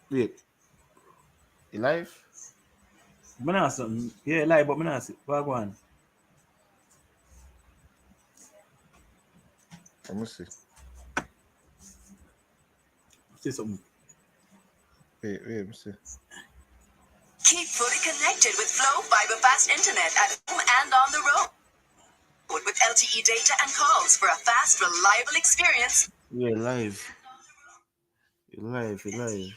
Wait, you live? I know something. Yeah, lie, but I know see. What go on? Let me see. Say something. Wait, let me see. Keep fully connected with Flow Fiber Fast Internet at home and on the road. With LTE data and calls for a fast, reliable experience. Yeah, live. You live, you live.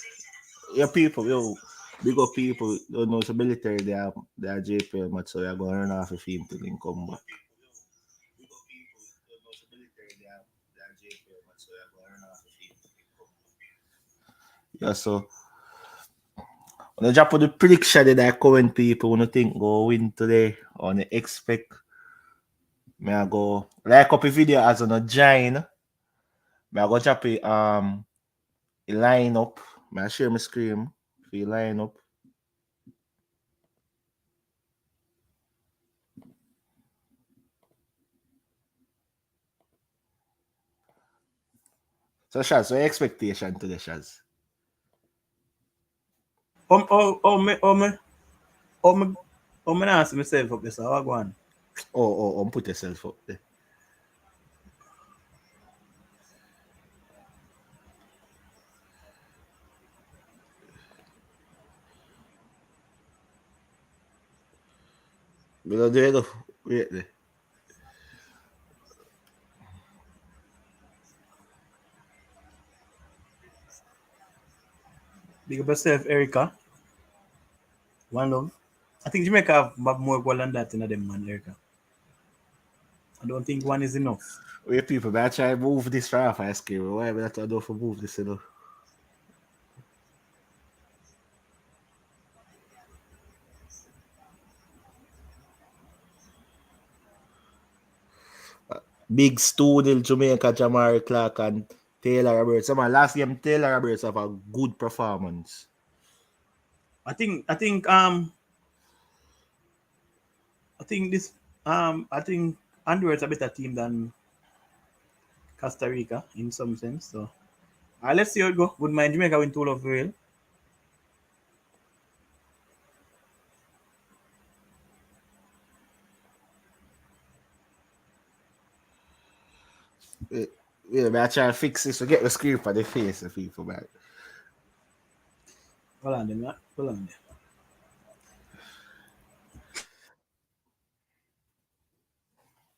Yeah, people, yo, big up people, don't know, so military, they are JPL match, so you're going to run off a film to then come back. Yeah, so when I drop on the prediction that I current people when I think go win today, or I expect me I go like up a video as on a join. Me I go drop a line up. Me I share my screen for a line up. So Shaz, so your expectation today, Shaz? Oh, oh, me, me not see myself up there, so what go on? Put yourself up there. We don't do it though. Wait there. Big up yourself, Erica. One love. I think Jamaica have more goal than that in them, man, Erica. I don't think one is enough. Wait people, man, I try to move this right off ice cream. Why we have to do for move this, you know? Big Stoodle, Jamaica, Jamari Clark, and Taylor Roberts. Some last game, Taylor Roberts have a good performance. I think I think Honduras a better team than Costa Rica in some sense. So let's see how it go. Would mind Jamaica win 2 of real. Wait, wait, man, I try to fix this to get the screen for the face of people, man. Hold on them, yeah. Hold on there.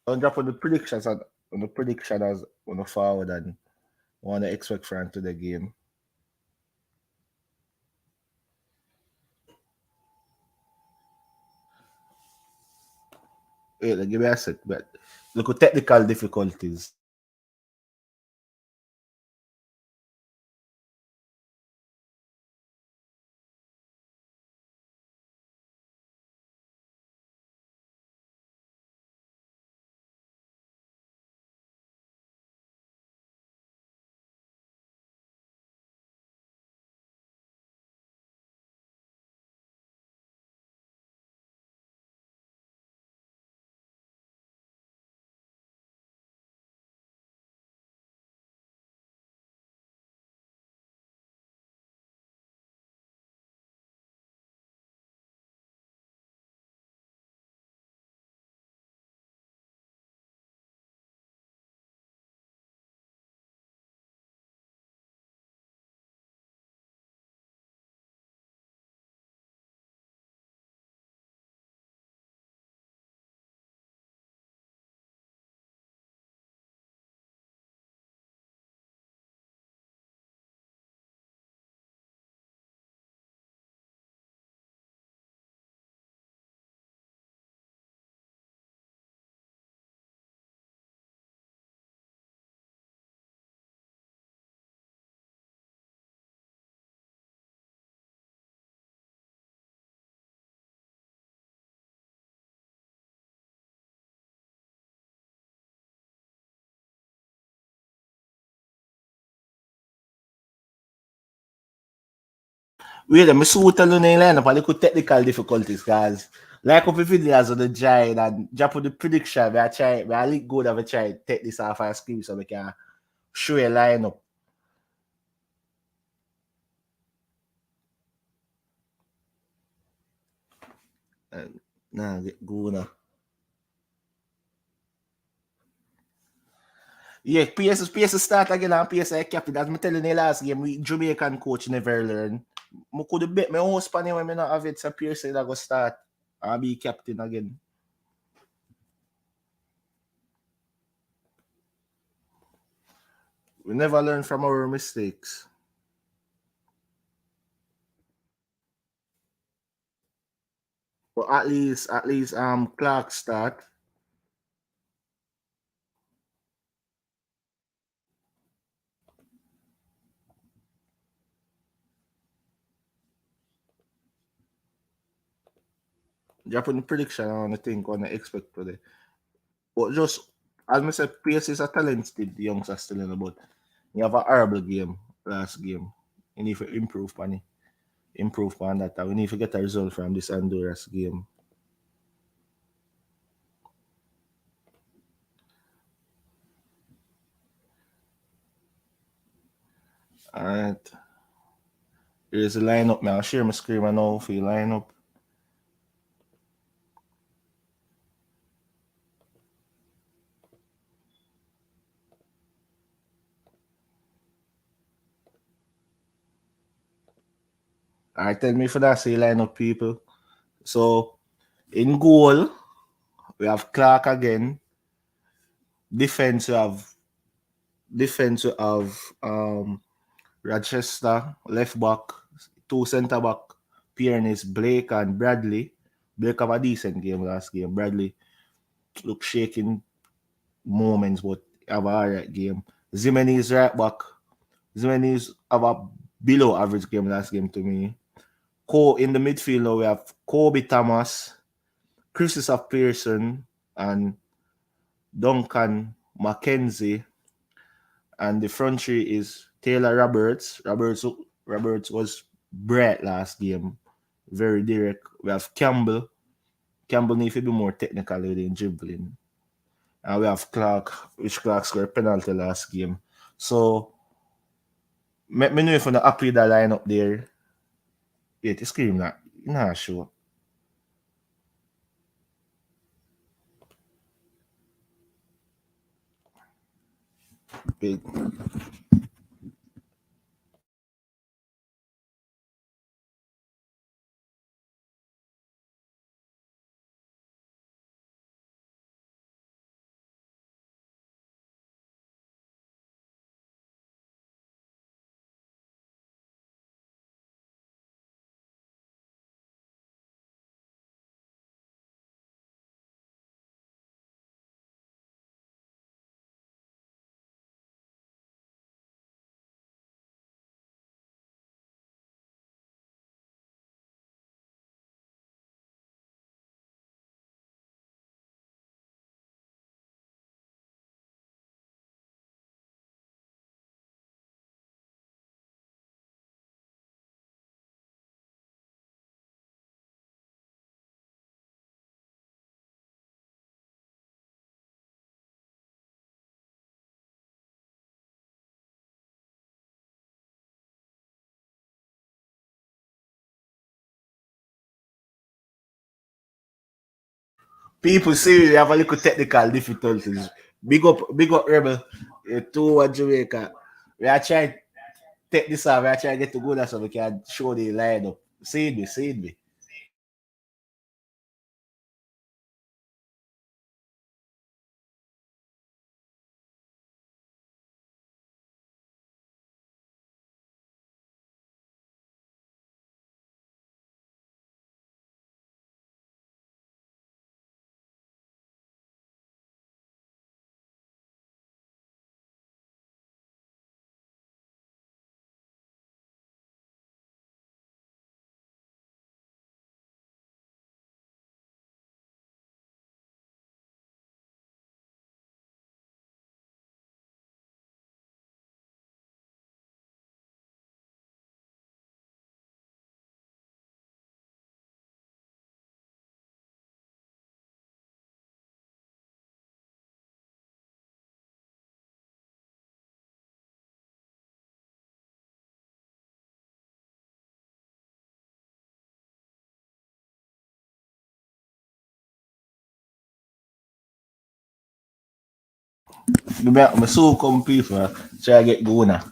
I'll drop on the prediction as on the forward and want to expect for into the game. Wait, give me a sec, but look at technical difficulties. Wait, let me see what alone in line up a little technical difficulties, guys. Like up the videos on the giant and drop on the prediction, we are really good of a try to take this off our screen so we can show a lineup. Nah, get go now. Yeah, PS start again and PS captain. As me telling you last game, we Jamaican coach never learn. I could bet my own span when I not have it, so PS that go start and be captain again. We never learn from our mistakes. But at least Clark start. Japan prediction I want to think on the expect today. But just as I said, PS is a talented youngster still in the boat. You have a horrible game last game. You need to improve on it. Improve on that. And we need to get a result from this Honduras game. Alright. Here's the lineup, man. I'll share my screen now for your lineup. Alright, tell me for that say lineup people. So in goal, we have Clark again. Defense we have Rochester, left back, two centre back, Piernis, Blake and Bradley. Blake have a decent game last game. Bradley look shaking moments, but have a alright game. Zimenez right back. Zimenez have a below average game last game to me. In the midfield now we have Kobe Thomas, Christopher Pearson, and Duncan McKenzie. And the front three is Taylor Roberts. Roberts was bright last game. Very direct. We have Campbell. Campbell needs to be more technical with the dribbling. And we have Clark, which Clark scored penalty last game. So, me know if I'm not happy with that lineup there. Wait, you scream that. Nah, sure. Wait. People see we have a little technical difficulties. Big up Rebel. 2-1 Jamaica. We are trying to take this off. We are trying to get to go there so we can show the lineup. See me. I'm so come people try to get going now.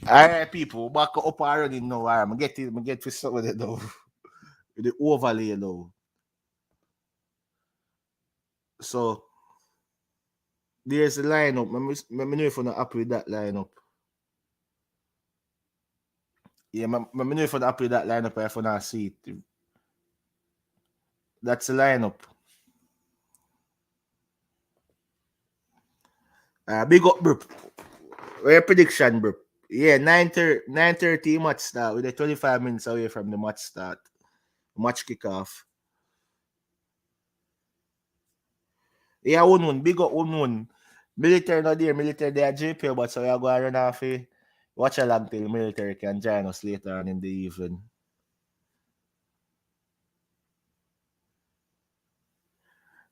Alright people, back up already now. I'm get to start with it now. With the overlay now. So there's the lineup. Let me know if you're not happy with that lineup. Yeah, let me know if you're not happy with that lineup if you not see it. That's the lineup. Big up, bro. What's your prediction, bro? Yeah, 9:30 match start. We're 25 minutes away from the match start. Match kickoff. Yeah, one. Big up one. Military not there. Military they are JP, but so we are going to run off. Watch along till military can join us later on in the evening.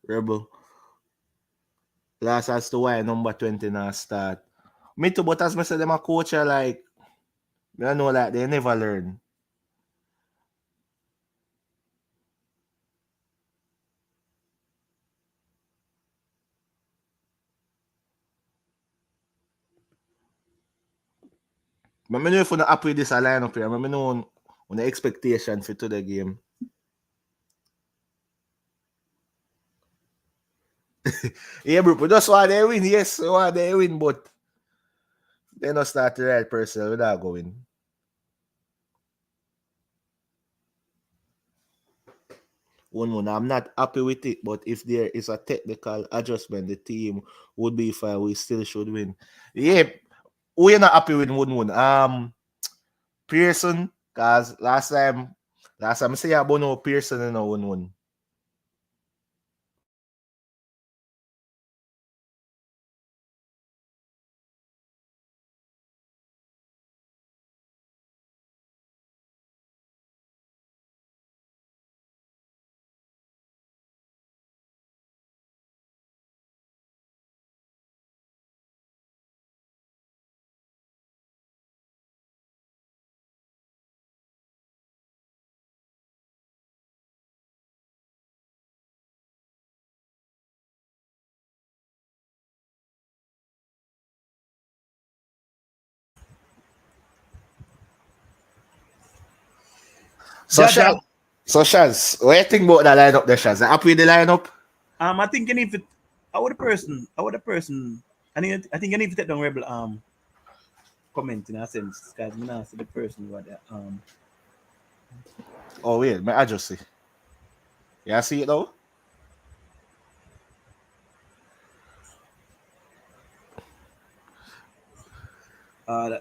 Rebel. Last as to why number 20 now start. Me too, but as I said, them a coach are like, I know like they never learn. I know if you're not happy with this lineup here, I know on the expectation for the game. Yeah, bro, but that's why they win. Yes, why they win, but they not start the right person without going. One, I'm not happy with it, but if there is a technical adjustment, the team would be fine. We still should win. Yeah, we're not happy with 1-1. Pearson, cause last time I say about no Pearson in a 1-1. So Shaz, what do you think about that lineup there, Shaz? Happy with the lineup? I think you need to. I would a person. I think you need to take down rebel comment in a sense, because I'm not the person what Oh wait, I just see. Yeah, see it though?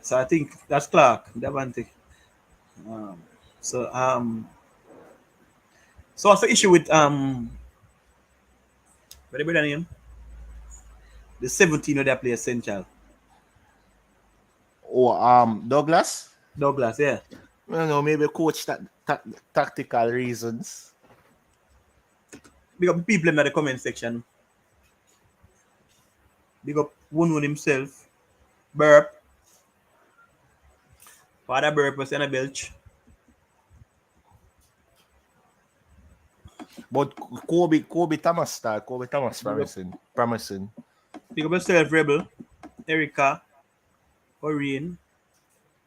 so I think that's Clark, Davante. Um, so so what's the issue with What the brother name? The 17 of that play essential. Oh, Douglas? Douglas, yeah. I don't know, maybe coach tactical reasons. Big up people in the comment section. Big up one himself. Burp. Father Burp was in a belch. But Kobe Thomas start. Kobe Thomas promising. Big up yourself, Rebel. Erica. Oreen.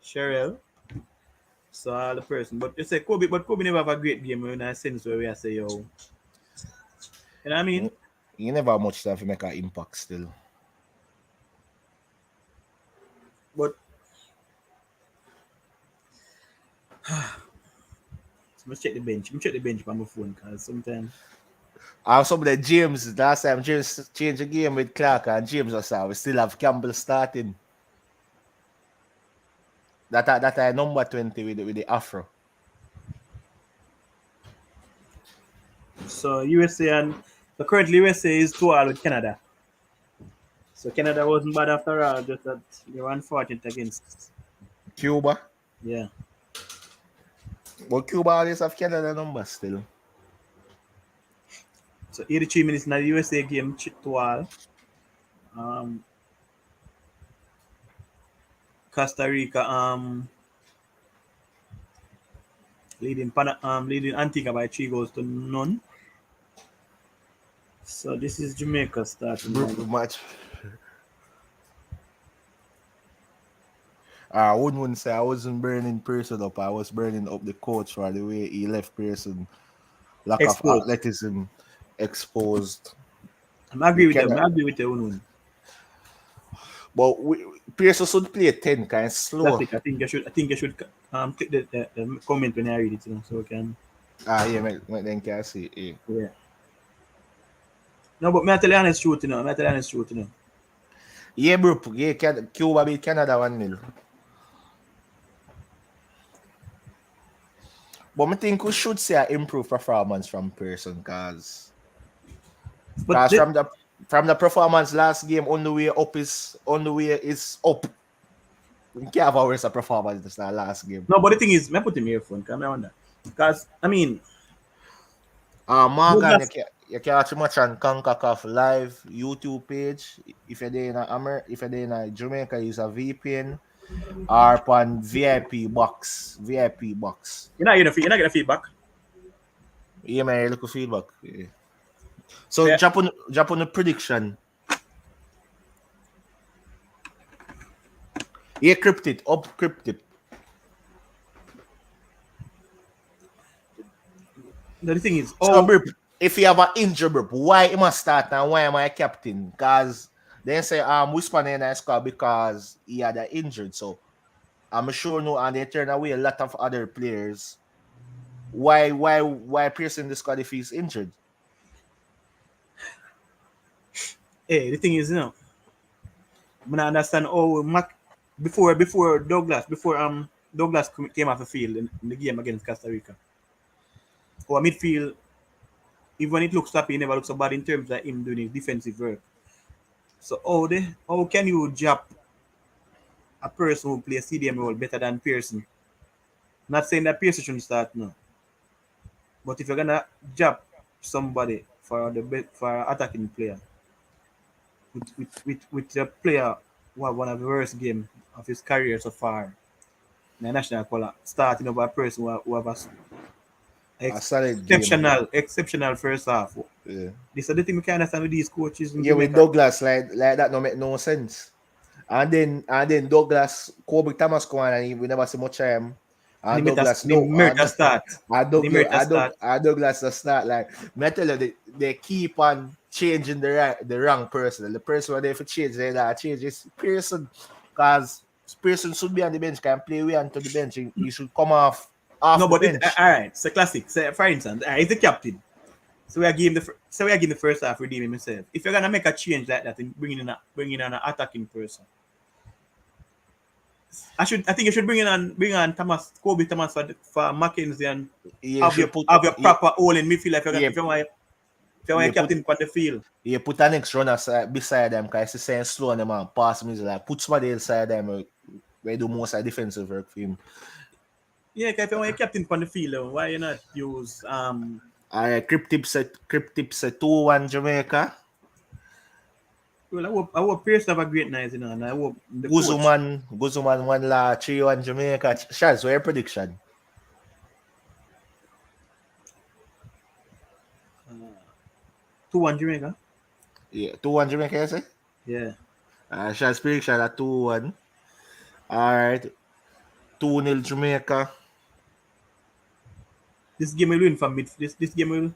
Cheryl. So all the person. But you say Kobe never have a great game in a sense where we say, yo. You know what I mean? He never have much time to make an impact still. But so check the bench. Check the bench on my phone because sometimes. Some of the James, last time James changed the game with Clark and James or so, we still have Campbell starting. That number 20 with the afro. So USA and so currently USA is 2-2 with Canada. So Canada wasn't bad after all, just that they were unfortunate against Cuba. Yeah. But Cuba always have Canada number still. So 83 minutes in the USA game 2-2. Costa Rica leading Antigua by 3-0. So this is Jamaica starting match. I wouldn't say I wasn't burning person up. I was burning up the coach for the way he left person. Lack of athleticism exposed. I agree with them. I agree with the But Pearson should play 10 kind of slow. That's it. I think you should click the comment when I read it, so we can. Yeah, then can see. Yeah. No, but I tell you honest truth, Yeah, bro. Yeah, Cuba beat Canada 1-0. But I think we should see an improved performance from Pearson because from the performance last game on the way is up. We can't have a worse performance than the last game. No, but the thing is, I put him earphone. Come on that. Because I mean, Morgan, you can watch much on Concacaf live YouTube page. If you're there in Jamaica, use a VPN or on VIP box. You're not getting feedback. Yeah, man, you look at feedback. Yeah. So jump on the prediction. Yeah, cryptid. The thing is, if you have an injury, why am I start and why am I captain? Because they say Whisper in the squad because he had an injured. So I'm sure no, and they turn away a lot of other players. Why Pearson the squad if he's injured? Hey, the thing is, I understand. Before Douglas came off the field in the game against Costa Rica. Our midfield, even when it looks sloppy, it never looks so bad in terms of him doing his defensive work. So how can you drop a person who plays CDM role better than Pearson? Not saying that Pearson shouldn't start now. But if you're gonna drop somebody for attacking player, with a player who have one of the worst games of his career so far, in the national color, starting over a person who have exceptional first half. Yeah. This is the thing we can't understand with these coaches. Yeah, with Douglas, like that don't make no sense. And then Douglas, Kobe Thomas come on and we never see much of him. And Douglas start. Douglas the start. Like I tell you, they keep on changing the wrong person. The person where they for change, they change is Pearson. Because Pearson should be on the bench, can play way onto the bench. He should come off the bench. Alright, it's a classic. So for instance, he's the captain. So we are giving the first half redeeming himself. If you're gonna make a change like that and bringing in an attacking person, I think you should bring on Kobe Thomas for Mackenzie and have your proper hole in midfield. If you want captain on the field. You put an next runner beside them because it's saying slow on them and pass me. Like, put somebody inside them where do most of defensive work for him. Yeah, because if you want captain on the field, why you not use Alright, Crip Tip said 2-1 Jamaica. Well, I hope Pierce have a great night, you know, and I hope the Guzuman 3-1 Jamaica. Shaz, what's your prediction? 2-1 Jamaica. Yeah, 2-1 Jamaica, you say? Yeah. Shaz prediction at 2-1. Alright. 2-0 Jamaica. This game will win from mid. This game will.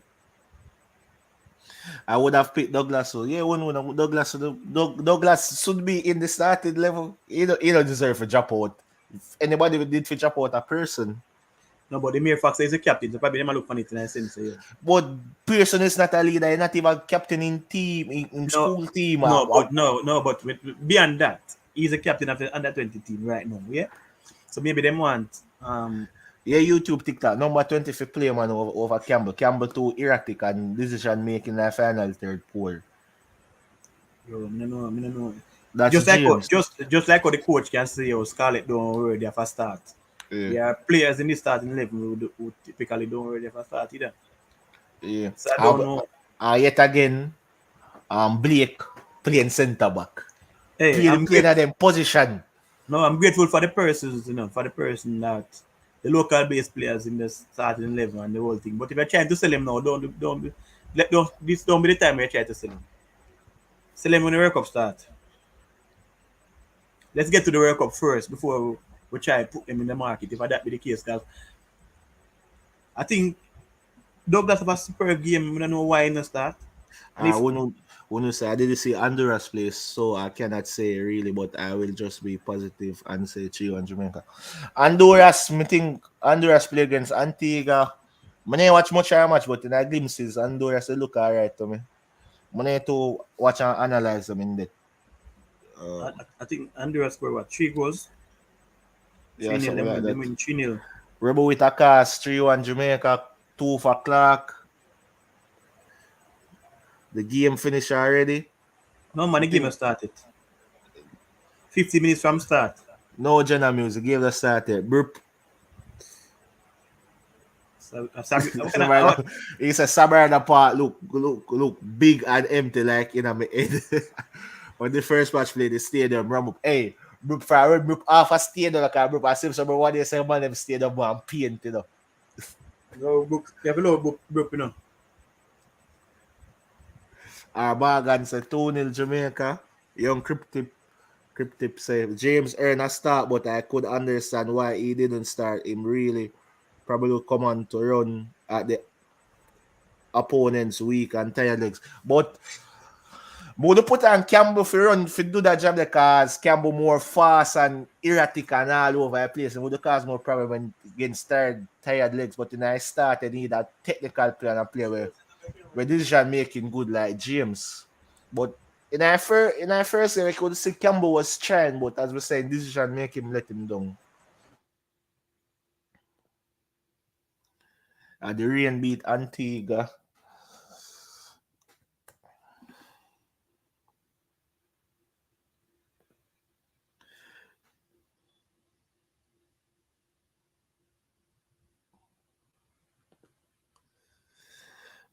I would have picked Douglas. So yeah, Douglas should be in the starting level. He don't deserve to drop out. If anybody did for drop out a person. No, but the mere fact is a captain, so probably they might look funny in a sense. Yeah. But Pearson is not a leader, he's not even captain in team, in school team. But beyond that, he's a captain of the under 20 team right now. Yeah. So maybe they want yeah, YouTube TikTok number 20 for play man over Campbell. Campbell too erratic and decision making in the final third poor. Yo, I don't know. That's just like how the coach can say, "Oh, Scarlett don't already have a start." Yeah. There are players in the starting 11 who typically don't already have a start either. Yeah. So I don't know. Yet again, Blake playing centre back. Hey, I'm playing at them position. No, I'm grateful for the persons, you know, for the person that the local base players in the starting 11 and the whole thing. But if you're trying to sell him now, this don't be the time where you try to sell him. Sell him when the World Cup starts. Let's get to the World Cup first before we try to put him in the market. If that be the case, because I think Douglas have a superb game. I don't know why he not start. When you say I didn't see Honduras play, so I cannot say really, but I will just be positive and say 3-1 Jamaica. Honduras play against Antigua. I didn't watch much of match, but in the glimpses, Honduras they look alright to me. I need to watch and analyze them in that. I think Honduras scored 3 goals. Yeah, something like that. 3-0. Rebel with a cast, 3-1 Jamaica, 2 for Clark. The game finished already? No, man, the game has started. 50 minutes from start. No general music, game that started. Burp. He said Sabrina Park look big and empty like in my head. When the first match played the stadium, hey, Burp half a stadium like Burp. I see somebody what they say man them stadium and paint, you know. No, you have a lot of Burp, you know. Our Bargan said 2-0 Jamaica. Young Cryptip said James earned a start, but I could understand why he didn't start him. Really probably come on to run at the opponent's weak and tired legs. But to put on Campbell for run for do that job because Campbell more fast and erratic and all over the place and would cause more problem when against tired legs. But when I started, he need a technical player and play where decision making good like James. But in our first year, we could see Campbell was trying, but as we say, decision making let him down. The rain beat Antigua.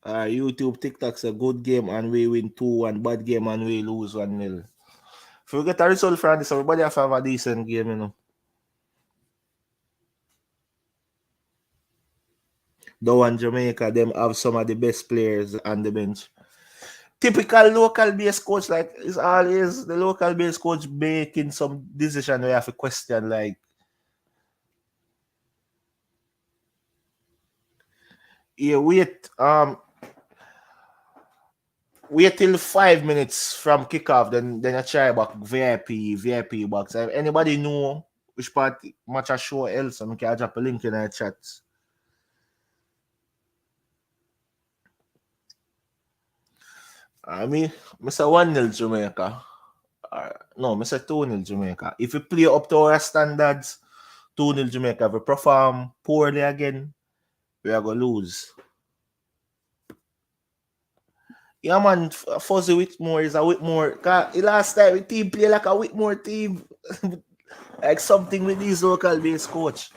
YouTube TikTok's a good game and we win 2-1, bad game and we lose 1-0. If we get a result from this, everybody have to have a decent game, you know. Though in Jamaica, them have some of the best players on the bench. Typical local base coach, like it's always the local base coach making some decision where you have to question, like, yeah, wait till 5 minutes from kickoff, then I try back VIP box. If anybody know which part match I show else, I can drop a link in the chat. I say 1-0 Jamaica. No, I say 2-0 Jamaica. If we play up to our standards, 2-0 Jamaica. If we perform poorly again, we are going to lose. Yeah, man, Fuzzy Whitmore is a Whitmore. Cause the last time the team play like a Whitmore team. Like something with these local based coach.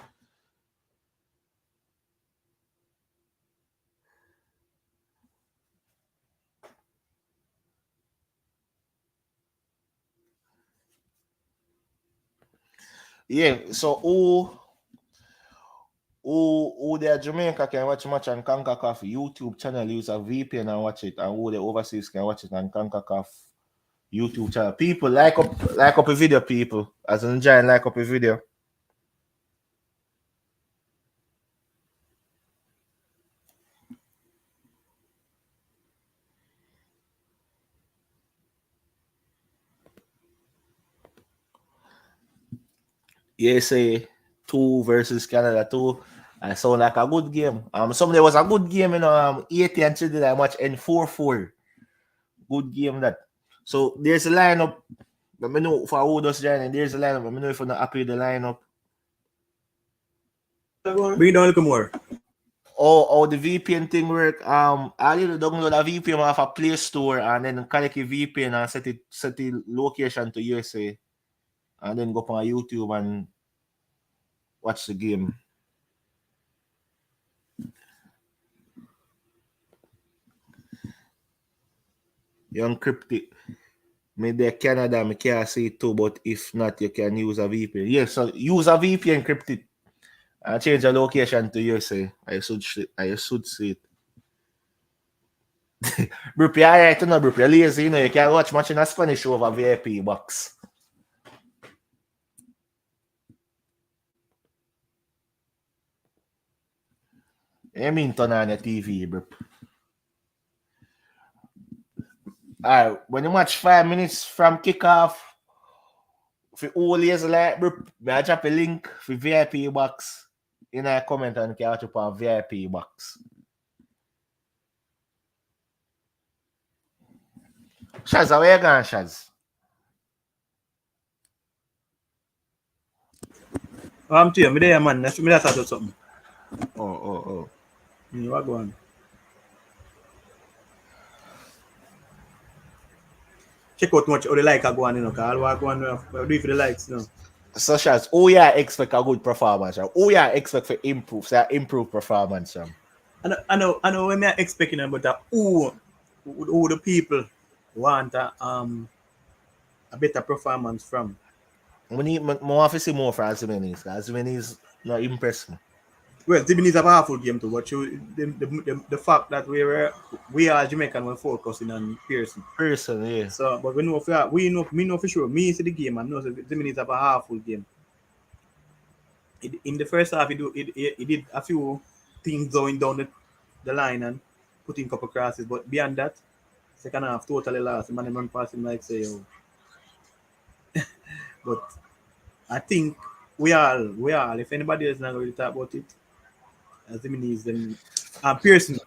Yeah, so who there Jamaica can watch match on Concacaf YouTube channel, use a VPN and watch it, and who the overseas can watch it on Concacaf YouTube channel. People like up a video, people. As an enjoy like up a video. USA 2 versus Canada 2. I sound like a good game. Someday was a good game, 80 and Trinidad match in 4-4. Good game that. So there's a lineup. Let me know for who does joining. There's a lineup. Let me know if you're not happy with the lineup. Bring it down a little more. Oh, the VPN thing work. I need to download a VPN off a Play Store and then connect a VPN and set the location to USA. And then go on YouTube and watch the game. You encrypt it. Maybe Canada, I can't see it too, but if not, you can use a VPN. Yeah, so use a VPN, encrypt it, and change the location to USA. I should see it. Brupe, alright, you know, Brupe, you're lazy, you can watch match in a Spanish over VIP box. I mean, turn on your TV, Brupe. Alright, when you match 5 minutes from kickoff, if you always like, Brupe, I drop a link for VIP box in a comment and you can watch up on VIP box. Shaz, where you going, Shaz? I'm to you, me there, man. Me that's out something. Oh. What go on? Check out much how the like are going, because I'll walk on, do it for the likes, Such as, expect a good performance. Expect for improve performance. I know when I'm expecting about that, who the people want a better performance from. We need more to see more from Zimenez. Zimenez not impressed me. Well, Zimenez is a powerful game too, but the fact that we are Jamaican when focusing on Pearson. Yeah. So, but we know for sure. Me see the game and know Zimenez is a powerful game. In the first half, he did a few things going down the line and putting a couple crosses, but beyond that, second half totally lost. The man passing like say, oh. But I think we all. If anybody else not going to talk about it, Zimenez then Pearson.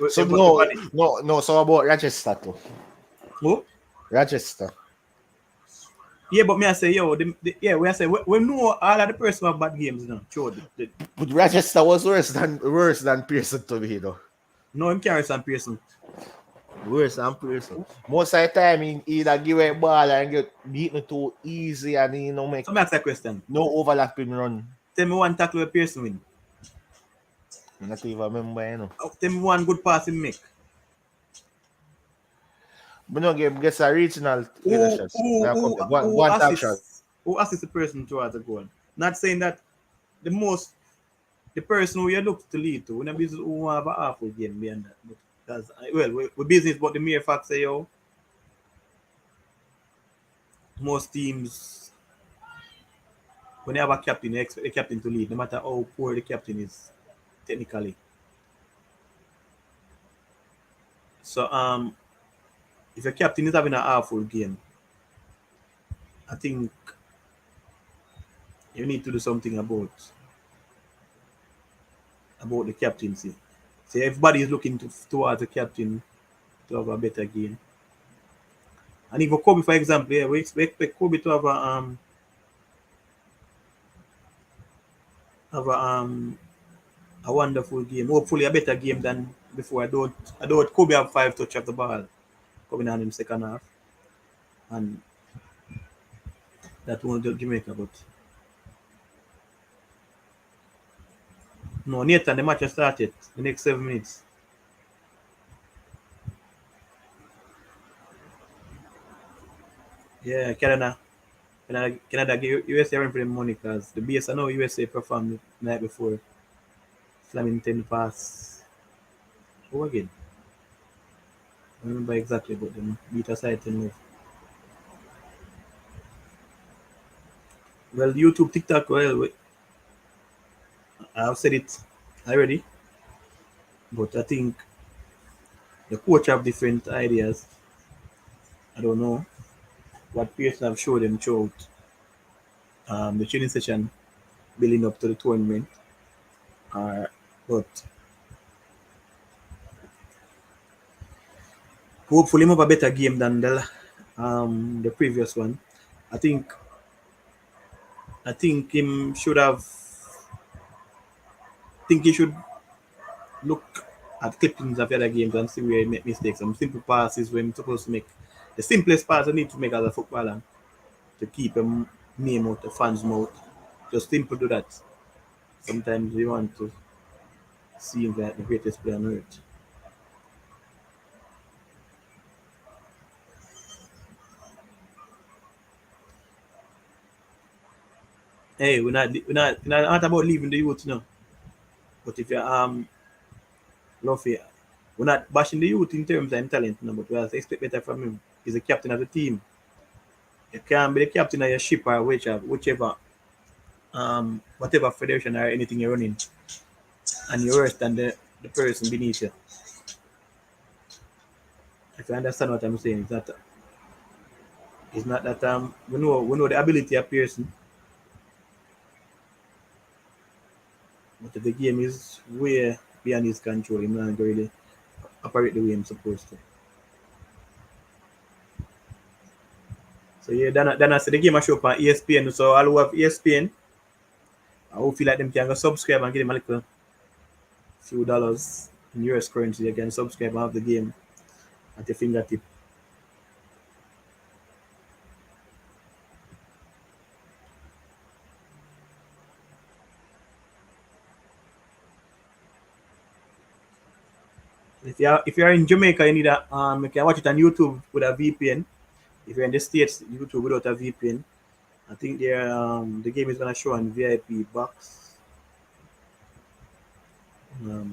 So no. So about Rochester too. Who? Rochester. Yeah, but me I say we know all of the person have bad games now. Sure. But Rochester was worse than Pearson to me though. No, him carries on Pearson. Worse than Pearson. Most of the time he either give a ball and get beaten too easy and make. So me ask that question. No overlapping run. Tell me one tackle where Pearson win. I don't even remember, Tell me one good pass him make. But no game gets a regional shots. One tap shot. Who assists the person towards the goal? Not saying that the person who you look to lead to, when business who have a awful game behind that. Because we business, but the mere fact say most teams when they have a captain, they expect the captain to lead, no matter how poor the captain is technically. So if a captain is having an awful game, I think you need to do something about the captaincy. So everybody is looking towards the captain to have a better game. And even Kobe, for example, we expect Kobe to have a wonderful game. Hopefully a better game than before. I don't Kobe have 5 touch of the ball. coming on in second half, and that won't help Jamaica. But no, Nathan, the match has started. The next 7 minutes. Yeah, Canada give USA run for the money because the base I know USA performed the night before, slamming 10 pass. Who again? I don't remember exactly, but them beat aside 10 move. Well, YouTube, TikTok, well, I've said it already, but I think the coach have different ideas. I don't know what Pearson have showed them throughout the training session building up to the tournament. But hopefully him have a better game than the previous one. I think him should have. I think he should look at clippings of the other games and see where he make mistakes. Some simple passes when he's supposed to make the simplest pass I need to make as a footballer to keep him name out the fans' mouth. Just simple do that. Sometimes we want to see him like the greatest player on earth. Hey, we're not about leaving the youth now. But if you Luffy, we're not bashing the youth in terms of talent, no, but we have to expect better from him. He's the captain of the team. You can't be the captain of your ship or whichever whatever federation or anything you're running, and you're worse than the person beneath you. If you understand what I'm saying, it's not that we know the ability of person, but if the game is way beyond his control, he's not really operate the way he's supposed to. So yeah, then I see the game I show up on ESPN. So all who have ESPN, I hope feel like them can go subscribe and give them a little few dollars in US currency. You can subscribe and have the game at your fingertip. If you're in Jamaica, you can watch it on YouTube with a VPN. If you're in the States, YouTube without a VPN. I think the game is gonna show on VIP box. So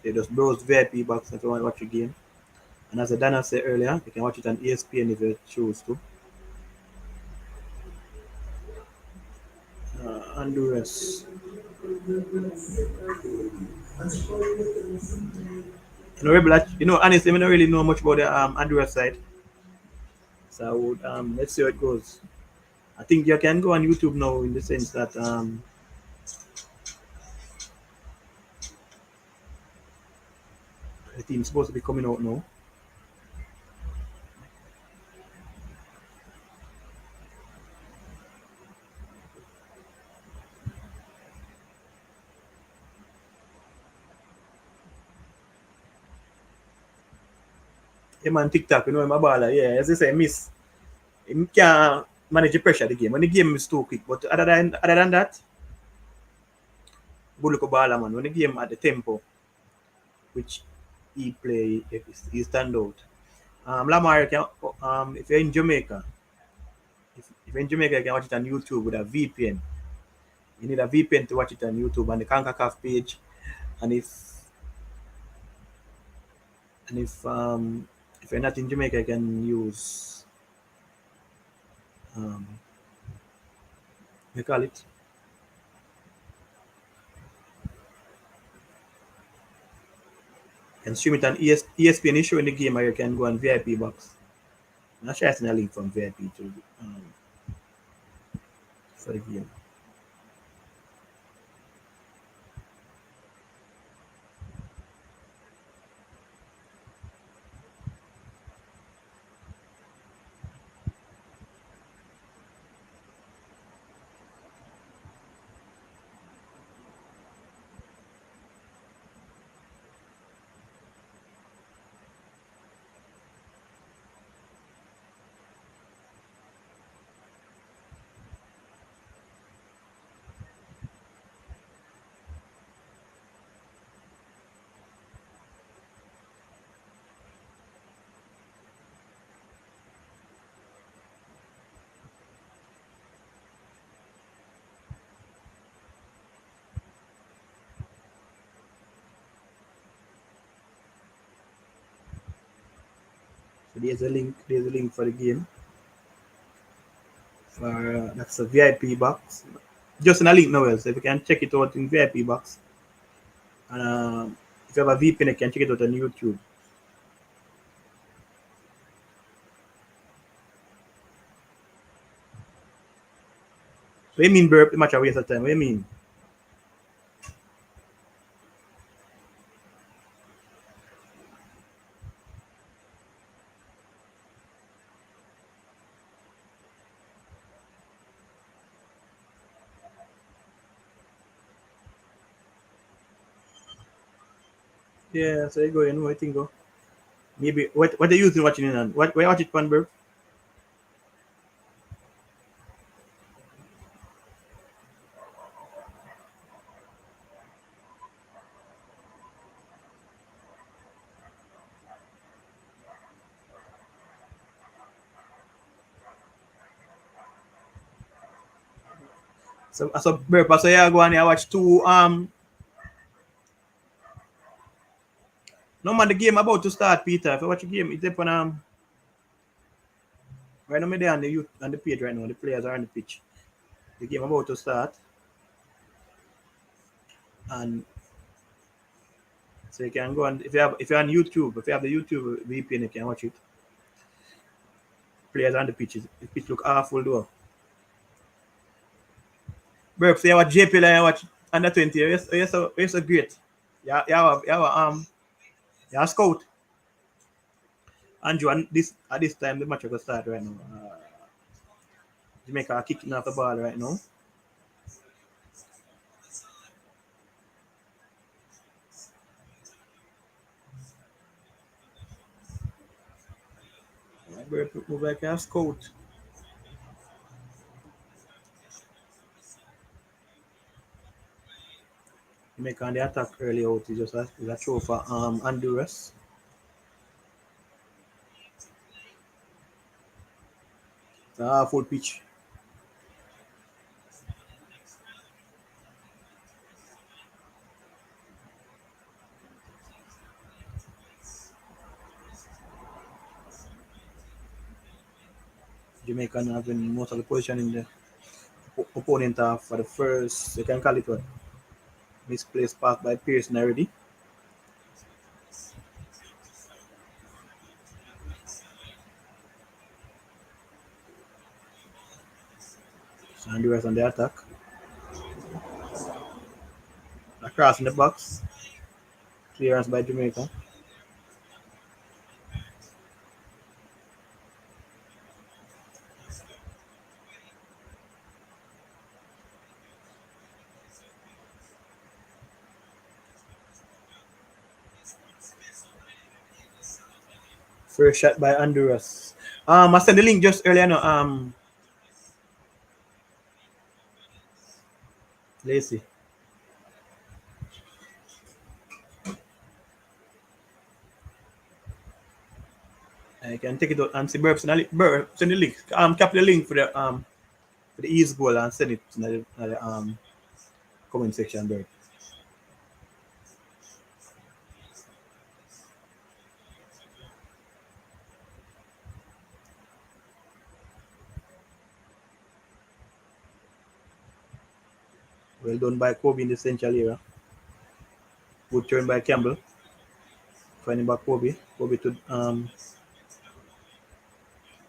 you just browse VIP box if you want to watch a game. And as Dana said earlier, you can watch it on ESPN if you choose to. Honduras. Honestly, I don't really know much about the Honduras side. So I would let's see how it goes. I think you can go on YouTube now in the sense that the team's supposed to be coming out now. Him on TikTok, him a baller. Yeah, as I say, miss. Him can't manage the pressure of the game. When the game is too quick. But other than that, good look baller man. When the game at the tempo, which he play, he stand out. Lamar, if you're in Jamaica, if you're in Jamaica, you can watch it on YouTube with a VPN. You need a VPN to watch it on YouTube on the Concacaf page. And if you're not in Jamaica, you can use we call it. You can stream it on ESPN is showing the game, or you can go on VIP box. I'm not sure I seen a link from VIP to for the game. There's a link. There's a link for the game. For that's a VIP box. Just in a link now, so if you can check it out in VIP box. And if you have a VPN, you can check it out on YouTube. What do you mean, burp? The match a waste of time. What do you mean? Yeah, so you go, you know, I think go. Maybe what are you using watching it on? What where you watch it on, bro? So bro, so you go and you watch two no man, the game about to start, Peter. If you watch the game, it's up on right now me there on the youth on the page right now. The players are on the pitch. The game about to start. And so you can go and if you're on YouTube, if you have the YouTube VPN, you can watch it. Players on the pitch. The pitch look awful though. Bro, so you watch JPL and you watch under 20, you're so great. You have scout. Andrew, and this at this time the match will start right now. Jamaica are kicking off the ball right now. Bro, move like a scout. Jamaica on the attack early out is just a throw for Honduras. It's a half full pitch. Jamaica having most of the position in the opponent half for the first, you can call it what? Misplaced pass by Pearson already. So Honduras on the attack. Across in the box. Clearance by Jamaica. First shot by Honduras. I sent the link just earlier. No, let's see. I can take it out and see Burp send the link. Copy the link for the East goal and send it to the comment section, Burp. Well done by Kobe in the central area. Good turn by Campbell. Finding back Kobe. Kobe to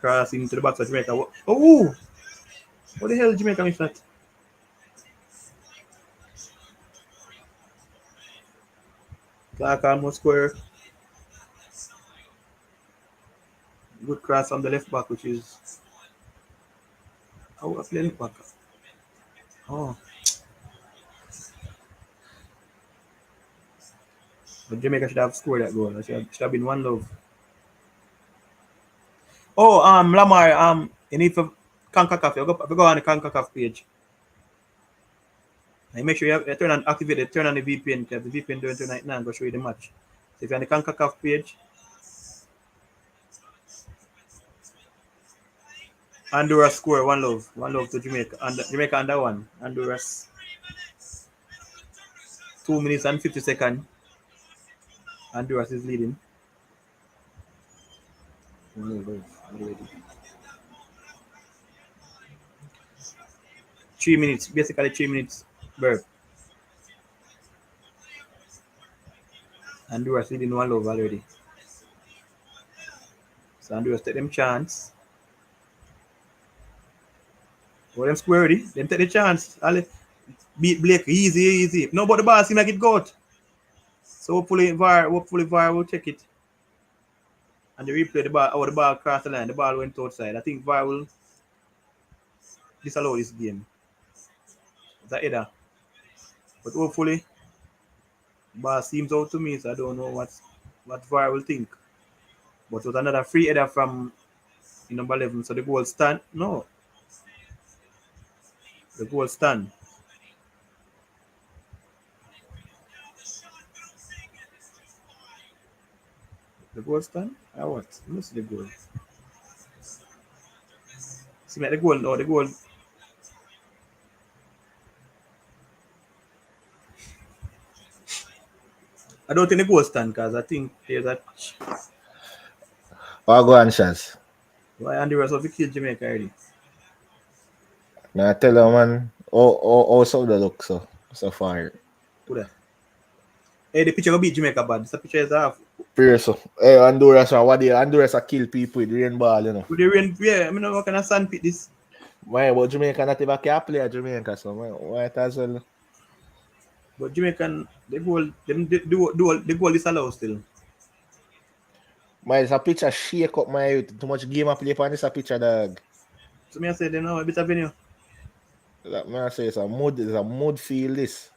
cross into the box of Jamaica. Oh! What the hell Jamaica missed that? Clark almost square. Good cross on the left back, which is I play left back. Oh. But Jamaica should have scored that goal. It should have been 1-0. Oh, Lamar, you need for Concacaf. You go on the Concacaf page. And make sure you turn on activate it, turn on the VPN, because the VPN doing tonight now and go show you the match. So if you're on the Concacaf page, Honduras score 1-0. 1-0 to Jamaica. And Jamaica under one. Honduras 2 minutes and 50 seconds. Honduras is leading. Already. 3 minutes, basically 3 minutes burp. Honduras leading 1 love already. So Honduras take them chance. Well, them square ready. Them take the chance. All beat Blake easy. No, but the ball seem like it got. So hopefully VAR will check it. And they replay the ball. Oh, the ball crossed the line. The ball went outside. I think VAR will disallow this game. It's a header. But hopefully, the ball seems out to me, so I don't know what VAR will think. But it was another free header from number 11. So the goal stand. No. The goal stand. The goal stand? Or what? Let me see the goal. See like the goal. No, the goal. I don't think the goal stand because I think there's a. Oh, go on, Shaz. Why Honduras have to kill Jamaica already? Now I tell you, man, how so the look so far. Who that? Hey, the picture will beat Jamaica bad. This picture is half. So, hey, Honduras, man, what they Honduras kill people with rain ball, you know. With the rain, yeah, I mean, what kind of sandpit this? Why, but Jamaica not even can play at Jamaica, so why it as well? But Jamaican, the goal, them the goal is allowed still. My, it's a picture shake up my youth. Too much game I play upon this a picture, dog. So me I say, them know a bit of venue. That man say it's a mud field this.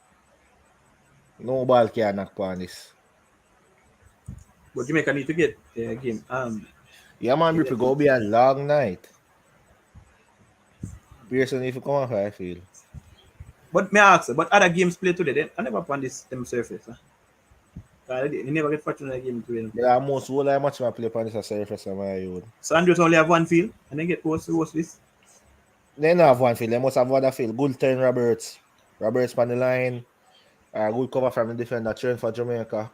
No ball can knock upon this. But Jamaica need to get the game. Yeah, man, Yeah. it go be a long night. Pearson, if you come on, I feel. But me ask, but other games play today, I never upon this them surface. You never get fortunate game today. But almost all I much I play upon this surface of my youth. So Andrews only have one field and then get host this. They don't have one field, they must have other field. Good turn Roberts. Roberts on the line. Good cover from the defender, train for Jamaica.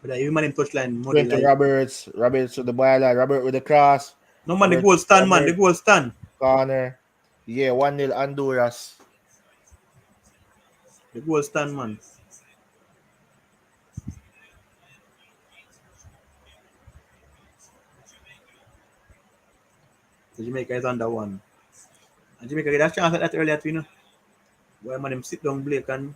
But you man in touchline more 20 like Roberts to the boiler, Robert with the cross. no man, the Robert, goal stand, man. The goal stand. Corner. Yeah, 1-0 Honduras. The goal stand, man. So Jamaica is under one. And Jamaica get a chance at that earlier too, you know. Why man them sit down Blake and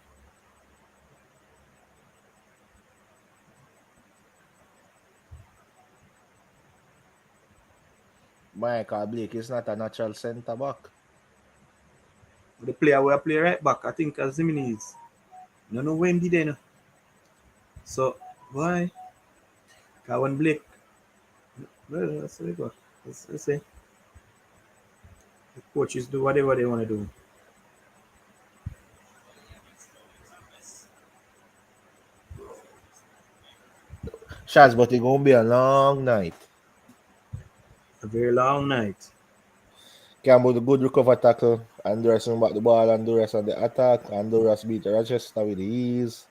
Michael Blake is not a natural centre back. the player will play right back. I think as Jimenez. No know when did they know. So why? Cause when Blake well, let's go. Let's say the coaches do whatever they want to do. Shots, but it's gonna be a long night. A very long night. Campbell the good recover tackle. Honduras back the ball. Honduras on the attack. Honduras beat Rochester with ease.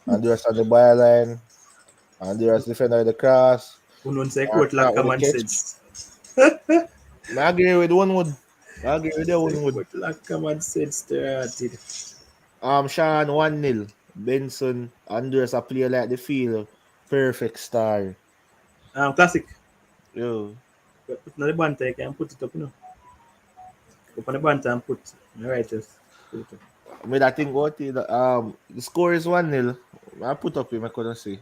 Honduras on the byline. Honduras defender with the cross. Who knows say coach lack common sense. I agree with Wood. I agree with the Wood. Coach lack common sense started. Sean 1-0. Benson. Honduras a player like the field. Perfect star. Classic. Yo. But put on the banter, you can put it up, you know. Up on the banter and put right just put it up. I mean, I think what the score is 1-0. I put up him, I couldn't see.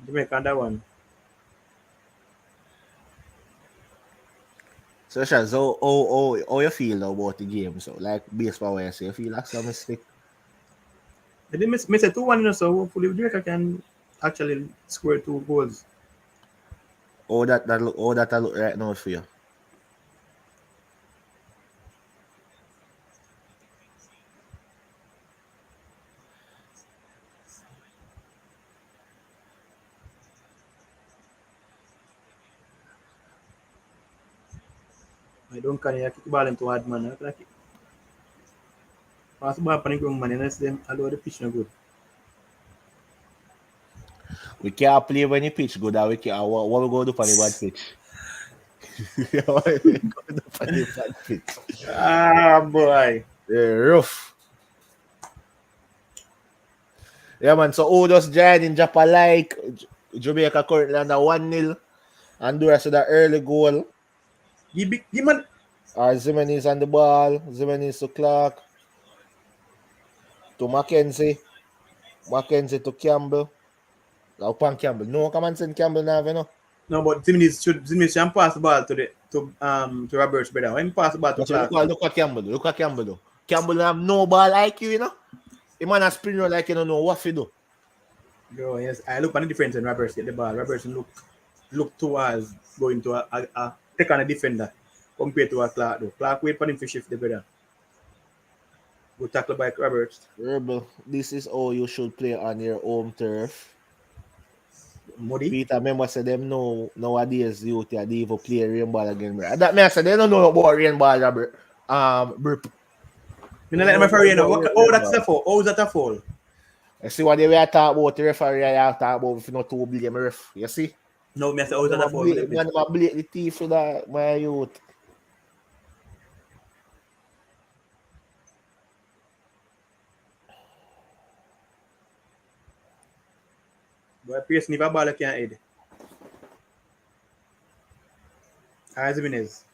Jamaica under one. So Shaz, how you feel about the game? So like baseball where you say you feel like some mistake. They didn't miss a 2-1, you know, so hopefully Jamaica can actually score 2 goals. How that look right now for you? I don't care, you kick the ball into hard man. Like it. Pass the ball panic young man, unless them allow the pitch no good. We can't play when the pitch good. And we can't, what we go do for the bad pitch? What we go do for the bad pitch? Ah, boy. Yeah, rough. Yeah, man. So, who just joined in Japan like Jamaica currently under 1-0. Honduras with an early goal. Give man. Zimenez on the ball. Zimenez to Clark. To Mackenzie. Mackenzie to Campbell. Upon Campbell. No, come and send Campbell now, you know. No, but Zimenez should pass the ball to Roberts better. When he pass the ball to Clark. Look at Campbell. Look at Campbell though. Campbell have no ball IQ, you know. He man a sprinter like you don't know what to do. Bro, yes, I look on the difference when Roberts get the ball. Roberts look towards going to a take on a defender compared to a Clark though. Clark wait for him to shift the better. Good tackle by Roberts. Rebel, this is how you should play on your home turf. Muddy. Peter, remember say them know nowadays youth they even play rainball again, bro. That means they don't know about rainball, Robert. Burp. You know, let my referee know. Oh, that's a foul. Oh, is that a foul? You see what they were talking about the referee I talk about if you not to blame ref. You see? No, me say, oh, is that a foul? Man, I blame the thief for that, my youth. But Pierce never ball can't head. Zimenez.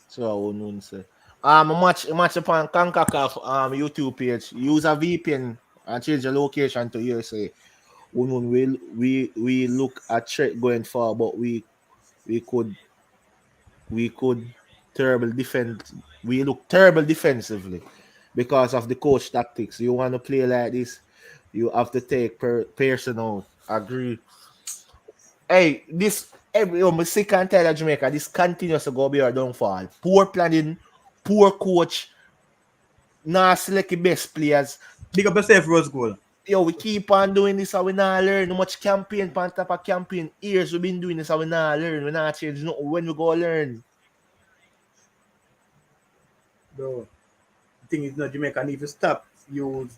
So I say. Match upon Concacaf YouTube page. Use a VPN and change the location to USA. We look at threat going far, but we could terrible defend. We look terrible defensively because of the coach tactics. You want to play like this, you have to take personal. Agree. Hey, this every sick and tired of Jamaica. This continues to go be our downfall. Poor planning, poor coach. Nah, select the best players. Big up yourself, Rose Goal. Yo, we keep on doing this and we not learn. No much campaign, pan top of campaign. Years we've been doing this and we not learn. We not change nothing when we go learn. Bro, the thing is, no, Jamaica need to stop use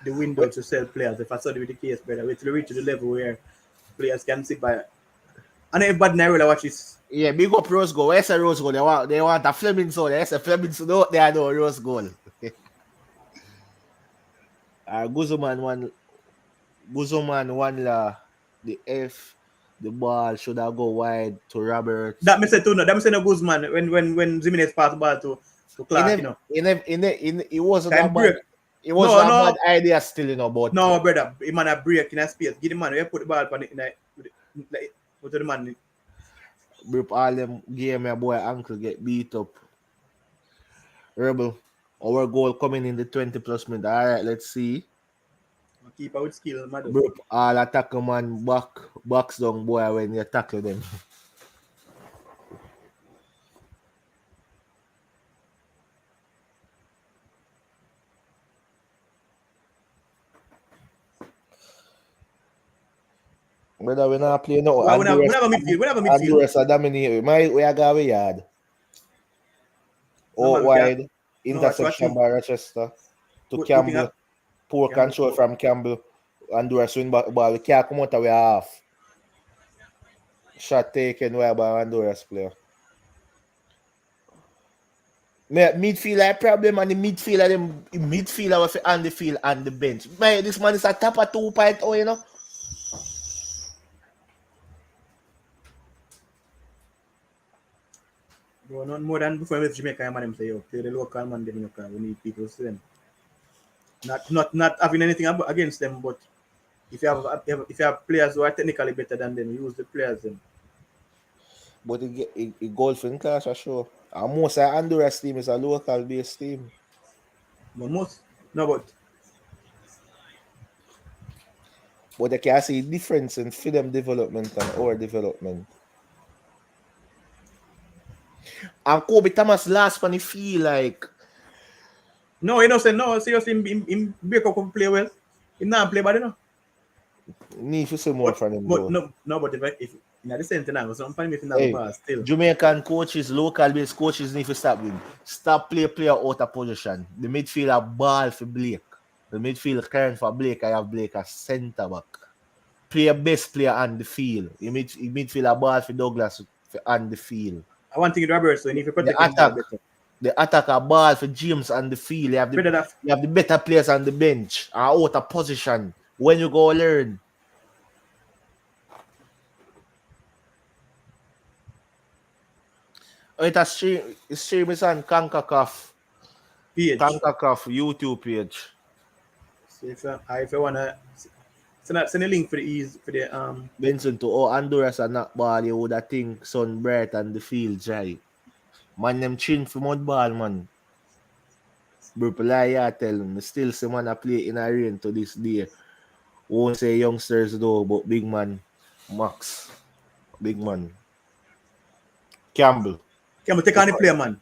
the window to sell players. If I saw the case, brother, wait till we reach to the level where players can sit by. And everybody now really watch this. Yeah, big up Rose Goal. Where's a Rose Goal? They want a Fleming soul. There's a Fleming soul. No, there are no Rose Goal. Guzman one la the F, the ball should have go wide to Robert. That me say too. No, that me say no Guzman when Zimenez pass the ball to Clark, you know. It wasn't Time a break. bad. It was a bad idea still, you know. But no, brother, he man a break in a space. Give the man, you put the ball on it like put the man. Rip all them game, my boy ankle get beat up. Rebel, our goal coming in the 20+ minute. All right, let's see. Keeper with skill, man. Rip all attacker man box down, boy, when you tackle them. Brother, we not play no. We never midfield. Honduras are dominating. We are going yard. No, wide. Interception by Rochester. To Campbell. Poor control from Campbell. Honduras win back ball. We can't come out of half. Shot taken by Honduras player. Midfielder problem and the midfielder was on the field and the bench. Man, this man is a top of 2.0, you know. Bro, not more than before with Jamaica, man, say, yo, play the local man, then we need people to see them. Not having anything against them, but if you have players who are technically better than them, use the players then. But it goes in class for sure. And most of Honduras team is a local based team. But they can see difference in film development and our development. And Kobe Thomas last one, he feel like. No, you know, say no, seriously, him break up and play well. He not play bad, you know. Need to see more from him. But if In the same time, so I'm finding me in the Hey, ball still. Jamaican coaches, local-based coaches need to stop him. Stop player out of position. The midfielder ball for Blake. The midfield current for Blake, I have Blake as centre back. Play best player on the field. He midfielder ball for Douglas on the field. I want to get Roberts, so you need to protect The him ball attack. better. The attacker ball for James on the field. You have the better players on the bench are out of position. When you go learn. It's stream is on Concacaf. Page. Concacaf YouTube page. So if you wanna send a link for the Benson to Honduras and not ball, you would have think sun bright and the field dry. Man, them chin for mud ball, man. Burpala, I tell them, still see man a play in a rain to this day. Won't say youngsters though, but big man, Max, big man. Campbell take on the player, man.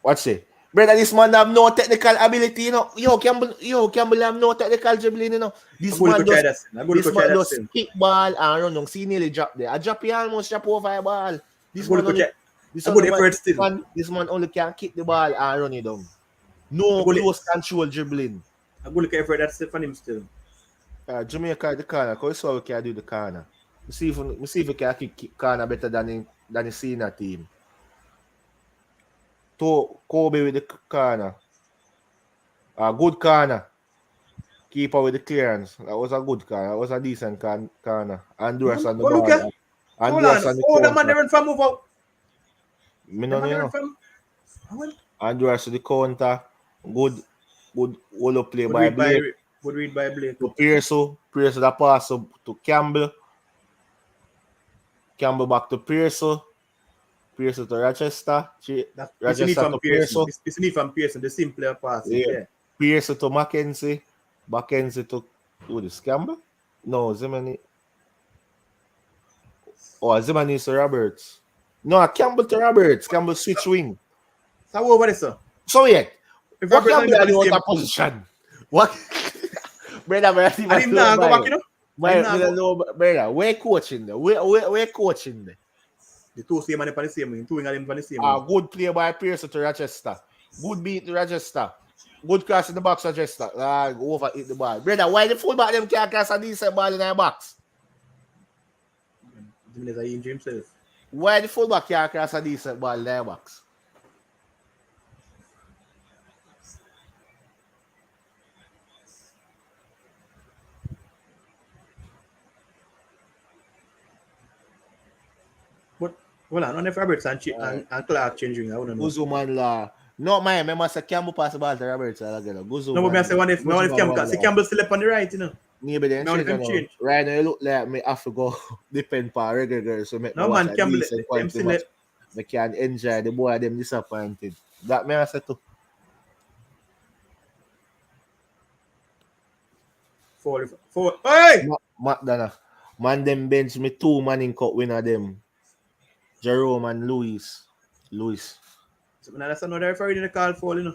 What's it? Brother, this man have no technical ability, you know. Campbell have no technical dribbling, you know. This man just kick ball and run down. See, nearly drop there. I drop, he almost drop over a ball. This man only can kick the ball and run it down. No close control dribbling. I go look effort that's for him still. Jamaica the corner, because we can do the corner. We see if we can kick corner better than the senior team. To Kobe with the corner. A good corner. Keeper with the clearance. That was a good corner. That was a decent corner. Honduras on the ball. Honduras on the counter. The man never from move out. Me no know. Honduras to the counter. Good wall play by Blake. Good read by Blake. To Pierce that pass to Campbell. Campbell back to Pierce. Pierce to Rochester. Rochester to Pierce. It's need from Pierce, the simpler pass. Yeah. Pierce to Mackenzie. Mackenzie to who this? Campbell? No, Zimani. Oh, Zimani to Roberts. No, Campbell to Roberts. Campbell switch wing. So over there, sir. So yeah. If what Campbell are the other position? What? Brother, I didn't know. Go back, you know. Brother, we're coaching there. We're coaching there. The two same and the same. Two of them for the same. Good play by Pierce to Rochester. Good beat to Rochester. Good cross in the box, Rochester. Over hit the ball. Brother, why the fullback them can't cross a decent ball in their box? Jimenez are injured himself. Why the fullback can't cross a decent ball in their box? Well, I don't know if Roberts and Clark changing. I wouldn't know. Guzuman la. No, man, remember say Campbell pass the ball to Roberts. No, but I say one if Campbell still up on the right, you know. Maybe then change. Right now, you look like me have to go depend for Reggae girls. So make no man, Campbell still me can enjoy the boy them disappointed. That may I say too. 4. Hey! McDonough. Man, them bench me 2 man in cup winner them. Jerome and Louis. So that's another referee in the call for, you know.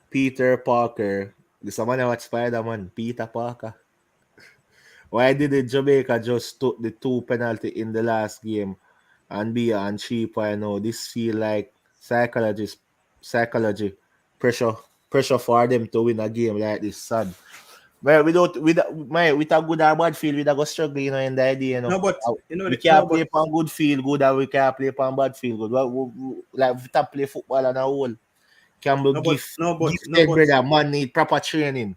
Peter Parker. This man watch Spider-Man. Peter Parker. Why did the Jamaica just took the 2 penalty in the last game and be on cheaper? I know this feel like psychology pressure for them to win a game like this, son. But with a good or bad field, we go struggle, you know, in the idea, you know. No, but you know, we can't play on good field good, and we can't play on bad field good. Like we can't play football on a whole. Campbell give brother, man need proper training.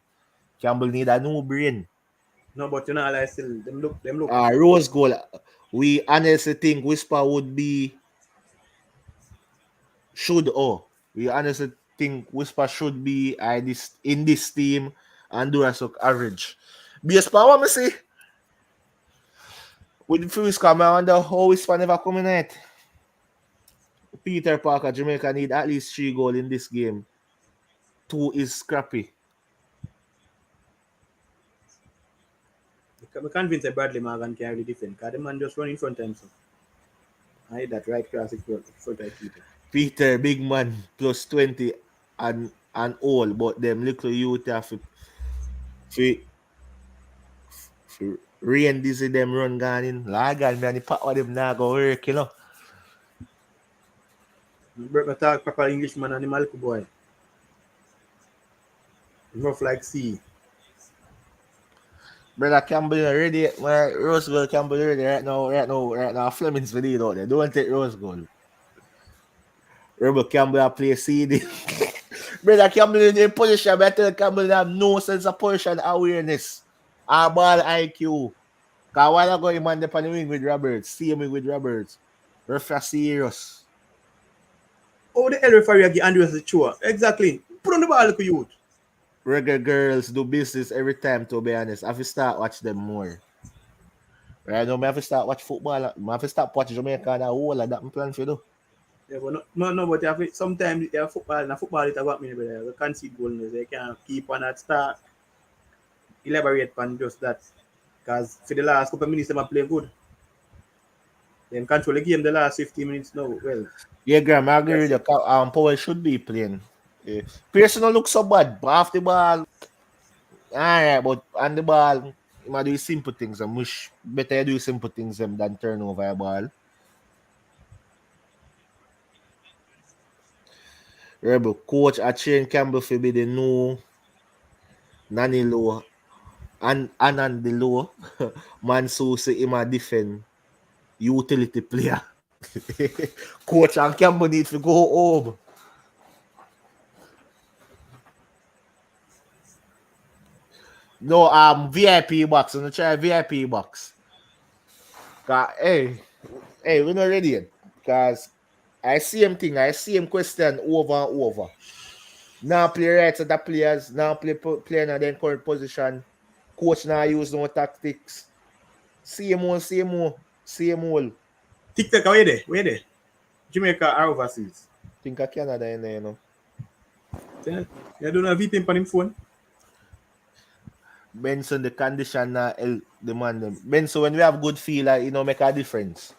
Campbell need a new brain. No, but you know, like still them look. Rose goal. We honestly think Whisper would be we honestly think Whisper should be in this team. Honduras look average. Based on what I see, with the first come, I wonder how Whisper never coming out. Peter Parker, Jamaica need at least 3 goals in this game. 2 is scrappy. I'm convinced that Bradley Morgan can really defend because the man just run in front of him. So I hit that right classic front of Peter. Peter, big man, plus 20 and all, but them little youth have to For rain dizzy them run gone in. Lagan me and the part of them now go work, you know. Break my talk proper English man and the Malco boy. Rough like sea. Brother Campbell ready. Rose Gold Campbell ready right now. Fleming's for it out there. Don't take Rose Gold. Rebel Campbell play CD. Brother Campbell in the position, but I tell Campbell have no sense of position awareness. Our ball IQ. Cause while ago he man up on the wing with Roberts. See him with Roberts. Referee serious. Oh, the hell referee give Andrews the chore. Exactly. Put on the ball, look at youth. Reggae girls do business every time, to be honest. I have to start watch them more. Right now, I have to start watch football. I have to start watch Jamaica and all of that I'm planning to do. Yeah, but no, but you have to, sometimes they have football, and football it about me, but they can't see goal, they can't keep on that start. Elaborate on just that. Because for the last couple of minutes, they play good. Then control the game the last 15 minutes now. Well, yeah, Graham, I agree with you. Powell should be playing. Yeah. Pearson don't look so bad, but off the ball, alright, but on the ball, you might do simple things. And much better do simple things than turn over a ball. Rebel coach Achane Campbell for be the new Nanny Low and the low man so say him a defend utility player. Coach and Campbell need to go home. No, VIP box. I'm gonna try VIP box. Hey, we're not ready yet. Because I see him thing, I see him question over and over. Now play right at the players, now play in their current position. Coach now use no tactics. Same old. TikTok, where there? Jamaica or overseas? Think of Canada in there, you know. Yeah, you don't have VPN on him phone. Benson, the condition the man. Benson, when we have good feel, make a difference.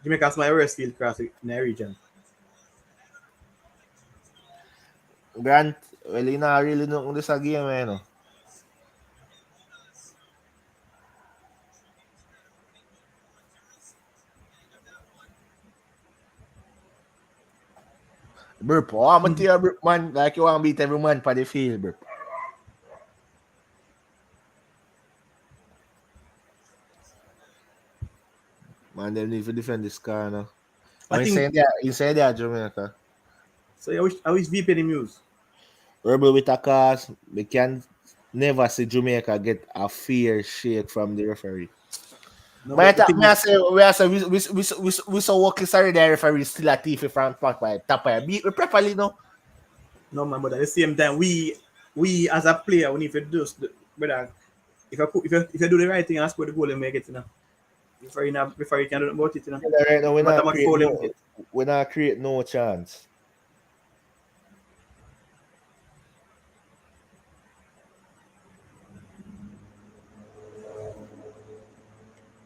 Jamaica's my worst field cross in the region. Grant, well, really know this a game, you know. Burp, I'm a tear burp, man. Like you want to beat every man for the field, burp. Man, they need to defend this car now. You say that, Jamaica. So I wish VPN him use. Rebel with a cause, we can never see Jamaica get a fair shake from the referee. No, we saw working sorry the referee still a thief from top by beat we properly no. No man, but at the same time we as a player we need to do brother. If you do the right thing and score the goal and make it, before you can do about it, Right now we not create no chance.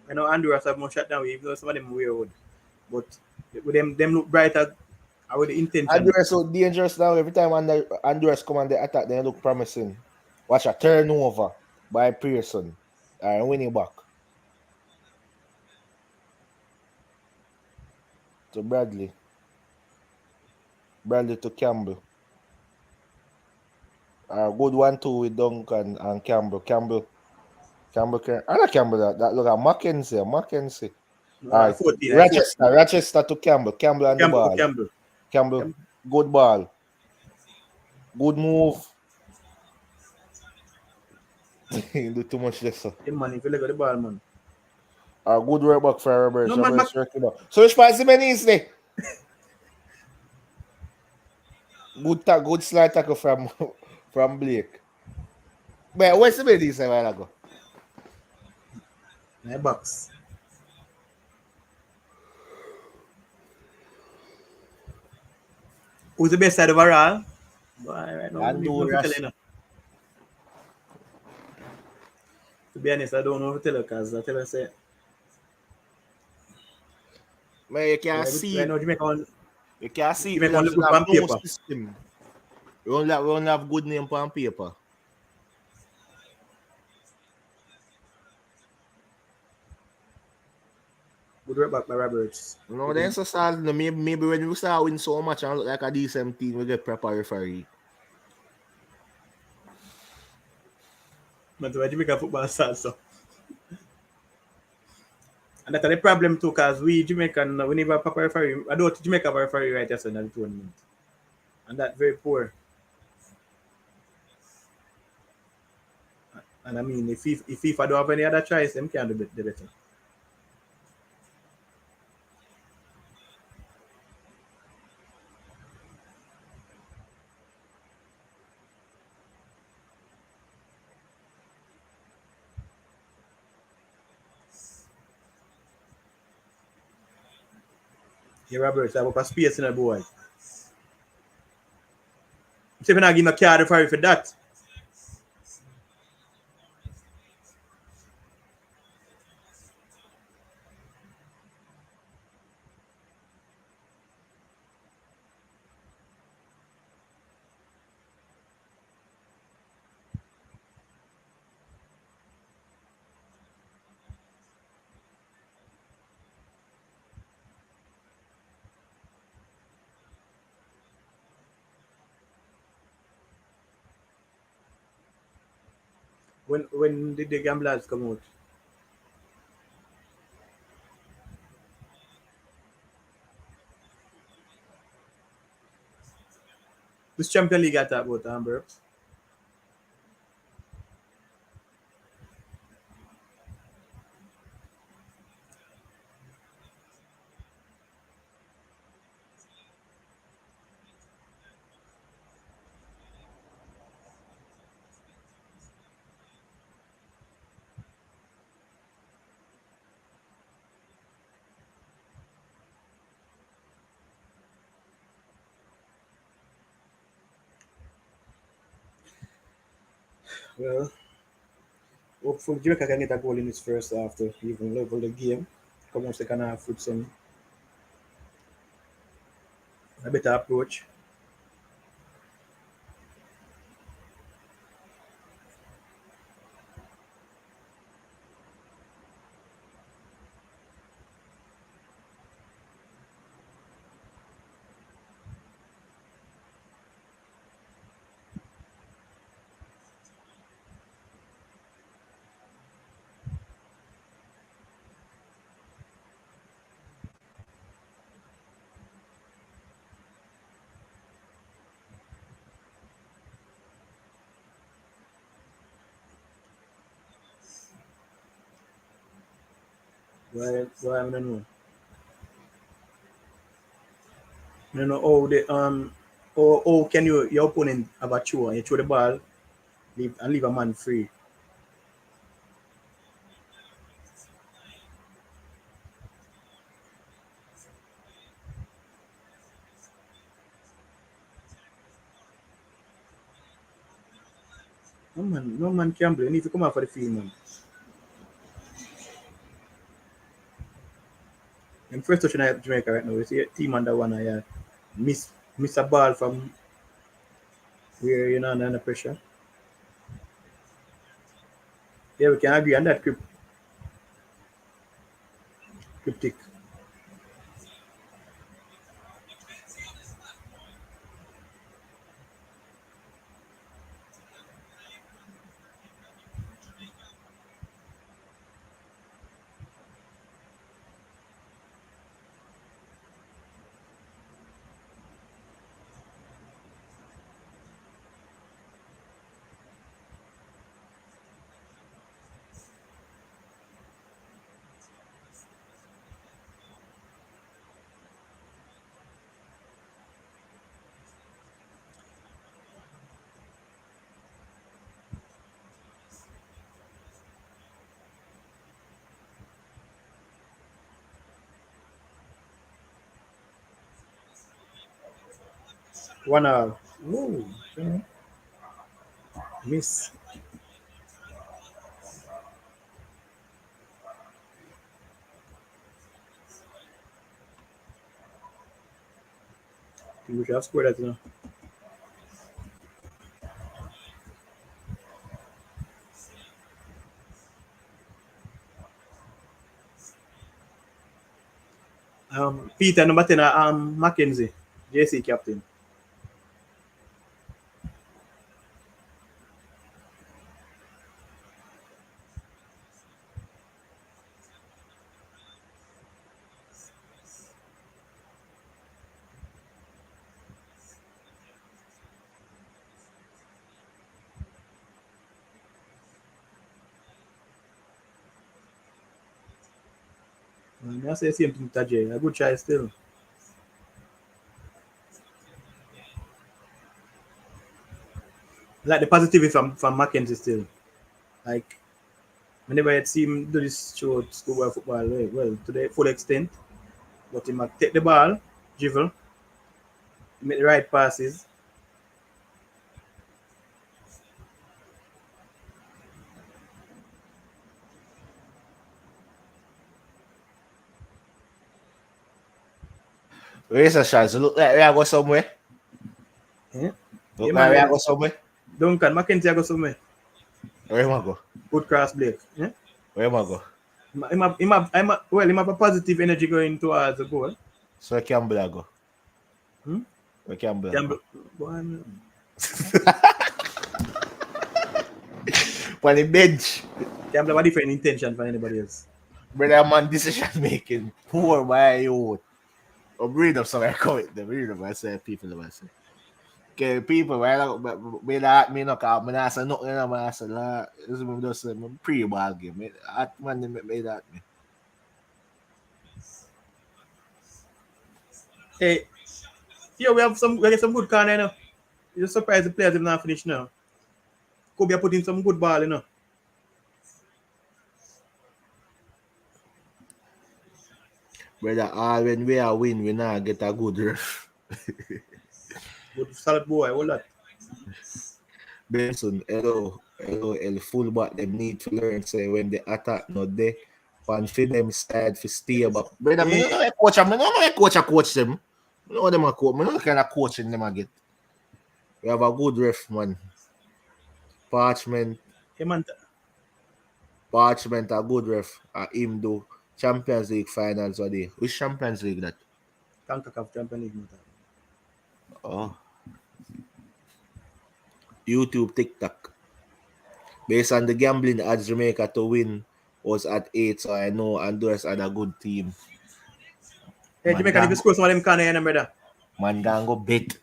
I know Honduras have more shot down, even though some of them weird. But with them look brighter with the intention. Honduras so dangerous now. Every time Honduras come on the attack, they look promising. Watch a turnover by Pearson. Winning back. To Bradley. Bradley to Campbell. Good 1-2 with Duncan and Campbell. Campbell can. I like Campbell that look at Mackenzie. Alright. Rochester to Campbell. Campbell and the ball. Campbell. Good ball. Good move. Do too much less. Yeah, man, if you look at the ball, man. Good work back for Roberts. No, Roberts so which pass him easily. Good slide tackle from Blake. But what's the best a while ago? My box. Who's the best side overall? Right now, Honduras. To be honest, I don't know what to tell you because I tell you say. Man, you can see. I know Jamaica on. You can see. Jamaica on the system. We only have good name on paper. Good work back by Roberts. No, then so sad. No, maybe when we start win so much and look like a decent team, we get proper referee. But the Jamaica football stars, so. And that's the problem too, because we Jamaican, we never proper referee. I don't Jamaica have a referee right yesterday in the tournament. And that's very poor. And I mean, if FIFA don't have any other choice, them can do the better. Yeah, Roberts, I have a space in the boy. See if I not give him a card referee for that. When did the gamblers come out? This Champion League I talk about, Amber. Well, hopefully Jamaica can get a goal in this first half to even level the game. Come on second half with some a better approach. Why I don't know. I don't know how the how can your opponent have a throw and you throw the ball leave a man free. No man can play. You need to come out for the field, man. And first touch in Jamaica right now, we see a team under one I miss a ball from where you're not under pressure. Yeah, we can agree on that cryptic. One hour. Whoa, miss. We should have scored that, Peter number 10 Mackenzie, JC captain. I say same thing to Jay. A good try still. Like the positivity from Mackenzie still. Like whenever I see him do this show schoolboy football well to the full extent, but he might take the ball, dribble, make the right passes. Where's the chance? Look like we are go somewhere. Yeah. Look Yeah, like we man, are go somewhere. Duncan Mackenzie I go somewhere. Where am I go? Good cross Blake. Yeah. Where am I go? He have a positive energy going towards the goal. So Campbell I go. Hmm? Where Campbell I Campbell, go? go on. On the bench. Campbell have a different intention for anybody else. Brother man, decision making. Poor by you. I'm reading up some comment. I'm reading up. I say people I say. Okay, people, well, me that me no call me not say nothing. I say la. This is me just say me pre-ball game. Me that man me that me. Hey, yeah, we get some good corner, you know. You're surprised the players have not finished now. Kobe put in some good ball, you know. Brother, all when we are win, we now get a good ref. Good solid boy, all that. Benson, hello, fullback them need to learn say when the attack not there, one for them side for stay back. Brother, me no know a coach, me no know a coach them. Me know them a coach, me know the kind of coaching them a get. We have a good ref, man. Parchment, Hey, man, a good ref. Him do Champions League finals or day. Which Champions League that? Concacaf Champions League. Oh. YouTube, TikTok. Based on the gambling odds Jamaica to win was at 8, so I know Honduras had a good team. Hey, Jamaica, if you score some of them corner, you know, brother. Man can go bet.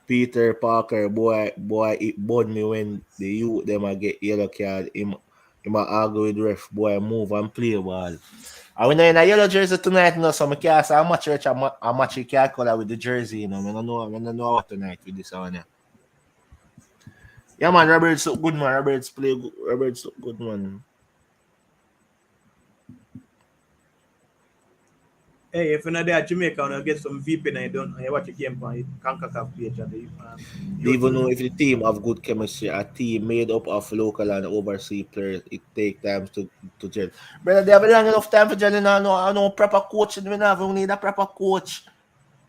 Peter Parker, boy, it burned me when the youth them a get yellow card. Him a argue with ref, boy, move and play ball. And when I in a yellow jersey tonight, you know, so I can't say how much you can't color with the jersey, you know. I don't know what tonight with this one. Yeah, man, Roberts look good, man. Roberts play good. Roberts look good, man. Hey, if you're not there at Jamaica, you get some VPN and you don't, and you watch a game on Concacaf page and Even though if the team have good chemistry, a team made up of local and overseas players, it take time to gel. Brother, they have long enough time for gelling. I know proper coaching. We need a proper coach.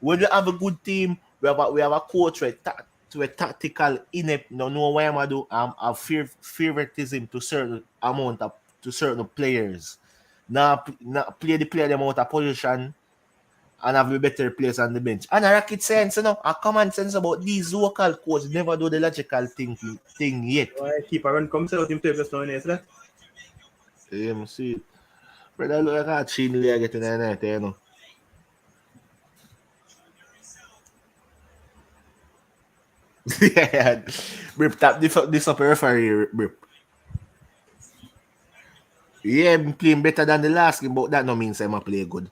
When you have a good team, we have a coach with tactical inept. No why am I do a favoritism to certain players. Now play the player them out of position and have a better players on the bench. And a rocket sense, you know, a common sense about these local coaches never do the logical thing yet. Why keep a run comes out him to just now, is that? Yeah, see. Brother, look like a chin layer getting in there, you know. Yeah, Brip, tap this up referee, Brip. Yeah, I'm playing better than the last game, but that no means I'm play good.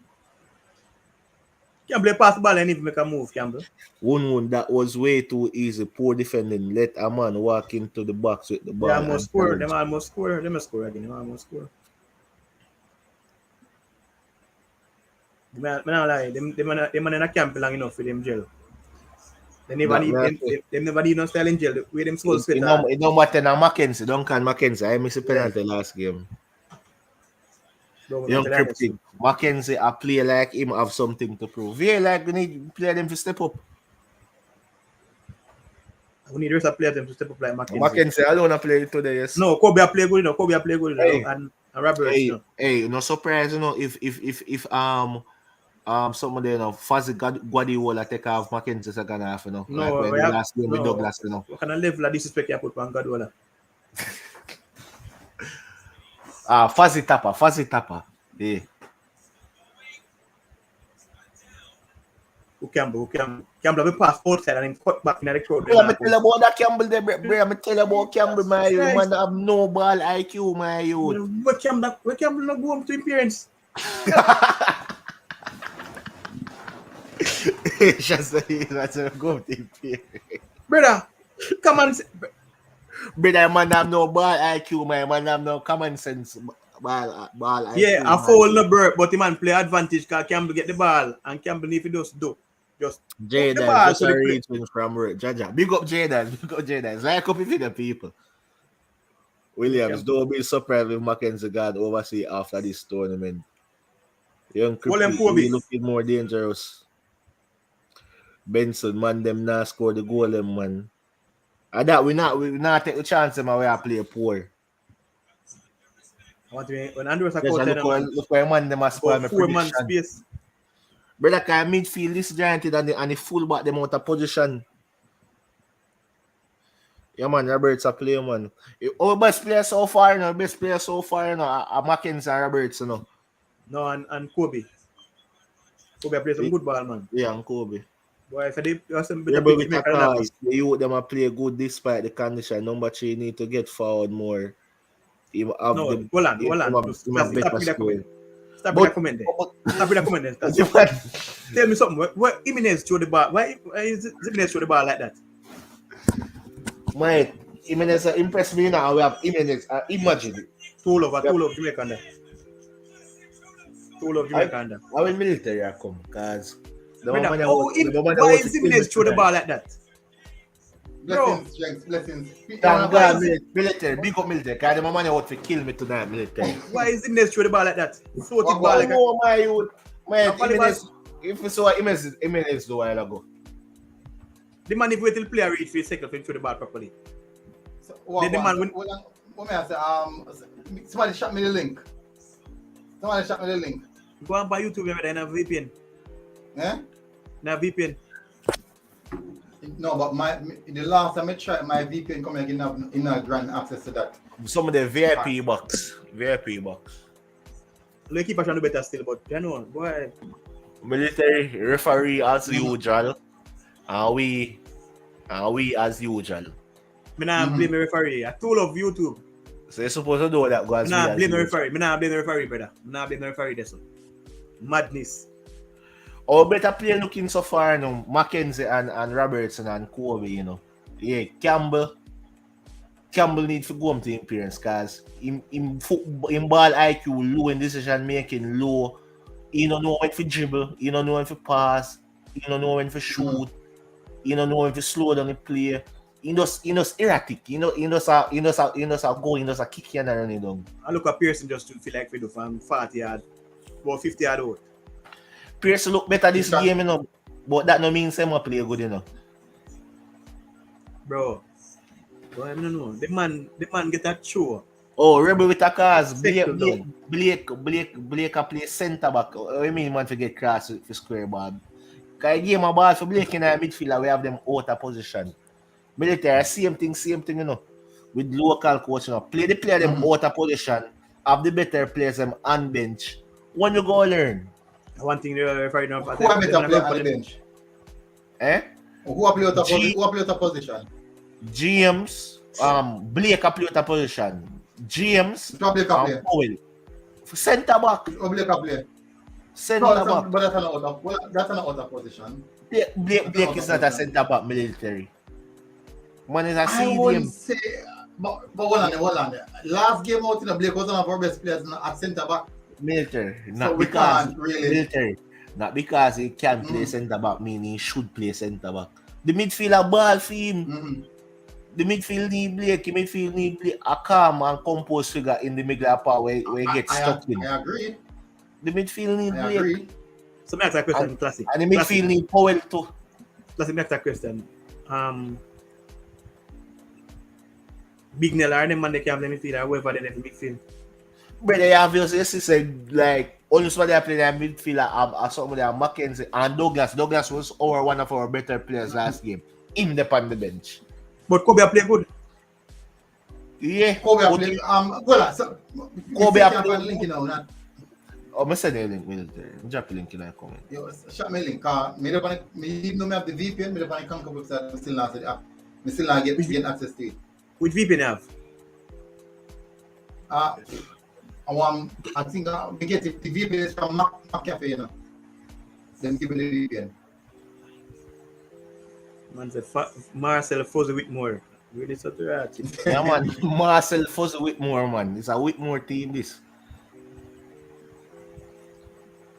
Campbell pass the ball and even make a move, Campbell. One that was way too easy. Poor defending. Let a man walk into the box with the ball. They almost score. Them almost score. Them score again. Them almost score. Me not lie. Them man in a camp long enough for them jail. They never need no style in jail. The way them small sweat. It don't matter now. Mackenzie, Duncan Mackenzie. I missed a penalty last game. Young cryptic. Mackenzie, a player like him have something to prove. Yeah, like we need play them to step up. We need the rest of players them to step up like Mackenzie. Mackenzie alone play today, yes. No, Kobe a play good, you know. Kobe a play good, you know. Hey. And Roberts, Hey, you know. hey, no surprise, you know, if someone there, you know, Fuzzy Guardiola take off Mackenzie second half, you know. No, like when we the have, last game with Douglas, you know. What kind of level of disrespect you put on Guardiola? Fuzzy Tapper. Yeah. Campbell we pass outside and him cut back in the crowd. Bro, I'm tell you about that Campbell there, bro. I'm tell you about Campbell, my youth. Man have no ball IQ, my youth. Where Campbell not go home to appearance? Just say that's a good thing. Brother, come on. Brother, man have no ball IQ, man have no common sense ball IQ. Yeah, I foul no bird, but the man play advantage because Campbell get the ball and Campbell if he just Jaden just a reaching from Jaja. Big up Jaden. It's like a couple of the people. Williams, don't be surprised if Mackenzie got overseas after this tournament. Young Kobe looking more dangerous. Benson, man, them not score the goal, them man. And that we not take the chance them we are play poor. When Honduras are look where man them must score 4 man space. Brother, can midfield this giant and the fullback them out of position. Yeah, man, Roberts a player, man. Our best player so far, Mackenzie and Roberts, you know. No, and Kobe. Kobe plays some good ball, man. Yeah, and Kobe. Boy, if they the youth them a play good despite the condition. Number 3 need to get forward more. Hold on. Stop with that comment there. Tell me something. What Jimenez throw the ball? Why is Jimenez throw the ball like that? Mate, Jimenez impressed me now. We have Jimenez. Imagine it. Tool of Jamaica there. I will military I come because why is Jimenez throw the ball like that? Blessings. Thank God, military. Big up military. Because the man out to kill me tonight, military. Why is Jimenez throw the ball like that? Throw the ball like that. No, my youth. Jimenez, if you saw Jimenez a while ago. The man if wait till player reach for a second to throw the ball properly. So, somebody shot me the link. Go on by YouTube and have VPN. Eh? Now VPN. No, but the last time I tried my VPN come again in a grand access to that. Some of the VIP box. They keep trying to better still, but you know, boy. Military referee as usual. And we as usual. Me not blame the referee. I tool of YouTube. So you're supposed to do that, guys. Me not blame the referee. Me not blame the referee, brother. Me not blame the referee there, so. Madness. Our better player looking so far, you know, Mackenzie and Robertson and Kobe, you know. Yeah, Campbell need to go to appearance because in ball IQ low, in decision making low. He don't know when to dribble, he don't know when to pass, he don't know when to shoot, he don't know when to slow down the play. He just erratic, he just a go, he just a kick and run it down. I look at Pearson just to feel like we do from 40 yard, about 50 yard out. Pearson look better this game, you know, but that no means him play good, you know. Bro, I don't know. The man get that show. Oh, Rebel with a cause. Blake play centre back. What do you mean man to get cross for square ball? Because game a ball for Blake in our midfielder, we have them out of position. Military, same thing, you know. With local coach, you know. Play the player them out of position. Have the better players them on bench. When you go learn. One thing the referee don't Who are better player on the bench? Eh? Who are play out of position? James, Blake a play out of position. James, Powell. Centre back. Blake a play. Centre back. But that's an out of position. Blake is not a centre back military. Man is a I CDM. would say, but hold on. Last game out in the Blake was one of our best players at centre back. Military. So we can't really. Military. Not because he can play centre back, meaning he should play centre back. The midfielder ball for him. The midfield need Blake. The midfield need Blake, a calm and composed figure in the middle part where he gets stuck in. I agree. The midfield need Blake. Agree. So me ask that question, classic. And the midfield need Powell too. Classic, me ask that question. Big Nell or them man they can play midfield or whoever they in midfield. But they obviously said like only somebody that played in midfield are somebody like Mackenzie and Douglas. Douglas was one of our better players last game. Him up on the bench. But Kobe play good. Yeah. Kobe play. So Kobe play link now. Not. Oh, I send you a link with it there. Drop a link in the comment. Yo, shot me link. Me even though me have the VPN, me the Concacaf website. I still not set the app. Me still not get access to it. Which VPN have? I think we get it. The VPN is from Cafe, you know. Then give me the VPN. Man said Marcel Fuzzy Whitmore. Really so to that. Yeah, man. Marcel Fuzzy Whitmore, man. It's a Whitmore team, this.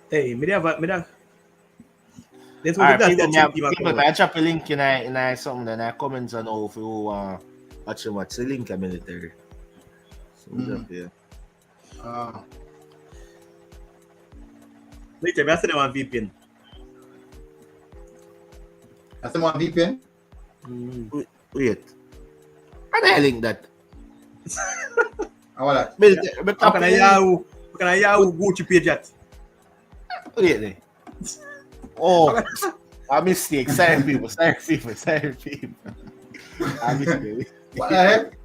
Hey, me have. That's what Alright, that's people, I drop a link in something in the comments and all if you watch the match. The link a military. So drop here. Later, I said them on VPN. I still want VPN. Wait. How do I link that? How that? How can I Yahoo Gucci page at? Wait there. Oh, a mistake. Sorry people. I mistake. What the heck?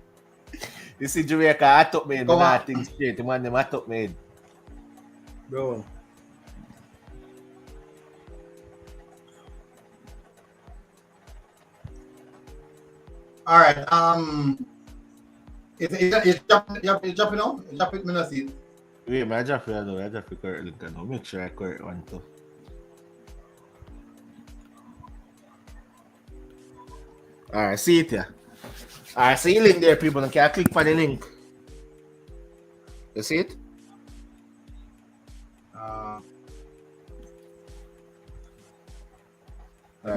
You see Jamaica, I took me in the thing straight. The man, them I took me in. Bro. All right. It's dropping out. Drop it. Me not see it. Wait, man, I drop it though. I drop it correct link now. Make sure I correct one too. Alright, see it here. Alright, see the link there, people. Can I click on the link? You see it? Alright,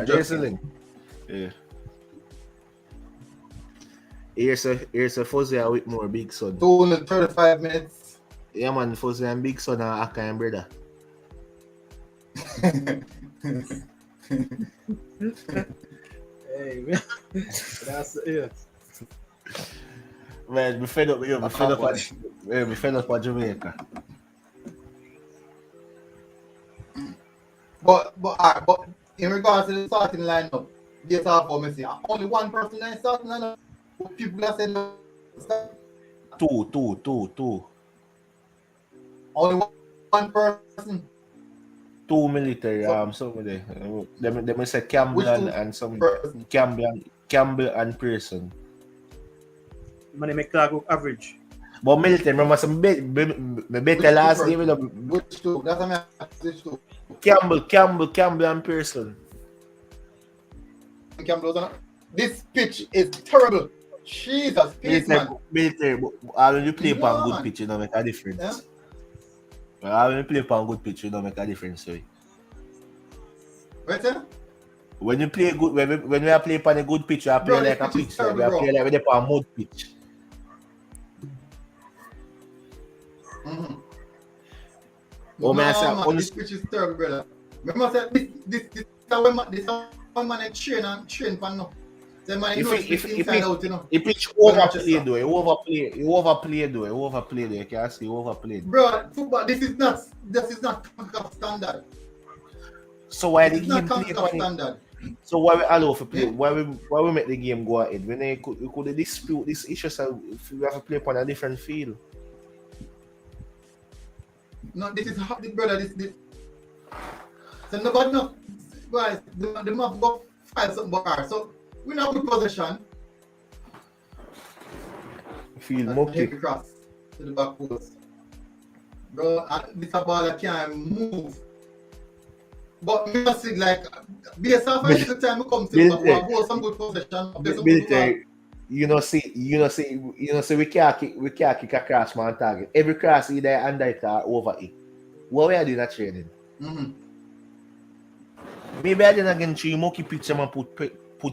there's the link. Yeah. Here's a Fuzzy and Whitmore Big Son. 235 minutes. Yeah, man, Fuzzy and Big Son are Aka and brother. Hey, man. That's it. Man, we fed up with you. We fed up with Jamaica. But in regards to the starting lineup, this half for me, only one person in the starting lineup. People that said Two. Only one person. Two military, somebody. They say Campbell and some Campbell and Pearson. Money make Clark look average. But military, remember some better last game. Which two? That's what I mean. Two. Campbell and Pearson. This pitch is terrible. Jesus, military. When you play on good pitch, you don't make a difference. Yeah? When you play on good pitch, you don't make a difference. Sorry. Right there? When you play good, when we are playing on a good pitch, you are playing like a pitch. We are playing like we're on mud pitch. Mm-hmm. This pitch is terrible, brother. Remember, this one man train for no. If pitch overplayed though, you overplayed though. You can see overplayed. Bro, football. This is not Concacaf standard. So why the It's game not play Concacaf standard. So why we allow for play? Why we make the game go ahead? When we could dispute this issue, so if we have to play upon a different field. No, this is happening, brother. This. So nobody know. Guys, the map go find something bar. So we not good possession. Feel mucky. Cross to the back post. Bro, this a ball that can't move. But me must see like based off the time we come to the back, we have some good possession. You know, we can't kick a cross man target. Every cross either under it or over it. What we are doing at training? Mm-hmm. Maybe I didn't again show you monkey picture and put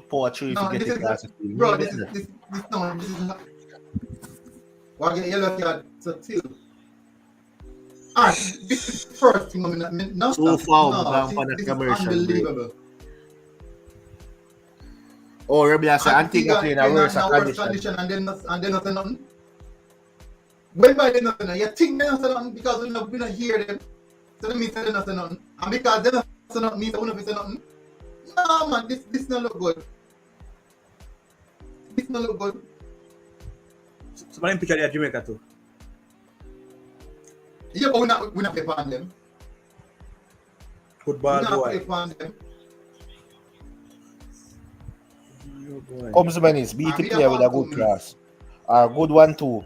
power through No, if you get the class. Bro, this is not. What get yellow card so till. This is first thing I mean not so far this is unbelievable. Oh, Rebel say Antigua playing a worse condition. condition and then not say nothing. When by they not say nothing, you think they not say nothing because we not hear them. So that means they not say nothing. And because they not say nothing means we not say nothing. No man, this not look good. This not look good. So man picture there Jamaica too. Yeah, but we not play on them. Football We not boy. play on them. Come Zimenez, beat the player with a good class. A good one too.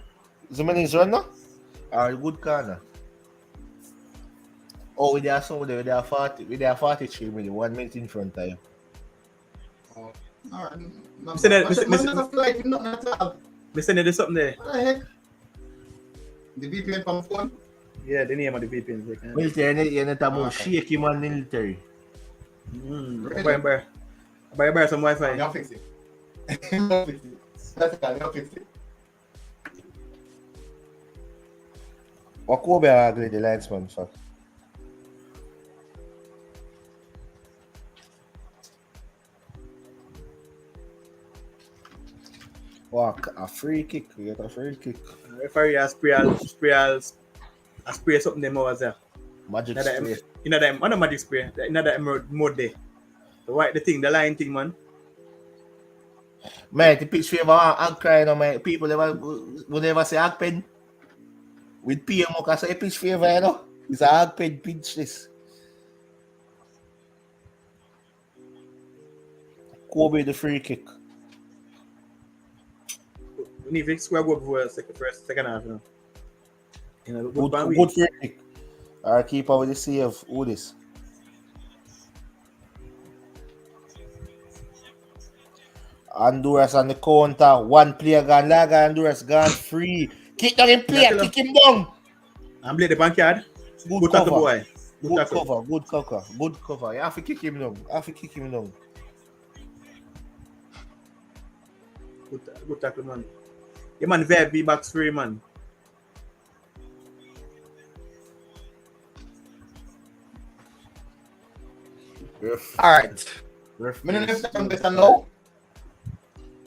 Zimenez run no? Or a good corner. Oh, with their 43 minutes, 1 minute in front of you. Alright. Listen, there's something there. What the heck? The VPN from phone? Yeah, the name of the VPN. Military, you need to move shaky man military. Buy some Wi-Fi. I'll fix it. I'll fix it. That's okay, I'll fix it. What Kobe agree the linesman for? Walk a free kick, you get a free kick. Referee spray something them over there. Magic Another spray. another magic spray. Another emerald mode there. The line thing, man. Man, the pitch favor and crying on my people would never say hag pen. With PM because say pitch favor, you know. It's a hag pen pitch this. Kobe the free kick. We need to square go before second half, you know. Good free kick. Our keeper with the save. Who this? Honduras on the counter. One player gone. Laga Honduras gone free. Kick down him player. Kick him down. I'm playing the backyard. Good tackle, boy. Good cover. You have to kick him down. Good tackle, man. Yeah, man, very back free, man. Alright. No.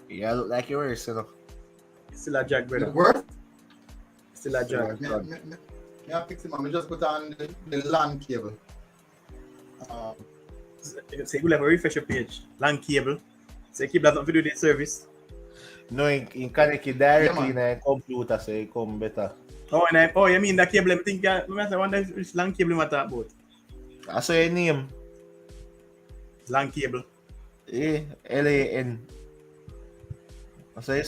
Yeah, look like you're worse, you know. Still a jag, brother. Worth? Still a jag. Yeah, fix it, man. We just put on the LAN cable. So you will have a refresh your page. LAN cable. So you keep that on video day service. No, you connect it directly in a computer, so it come better. You mean that cable? I think I wonder which LAN cable I'm talking about. I saw your name. LAN cable. LAN.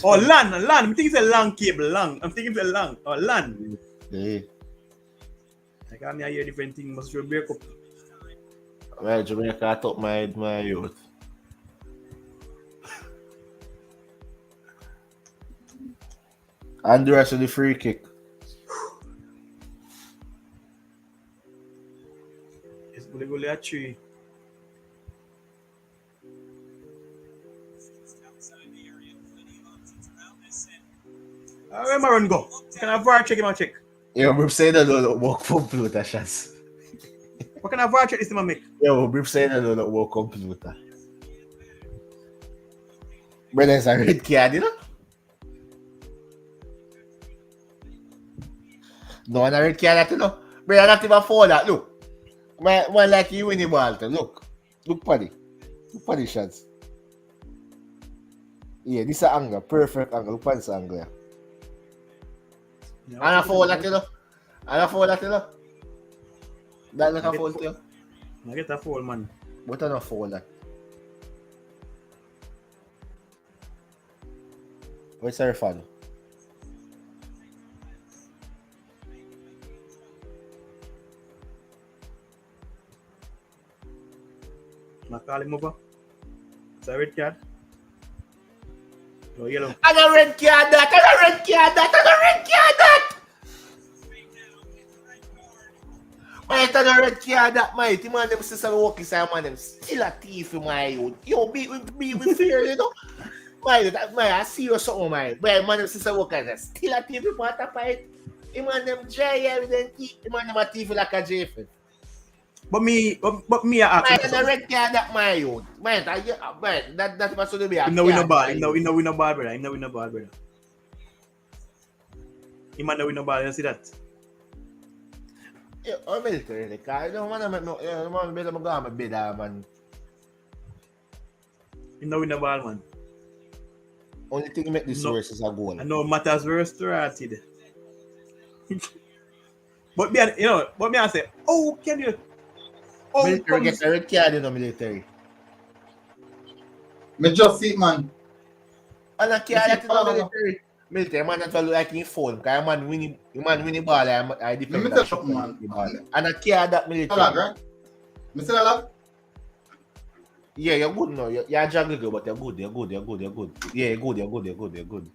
Oh, LAN. I'm thinking it's a LAN cable. I'm thinking it's a LAN. Oh, LAN. Yeah. I can't hear different things. Must you break up? Well, Jamaica, I took my youth. Honduras with the free kick. It's going to tree. Where my run go? Can I VAR check him out check? Yeah, we're saying that don't work computer shots. What kind of VAR check this man make? Yeah, we're saying that don't work computer. But there's a red card, you know? No one a red card, you know? But I not even for that, look. Man like you win the ball, look. Look for the shots. Yeah, this is an angle, perfect angle. Look for this angle, yeah. And I fall that, you know? That like a fall to you? I get a fall, man. What an fall that? Where's the refund? I call him over. It's a red card. No yellow. And a red card that! Mate, and a red card that, mate. The man them sister walk inside, man them still a thief in my youth. Yo, be fair, you know? Mate, I see you something, mate. But man them sister walk inside, still a thief in my fight. The man them dry evident, the man them a thief like a JF. But me, I ask Man, the red card that my youth. Man, that's what should be a him no win no card, ball. my Him no youth. win no ball, brother. Him no win no ball, brother. Him no win no ball. You see that? Yeah, I'm military, the card. No man, man, better go on my bed, man. Him no win no ball, man. Only thing make this No. worse is a goal. I know matters were started. But me, but me I say, oh, can you? Oh, Military get a red card in the military. Me just see it, man. And a card that in the military. Military man that look like in phone. Because man win the ball, I Let defend me that tell shot you, and man. the ball. And a card that Lag, military. right? Me see that lag? Yeah, you're good now. You're a jungle girl, but you're good. Yeah, you're good.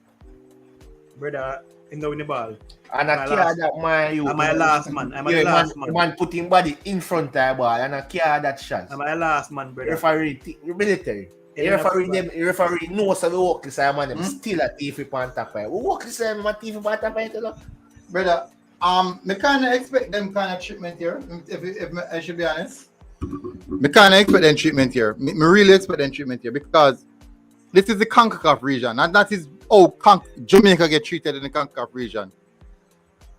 brother, him no win the ball. And a My card last- that my you. I'm my last man. I'm Yeah, my last man man. put him body in front of the ball and a card that shot. I'm my last man, brother. Referee, military. Yeah, The referee knows how to walk this man. Them still a thief on top of it. We walk this man thief on top of it. Brother, me kind of expect them kind of treatment here, if I should be honest. Me kind of expect them treatment here. Me really expect them treatment here because this is the Concacaf region, and that is how Jamaica get treated in the Concacaf region.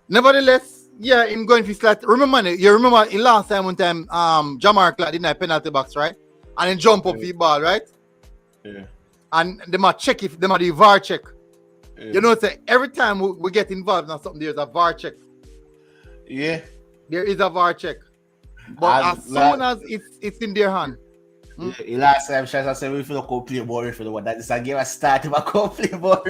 Nevertheless, yeah, him going for slight. Remember in last time one time, Jamaica didn't have penalty box, right? And then jump up the ball, right? Yeah. And they might check if they might do VAR check. Yeah. You know, say every time we get involved in something, there's a VAR check. Yeah. There is a VAR check. But as soon as it's in their hand. Yeah, last time I said we feel like play ball for the one that is a game I started to play ball.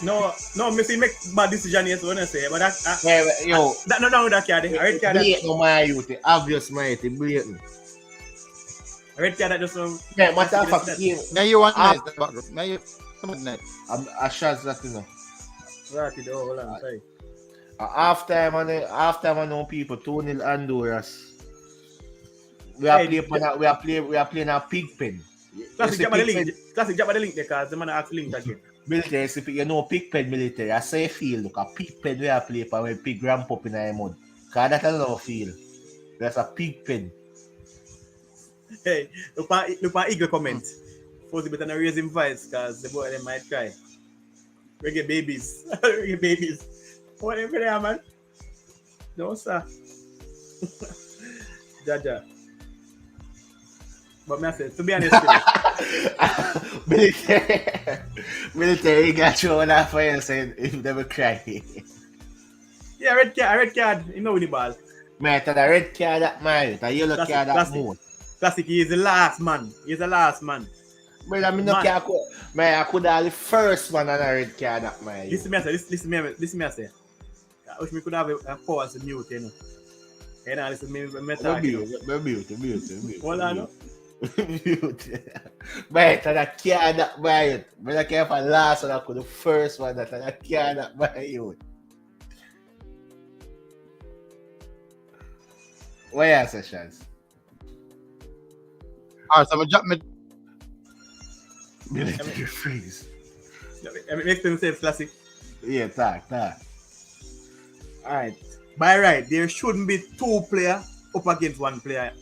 No, me see make bad decision yes when I say, but that Yeah, yo, that no that card. I red card. blatant no my youth, obvious my blatant. I red card that just Yeah, matter of fact, Now you want nice the background. Now you come nice. I shots that you know. right it over. Hold on, sorry. After I know people 2-0 Honduras. We are playing a pig pen. Classic jump the link. Classic jump the link because the man ask link again. Military, you know pig pen military. I say feel look a pig pen we are play for when pig ramp up in the mud. Cause that's a lot of feel. That's a pig pen. Hey, look at Eagle comment. Supposed to be better raise him voice because the boy them might cry. Reggae babies. Reggae babies. What them for there, man? No, sir. Jaja. But me I say, to be honest with you, military got you on that fire saying if they will cry. yeah, red card, you know win the ball. Man, the red card that married, the yellow Classic, card that classic. moon. Classic, he is the last man. He's the last man. But I mean, no care. Man, I could have the first one on a red card that married. Listen me, I say. I wish me could have a pause and mute, you know. You know, listen me talk, you know. Mute. Hold on, no? Man, that card that married. But I care for last one, I could the first one that I card that married. What are your sessions? Alright, so I'm jump me. Military freeze. It makes them say classic. Yeah, talk. Alright. By right, there shouldn't be two players up against one player.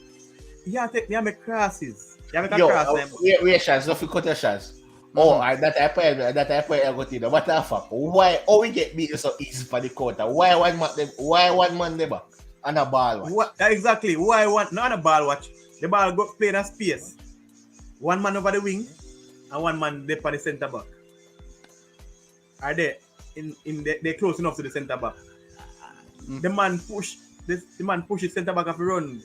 You have to make crosses. You have to make a cross them. Wait, shots, don't cut your shots. Oh, that I put I got in. What the fuck? Why? Oh, we get beat so easy for the quarter. Why one man never on a ball watch? What exactly? Why one? Not on a ball watch. The ball go play in a space. One man over the wing, and one man there for the centre back. Are they they're close enough to the centre back? The man push his centre back off the run.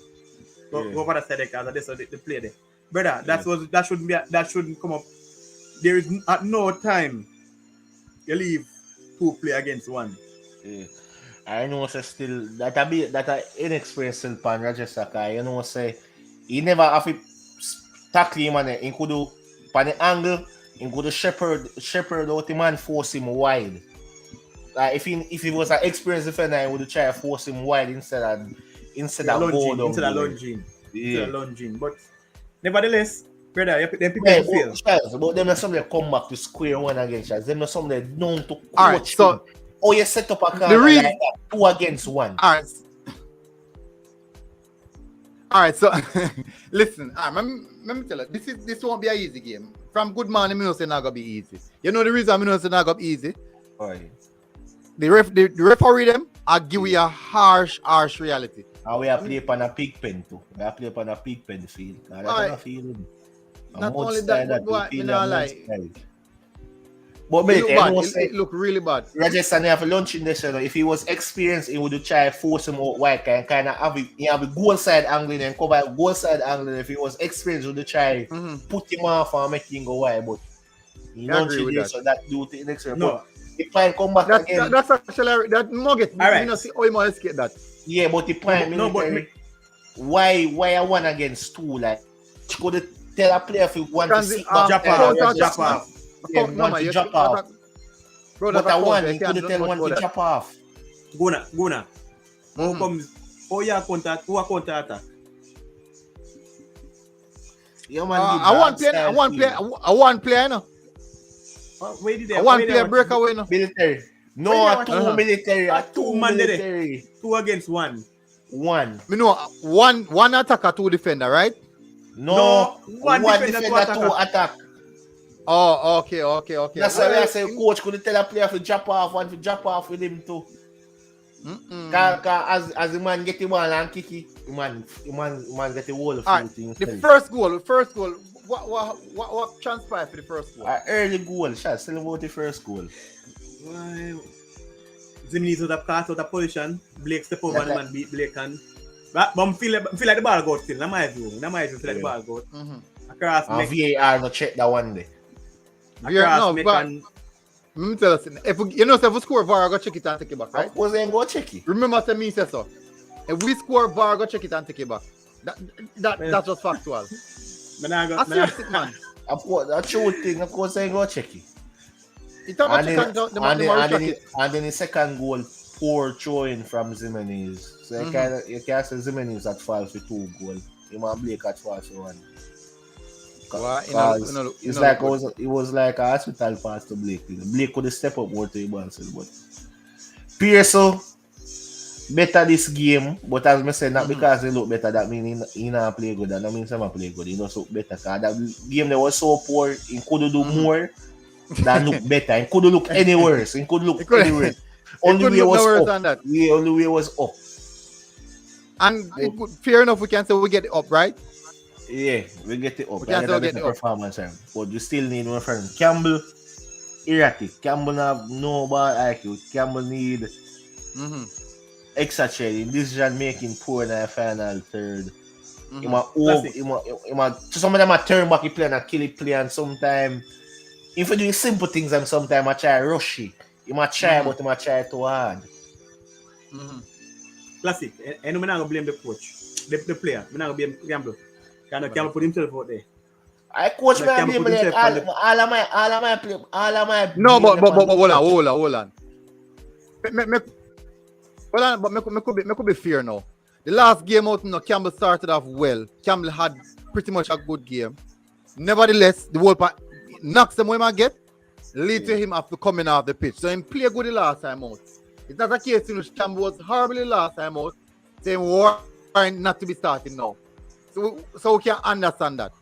Go over the side because that's what they play there. Brother, that shouldn't come up. There is at no time you leave two play against one. Yeah. I know say still that a inexperienced still pan Roger Saka. You know say he never have to tackle him and he could do pan the angle, he could shepherd out the man, force him wide. Like if he was an experienced defender, he would try to force him wide instead of lunging. But nevertheless, brother, them people yeah, fail. But them are somebody come back to square one against us. Them are somebody known to coach. All right, so or you set up a car like that, 2 against 1. all right. All right, so listen, let me tell you, this won't be an easy game. From good morning, me know say not gonna be easy. You know the reason me know say not gonna be easy? Right. The referee them, I give you a harsh reality. And we are playing upon a pig pen too. We are playing upon a pig pen field. That's Alright. not feeling. Not only that, but boy, me not lie. But It mate, look you bad. know, It look really bad. Rajasthan have a lunch in this, you know. If he was experienced, he would try force him out wide and kind of have a goal side angling and cover goal side angling. If he was experienced, he would try put him off and make him go wide. But he lunch in this, so that do the next year. No. If I come back again, That's actually that nugget. All right. You know, see how you might escape that. yeah, but the point why I won against two? Like, you could tell a player if you want to sit back, Drop off. drop off. Bro, But that's I a want, fault. you could tell one to drop off. Guna. How comes? Oh yeah, contact. Who are contact attack? Yeah, man, I want player, no. Where did they? I want player breakaway, no. Military. No, two military. Two man did it. military. 2 against 1. One. Me know one attacker, 2 defender, right? No, one defender, two attack. Oh, okay. That's why I say coach could tell a player to drop off, one to drop off with him too. Cause as the man get the ball and kick it, the man get the whole of things. The first goal. What transpired for the first goal? Early goal, shot. Tell about the first goal. Zimnis was caught out of position. Blake step over and man beat Blake and but I feel like the ball got still. Not my view. Feel like the ball got. Across VAR no check that one day. No, but let me tell you, if we score VAR, go check it and take it back, right? Was they go check it? Remember to me say so. If we score VAR, go check it and take it back. That's just factual. That's serious, man. That's true thing. Of course, they go check it. And then the second goal, poor throwing from Zimenez. So you can't say Zimenez at fault for 2 goals. You might Blake at fault for 1. It was like a hospital pass to Blake. Blake could have stepped up more to the ball, but Pearso better this game, but as I said, not because they look better, that means he not play good. That means he not play good. He not look better. Cause that game they was so poor, he could do more than look better. He could look any worse. He could look any worse. Only way was up. The only way was up. And fair enough, we can say we get it up, right? Yeah, we get it up. We can still get it up. Performance, but you still need one friend. Campbell, erratic. Campbell have no ball IQ. Campbell need extra training. Decision making poor in the final third. Some of them are turn back, he play and a kill it play, and sometimes if you do simple things and sometimes I try rush it. You might try, but you might try too hard. Classic. And I'm not gonna blame the coach, the player. I'm not gonna blame Campbell. Campbell put himself out there. I coach me and blame all of my. No, but hold on. Me could be fair now. The last game out, Campbell started off well. Campbell had pretty much a good game. Nevertheless, the whole part knocks them where I get, lead to him after coming off the pitch. So he played good the last time out. It's not a case in which Campbell was horribly last time out, saying war not to be starting now. So we can understand that.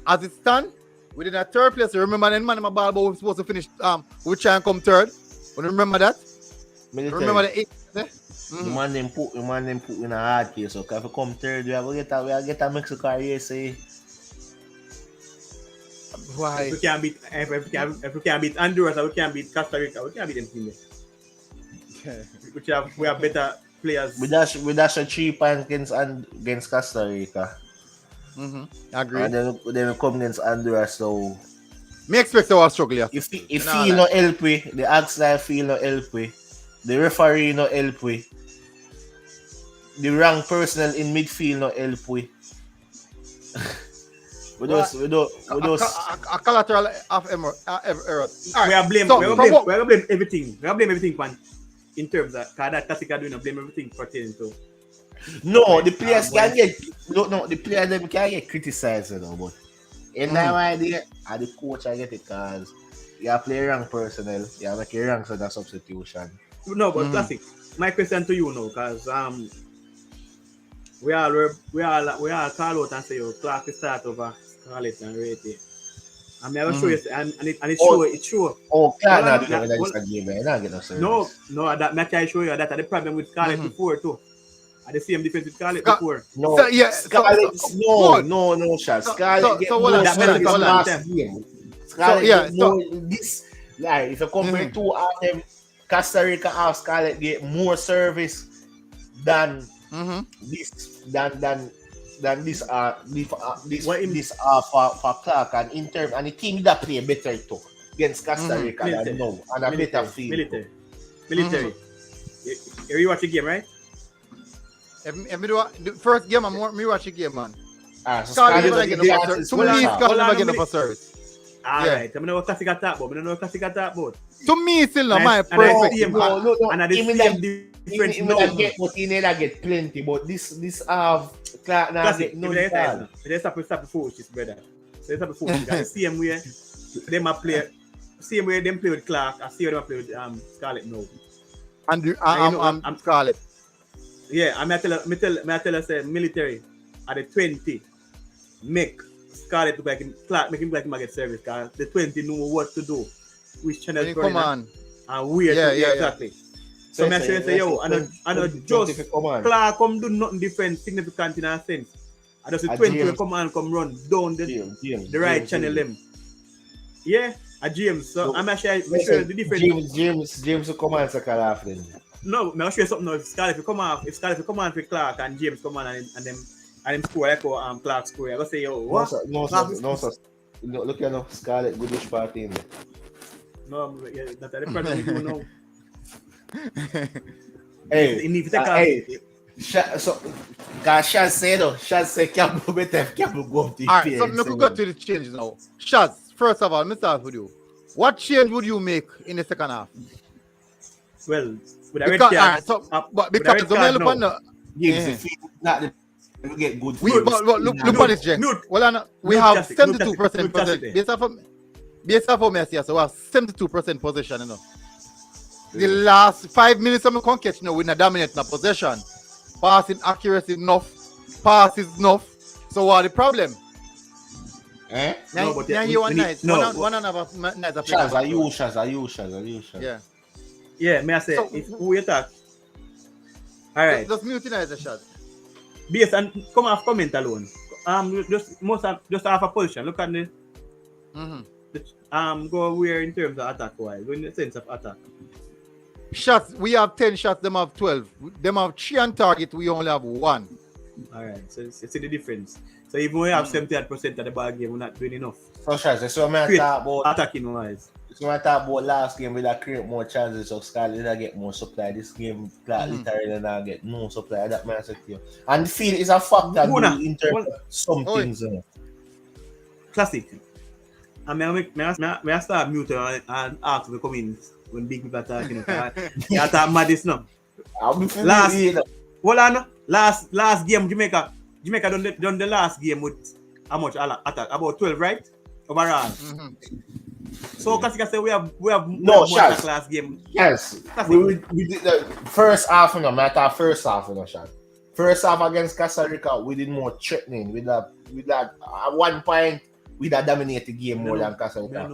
As it stands, within a third place, remember the man in my ball, but we're supposed to finish, we try and come third. But remember that? Remember the 8th? The man them put in a hard case. So if we come third, we have to get a Mexico race. Why? If we can't beat Honduras, we can't beat Costa Rica, we can't beat anything there. We have better players. We dash a 3 points against Costa Rica. Agree. And then we come against Honduras. So me expect our struggle. If feel no help we, the Axel feel no help we, the referee no help we, the wrong personnel in midfield no help we. We a collateral of error. We are gonna blame everything. We are blame everything, man. In terms of that tactic doing, blame everything pertaining to. No, the players can get the players them can get criticized, but in that idea, the coach I get it because you play wrong personnel, you make a wrong sort of substitution. No, but classic. My question to you now, because we all call out and say, yo, Clark will start over Scarlett and Rate. And I will show you, and it's true. Oh, Clark Well, not doing it in this game, man. Not get no service. No, that I can show you that the problem with Scarlett before too. At the same difference with Scarlett before. No, So, yeah, Scarlett, so- no, Shaz. Scarlett get so more hold on, service hold on. last game. Scarlett yeah, get more this. Like, if you compare two of them, Costa Rica and Scarlett get more service than this this for Clark, and in term, and the team that play better too against Costa Rica than now, and a better feel. Military. You watch the game, right? If me do the first game, me watch the game, man. So Scarlett never Scarlett get the enough answer service. is To me, well, Scarlett never get Hold on, enough service. Alright, I know what classic attack about. I know what classic attack about. To me, still not my And I perfect. see him, No. and at the Even same like- difference Even now. but he never get plenty. But this Clark now Classic, get no they time. stop the foolishness, brother. They stop the foolishness. The same way them a play, same way them play with Clark, I see them play with Scarlett now. And I'm Scarlett. Yeah, I tell us say military at the 20 make Scarlett look like Clark, make him like him get service, because the 20 know what to do, which channel When to you come on. and where Yeah, to yeah, exactly. So I say, yo, I know just Clark come do nothing different significant in a sense. I just say 20 will come and come run down the right channel them. Yeah, a James. So I'm sure the difference. James will come and second half then. No, I'm show you something now. If Scarlett will come on for Clark and James come on and them score like Clark score, I go say, yo, what? No, sir. Look at Scarlett goodish party in there. No, yeah, that's the problem we do now. Hey, You need to take off. so Shaz said Campbell better Campbell go up to the Alright, field. so me could go to the changes now. Shaz, first of all, let me start with you. What change would you make in the second half? Well, with a red Because, card, alright, so, but because red the card look on the Gives the field not the we get good we, field. but look on this, Jen. Mute. Well, we Mute have Classic, 72% Mute Classic. possession. Based off of me, so we have 72% possession, you know. The last 5 minutes of my conquest, you know, we're not dominating the possession. Passing accuracy enough, passes enough. So what the problem? Eh? No, but Now we- you we one need- night. no, One another night. Shaz, are you Shaz? Yeah. Yeah, may I say, So- if who you talk? Alright. Just mute it as a shot. Base and come off comment alone. Just half a position. Look at the go where in terms of attack wise, go in the sense of attack. Shots, we have 10 shots, them have 12. Them have 3 on target, we only have 1. Alright, so you see the difference. So even when we have 78% of the ball game, we're not doing enough. So Shaz, that's what I Create talk about. attacking wise. So when I talk about last game, we'll create more chances of Scarlett to get more supply. This game, literally not get no supply. That man said to you. And the field is a factor in terms of some things. Classic. I mean, I start mute and ask to come in when big people are talking. You talk mad this now. Last game, Jamaica done the last game with how much attack? About 12, right? Overall. So Classic say we have No, more Shaz. last game. Yes, we did the first half. No matter first half, Shaz. First half against Costa Rica, we did more threatening. With that, at one point, we that dominate the game more than Costa Rica.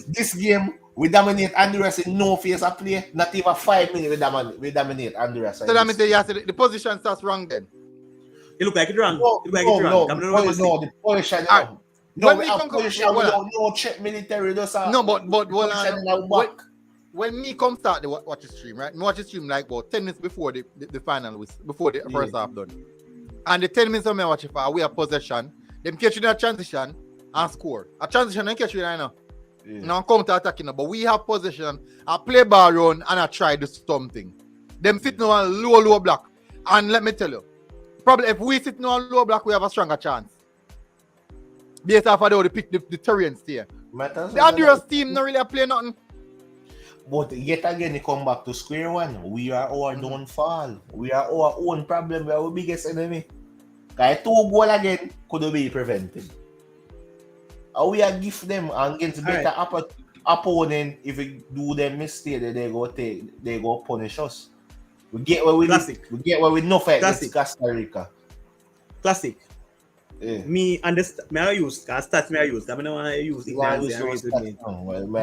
This game, we dominate Honduras in no phase of play. Not even 5 minutes, we dominate Honduras. So that means the position starts wrong then. It look like it's wrong. No, the position. No, we have position without no check military. No, but when me come start the watch the stream, right? Me watch the stream like about 10 minutes before the final, before the first half done. And the 10 minutes of me watch it for we have possession. Them catch you in a transition and score. A transition and catch you right now. Now counter attacking, but we have possession. I play ball run and I try to something. Them sit now on low block. And let me tell you, probably if we sit now on low block, we have a stronger chance. Based off of how they pick the terrains there. The Honduras team not really play nothing. But yet again, they come back to square one. We are our downfall. We are our own problem. We are our biggest enemy. Because 2 goals again could be prevented. And we are give them against better opponent. If we do them mistake, they go punish us. We get where we Classic. We get where we no fight Classic. against Costa Rica. Classic. Yeah. Me understand. Me I use. Cause stats me I use. I don't want to use ignorance and raise with me.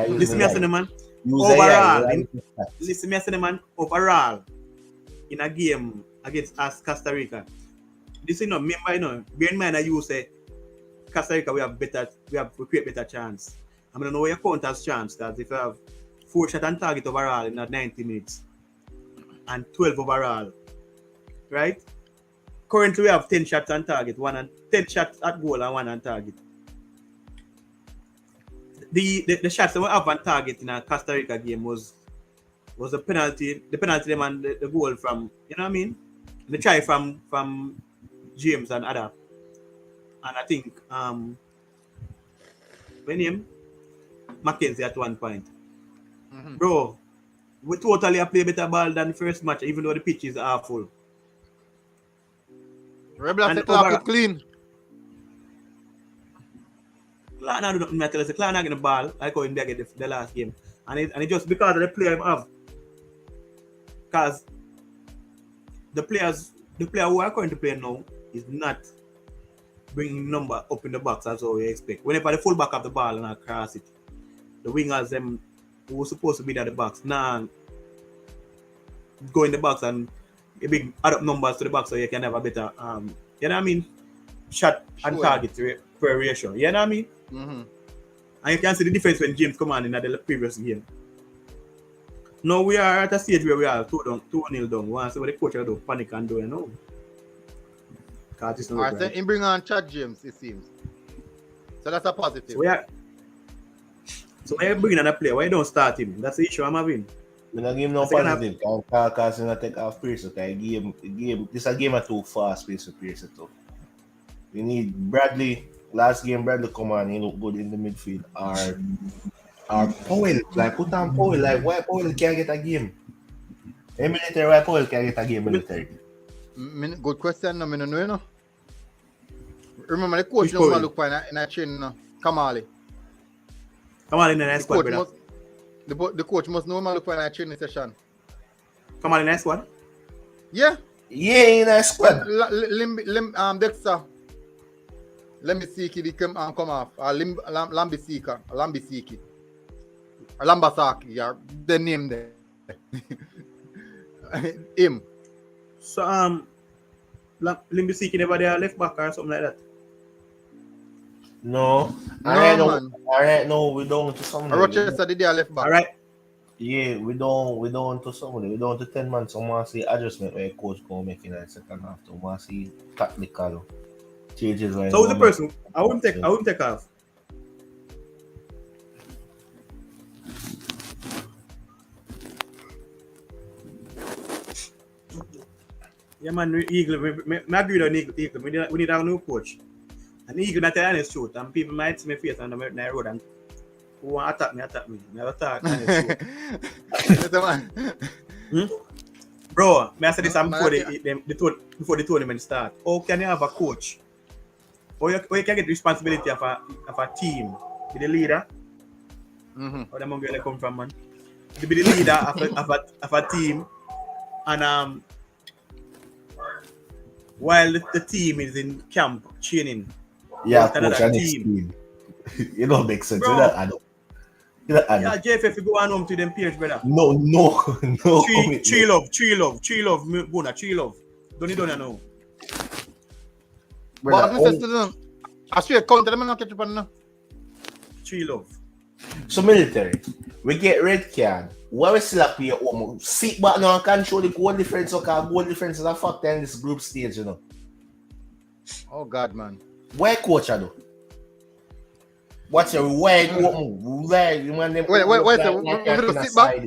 Listen me, I say, man. Overall, listen me, I say, man. Overall, in a game against us Costa Rica, this remember, bear in mind I use say Costa Rica we create better chance. I don't know where you count as chance, because if you have 4 shots on target overall in that 90 minutes and 12 overall, right? Currently we have 10 shots on target, 10 shots at goal and 1 on target. The shots that we have on target in a Costa Rica game was the penalty them and the goal from, you know what I mean? The try from James and Adam. And I think when him Mackenzie at one point. Mm-hmm. Bro, we totally play better ball than the first match, even though the pitch is awful. Rebel And set up clean. Clark not do nothing matter. Clark not get the ball like how he get the last game. And it just because of the player him have. Because the player who are currently playing now is not bringing number up in the box as all we expect. Whenever the fullback have the ball and I cross it, the wingers them who were supposed to be at the box now go in the box and a big add up numbers to the box so you can have a better you know what I mean, shot and target per ratio. You know what I mean? Mm-hmm. And you can see the difference when James come on in the previous game. Now we are at a stage where we are 2-0 down. Once what the coach will do, panic and do, you know. Alright, so he bring on Chad James, it seems. So that's a positive. So why you bringing on a player? Why you don't start him? That's the issue I'm having. We don't give him no positive. Because he not take off pace. Game. This a game of too fast pace to pace it up. We need Bradley. Last game Bradley come on, he look good in the midfield. Or Powell. Like put on Powell. Like why Powell can't get a game? Military, why Powell can't get a game military? Good question, no, you know. Remember the coach no look for in a chain, no. Kamali in the squad, brother. The coach must know look for in a training session. Kamali in the squad? Yeah. Yeah, in a squad. Dexter. Let me see he come off. Lambisiki. Lambasaki, yeah, the name there. Him. So Limbisiki never there left back or something like that. No. Alright, no, we don't to somebody. Rochester did their left back. Alright. Yeah, we don't to somebody. We don't to 10 months. So we see adjustment where coach go make in the second half. So we see tactical changes. So who's the person? I wouldn't take off. Yeah, man, Eagle. I agree with Eagle. We need a new coach. And Eagle not tell honest truth. And people might see my face on the road and who want to attack me. Never talk honest truth. Bro, I said this before the tournament start. How can you have a coach? Or you can get the responsibility of a team? Be the leader. Mm-hmm. Where the Mongolia come from, man? To be the leader of a team, and while the team is in camp training. Yeah, coach and team. You don't make sense. Bro. Yeah, JFF, you go on home to them peers, brother. No. Tree love, Bona, tree love. Don't you know? But I straight counter them and not catch up on now. Tree love. So military, we get red card. Why we still up here? Sit back now and control the goal difference. Okay, goal difference is a factor in this group stage, you know. Oh God, man. Why coach do? What's your why go why you want them? Wait, sit back.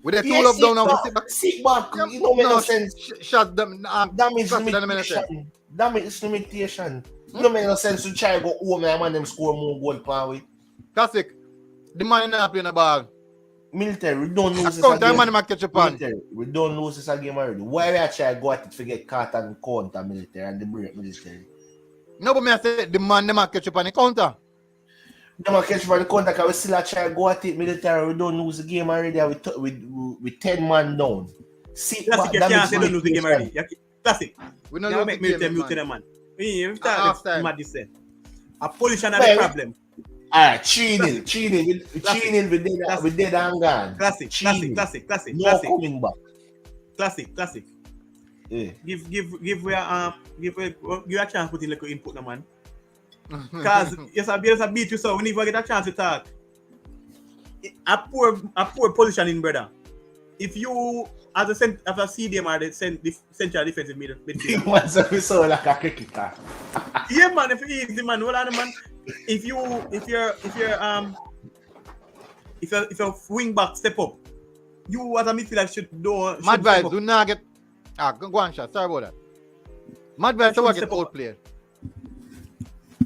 With the tool up down now, sit back. Sit back. You don't make no sense. Shut them. Damage limitation. You don't make no sense to try go home and man them score more goal per week. Classic. The man not playing the ball. Military, we don't lose this again. We don't lose this game already. Why we actually go at it to get caught and counter military and the break military? No, but me I say the man them catch up on the counter. Them catch up on the counter because we still try to go at it military. We don't lose the game already. We 10 man down. Sit Classic, back, you damage can't say don't lose the game limitation. already. Classic. We not You lose make the me tell game, you to them, man. man. Every Half time, time. mad this say. A pollution are Well, the problem. Alright, 3-0. 3-0. Classic. 3-0 with dead and gone. Classic, 3-0. classic. No coming back. Classic. Yeah. Give a chance to put in little input, no, man. Because yes, I beat you, so we never get a chance to talk. A poor positioning, brother. If you as a CDM or the central defensive He midfielder, wants to be so like a cricketer. yeah, man. If he is the man, hold on, man. If you're wing back step up, you as a midfielder should do. Mad vibes do not get. Go on, shot. Sorry about that. Mad vibes do not get outplayed.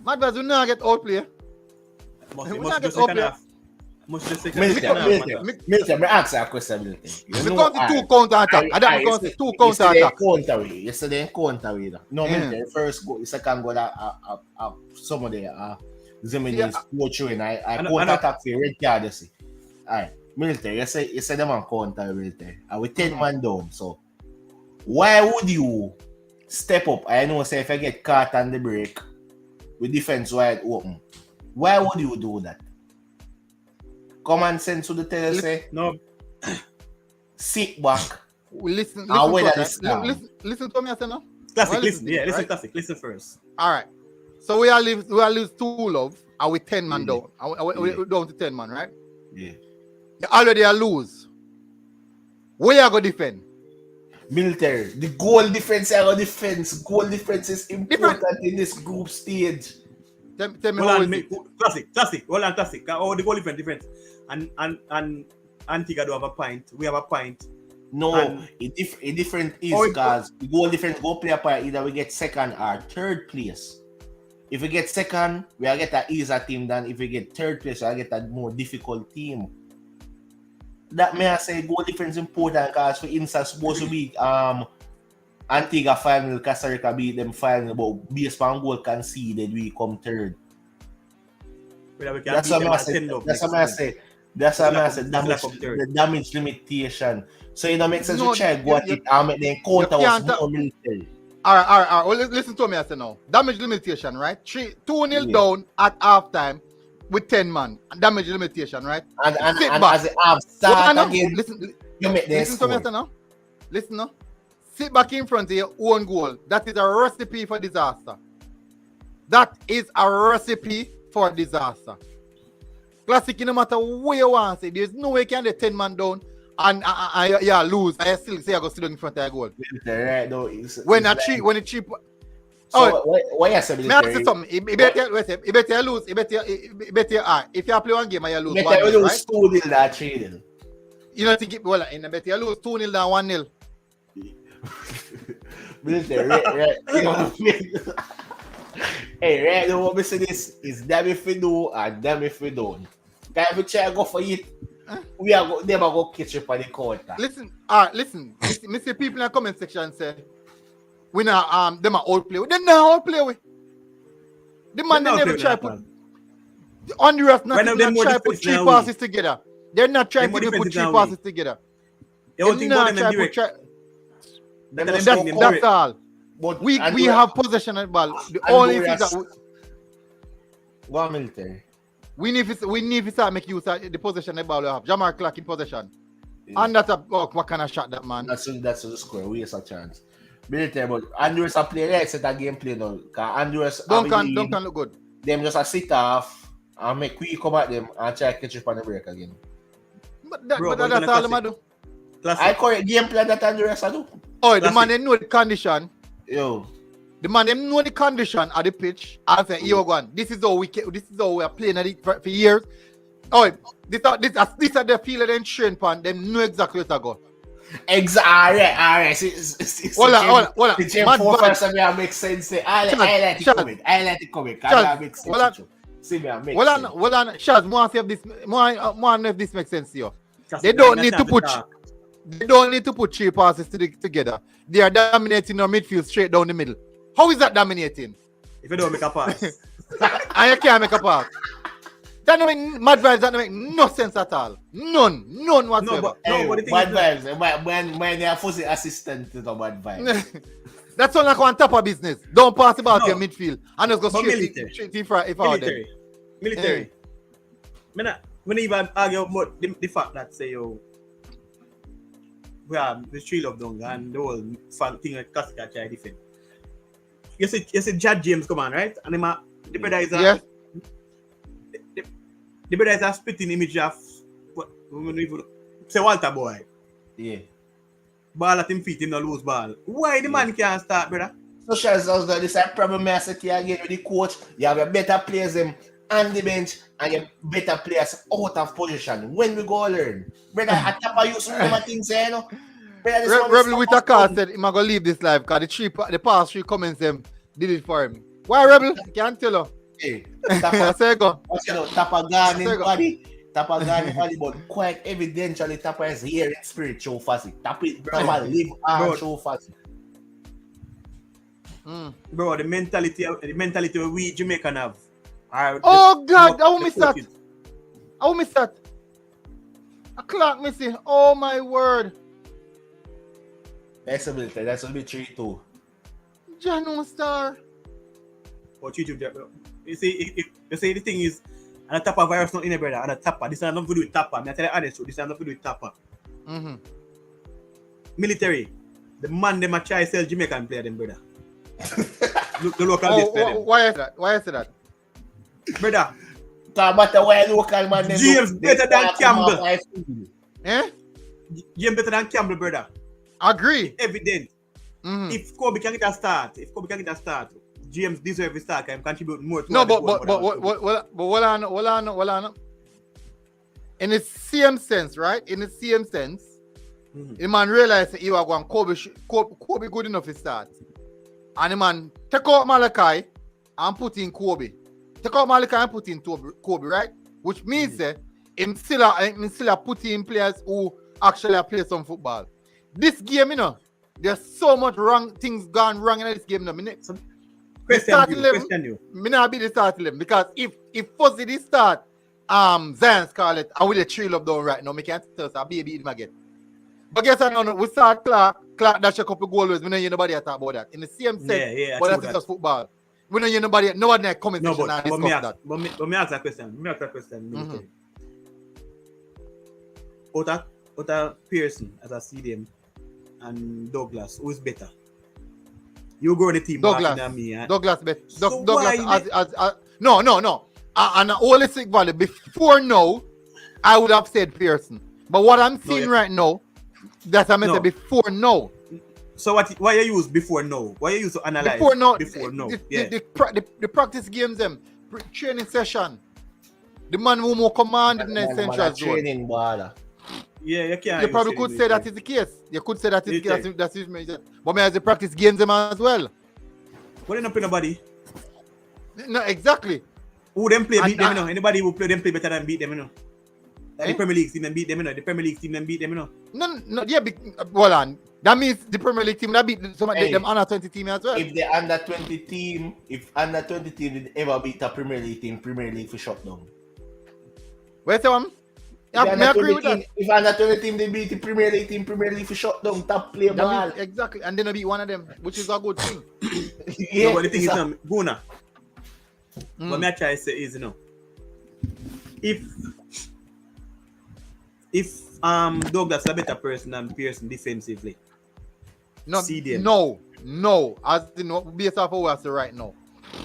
Mad vibes do not get outplayed. Must just second half. Must just second half. Milton, I ask you a question, Milton. Because the two counter attack. I don't because the two counter attack. Yesterday in counter way. No, Milton, first goal, the second goal, some of the Zimini go through and I counter attack for red card, you see. Alright, Milton, you say them on counter, Milton. And we 10 man down, so why would you step up? I know, say if I get caught on the break with defense wide open, why would you do that? Common sense to the tell you say no. Sit back. Listen to me, I say now. Classic, listen. Yeah, listen, classic. Listen first. All right. So we are lose 2-0 and we 10 man down. We down to 10 man, right? Yeah. You already are lose. Where you go defend? Military. The goal difference Goal difference is important in this group stage. Tell me how is it? Classic. Hold on, classic. Oh, the goal difference. And Antigua do have a point. We have a point. No, a different is because the goal difference go play a part either we get second or third place. If we get second, we will get an easier team than if we get third place, we will get a more difficult team. That may I say goal difference important because for instance supposed to be Antigua final, Costa Rica beat them final, but based on goal conceded, we come third. That's what I say. That's what I said. The damage limitation. So it don't make sense to try go at it and make the counter was more military. All right. Well, listen to me, I say now. Damage limitation, right? 2-0 down at halftime with 10 man. Damage limitation, right? And as it half start again, you make the listen to me, I say now. Listen now. Sit back in front of your own goal. That is a recipe for disaster. That is a recipe for disaster. Classic, no matter where you want to say, there's no way you can get 10 man down and lose. I still say I go sit down in front of your goal. Right, no, when the cheap. So why you say may I say something? You better lose. If you play one game and you lose, you better lose 2-0 or 3-0. You know, think well, in the better you lose 2-0 than 1-0. Right. You know what I mean? Hey, right now what we say this is damn if we do and damn if we don't. Can we try to go for it? We are never go catch up on the counter. Listen. Me see people in the comment section say we not them are outplay. They not outplay we. The man they never try put Honduras not try to put 3 passes together. They're not trying to put 3 passes together. They not try to put that's all. But we have possession of the ball. The only thing that military. We need to start make use of the possession of the ball we have. Jamar Clark in possession. Yeah. And that's what kind of shot that man. That's the score. We have a chance. Military, but Honduras are playing right set a gameplay now. Because Honduras Duncan look good. Them just a sit off and make we come at them and try to catch up on the break again. But that's all them do. I correct game plan that Honduras do. Oh, the man they know the condition. Yo. The man them know the condition of the pitch. I say, yo, go on. This is how we are playing at it for years. Oh, this are the field and train pan. Them know exactly where to go. Exactly. All right. Hold on. The Gen 4 person make sense. I like it coming. I make sense. See me, I make sense. Hold on. Shaz, more if this makes sense to you. They don't need to put 3 passes together. They are dominating our midfield straight down the middle. How is that dominating? If you don't make a pass. And you can't make a pass. That don't make mad vibes. That don't make no sense at all. None whatsoever. No, but Hey, the thing bad is, vibes. When you're fussy assistant to the bad vibes. That's all like on top of business. Don't pass the ball to your midfield and just go But straight military. to if I them. Military. When even argue about the fact that say yo, we have the Tree Love Dung and the whole thing like Casca try defend. You see Jad James come on, right? And the brother is Yeah. the brother is a spitting image of what say Walter boy. Yeah. Ball at him feet, him no lose ball. Why the man can't start, brother? So Charles, this is a problem I said again with the coach. You have a better players on the bench and you better players out of position. When we go learn. Brother, I tap you some things, you know. Rebel with a car said he's gonna leave this life because the past 3 comments them did it for him. Why Rebel? Can't tell her. Hey, Say go. tap a gun in body. Tap a gun in body, but quite evidentially tap is here in spirit show fast. Tap it, brother, live and show fast. Bro, the mentality we Jamaican have. Oh God, I will miss that. I will miss that. A clock missing. Oh my word. That's will be 3-2. Jano Star. Or you see the thing is, and a tapper virus not in a brother, and a tapper. This is nothing to do with tapper. I tell you honest, this is nothing to do with tapper. Military, the man them a try sell Jamaican player them brother. Look the local base player them. Why is that? Why is that? Brother. No matter where local man them James better than Campbell. Eh? James better than Campbell, brother. Agree. Evident. If Kobe can get a start, James deserves a start. Can contribute more to. No, but what I know. In the same sense, right? In the same sense, the man realized that he was going Kobe good enough to start, and the man take out Malachi and put in Kobe. Take out Malachi and put in Kobe, right? Which means that him still put in players who actually play some football. This game, you know, there's so much things gone wrong in this game. No, Question you. Me not be the start 11 because if Fuzzy did start Zion Scarlett, I will a Tree Love Down right now. Me can't tell us a baby him again. But guess what? No, we start Clark dash a couple goals. We don't hear nobody talk about that. In the same sense, but that's just football. We don't hear nobody comment section and discuss that. But me ask that question. Ota Pearson as a CDM and Douglas, who's better? You go on the team. Douglas better. No. And holistic value before now, I would have said Pearson. But what I'm seeing right now, that I meant before now. So why you use before now? Why you use to analyze before now? The practice games, training session. The man who more command in the central training ball. Yeah, you can't. You probably could say that is the case. You could say that is the case. That's it. But me as the practice games them as well. What they not play nobody? No, exactly. Who them play beat them, you know? Anybody who play them play better than beat them, you know? Like the Premier League team them beat them, you know? The Premier League team them beat them, you know? No, yeah, well on. That means the Premier League team that beat some of them under 20 team as well. If the under 20 team did ever beat a Premier League for shut down. Where's the one? I agree with that. If under 20 team they beat the Premier League for shut down, top play ball. Exactly, and then I beat one of them, which is a good thing. Yeah, but the thing is, Guna. What I try to say is, you know, if Douglas is a better person than Pearson defensively. No, as in based off of what I say right now.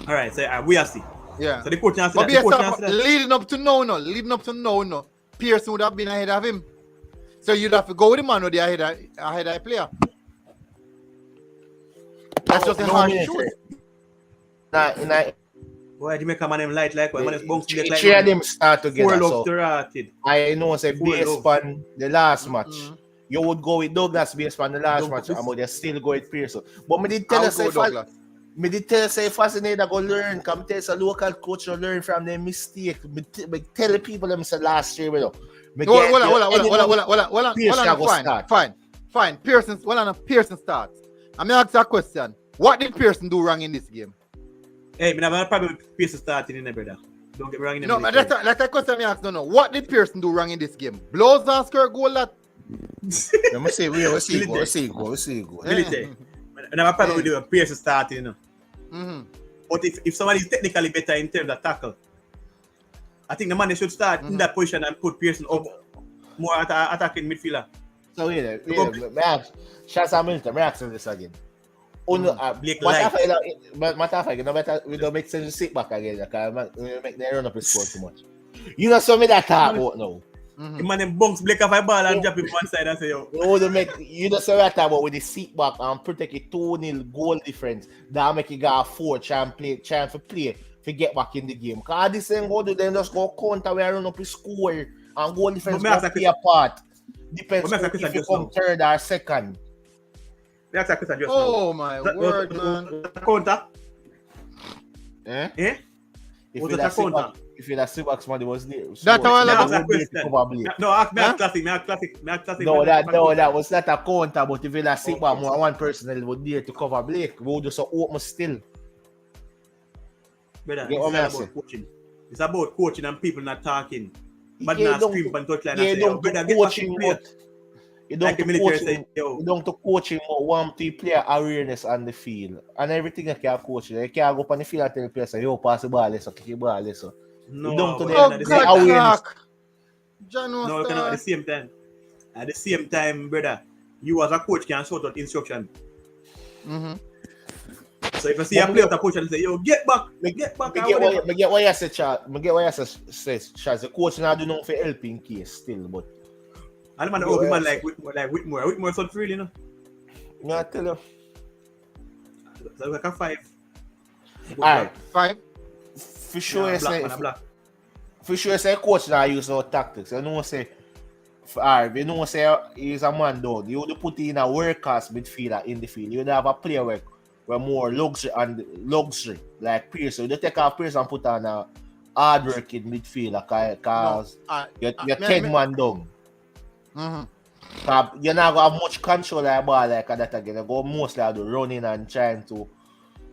All right, so we are see. Yeah. So the coach answer but that. Leading up to now, Pearson would have been ahead of him. So you'd have to go with the man or the ahead of the player. That's just a hard truth. Why do you make a man them light like one? Man is bouncing like three of them start together. I know say based on the last match. You would go with Douglas based on the last match, and you still go with Pearson. But me did tell you say fascinated go learn. Come tell us a local coach to learn from their mistake. Me tell the people them say last year, hold on. Fine. Pearson starts. I'm gonna ask you a question. What did Pearson do wrong in this game? Hey, I have a problem with Pearson starting in there, brother. Don't get me wrong in the No, but military. that's a question me ask. No. What did Pearson do wrong in this game? Blows and score goal that. Let me see. We'll see. Go. Military. And I have a problem with the Pearson starting, you know. Mm-hmm. But if somebody is technically better in terms of tackle, I think the man should start in that position and put Pearson up more attacking midfielder. So may I ask, shots are military. May I ask you this again? Blake Matter of fact, we don't make sense to sit back again because we make them run up his score too much. You know some of that talk about now. The man them bunks Blake off a ball and drop him one side and say, yo. You know some of that talk about with the seat back and protect a 2-0 goal difference. That make you go a 4 chance for play to get back in the game. Because this thing go to them just go counter where run up his score and goal difference go play a part. Depends on if you come third or second. That's a question just Oh my word, man. Counter? Eh? Eh? If you're that sit back, somebody was there. That's how I like That's a question. No, ask me a classic. No, that was not a counter, but if you're that sit back, more one person would there to cover Blake. We would just open still. Brother, it's about coaching. It's about coaching and people not talking. But not scream and touchline and say, yo, brother, get back in play. You don't to coaching but want to player awareness on the field and everything you can coach. You can't go up on the field and tell the player, say, yo, pass the ball, so kick the ball, so. No, you don't to God, awareness. No, you cannot at the same time. At the same time, brother, you as a coach can sort out instruction. Mm-hmm. So if you see a player to coach and say, yo, get back. I get what you say, Charles. The coach now do nothing for helping case still, but and the man open man like Whitmore. Whitmore so free, you know. No, I tell you. So like a 5. Alright, 5. For sure, say coach now use no tactics. You know say you know say he's a man down. You would put in a work-class midfielder in the field. You would have a player where more luxury like Pierce. So you take off Pierce and put on a hard-working midfielder because you're 10 man down. Mm-hmm. You're not going to have much control of the ball like that again. You go mostly do running and trying to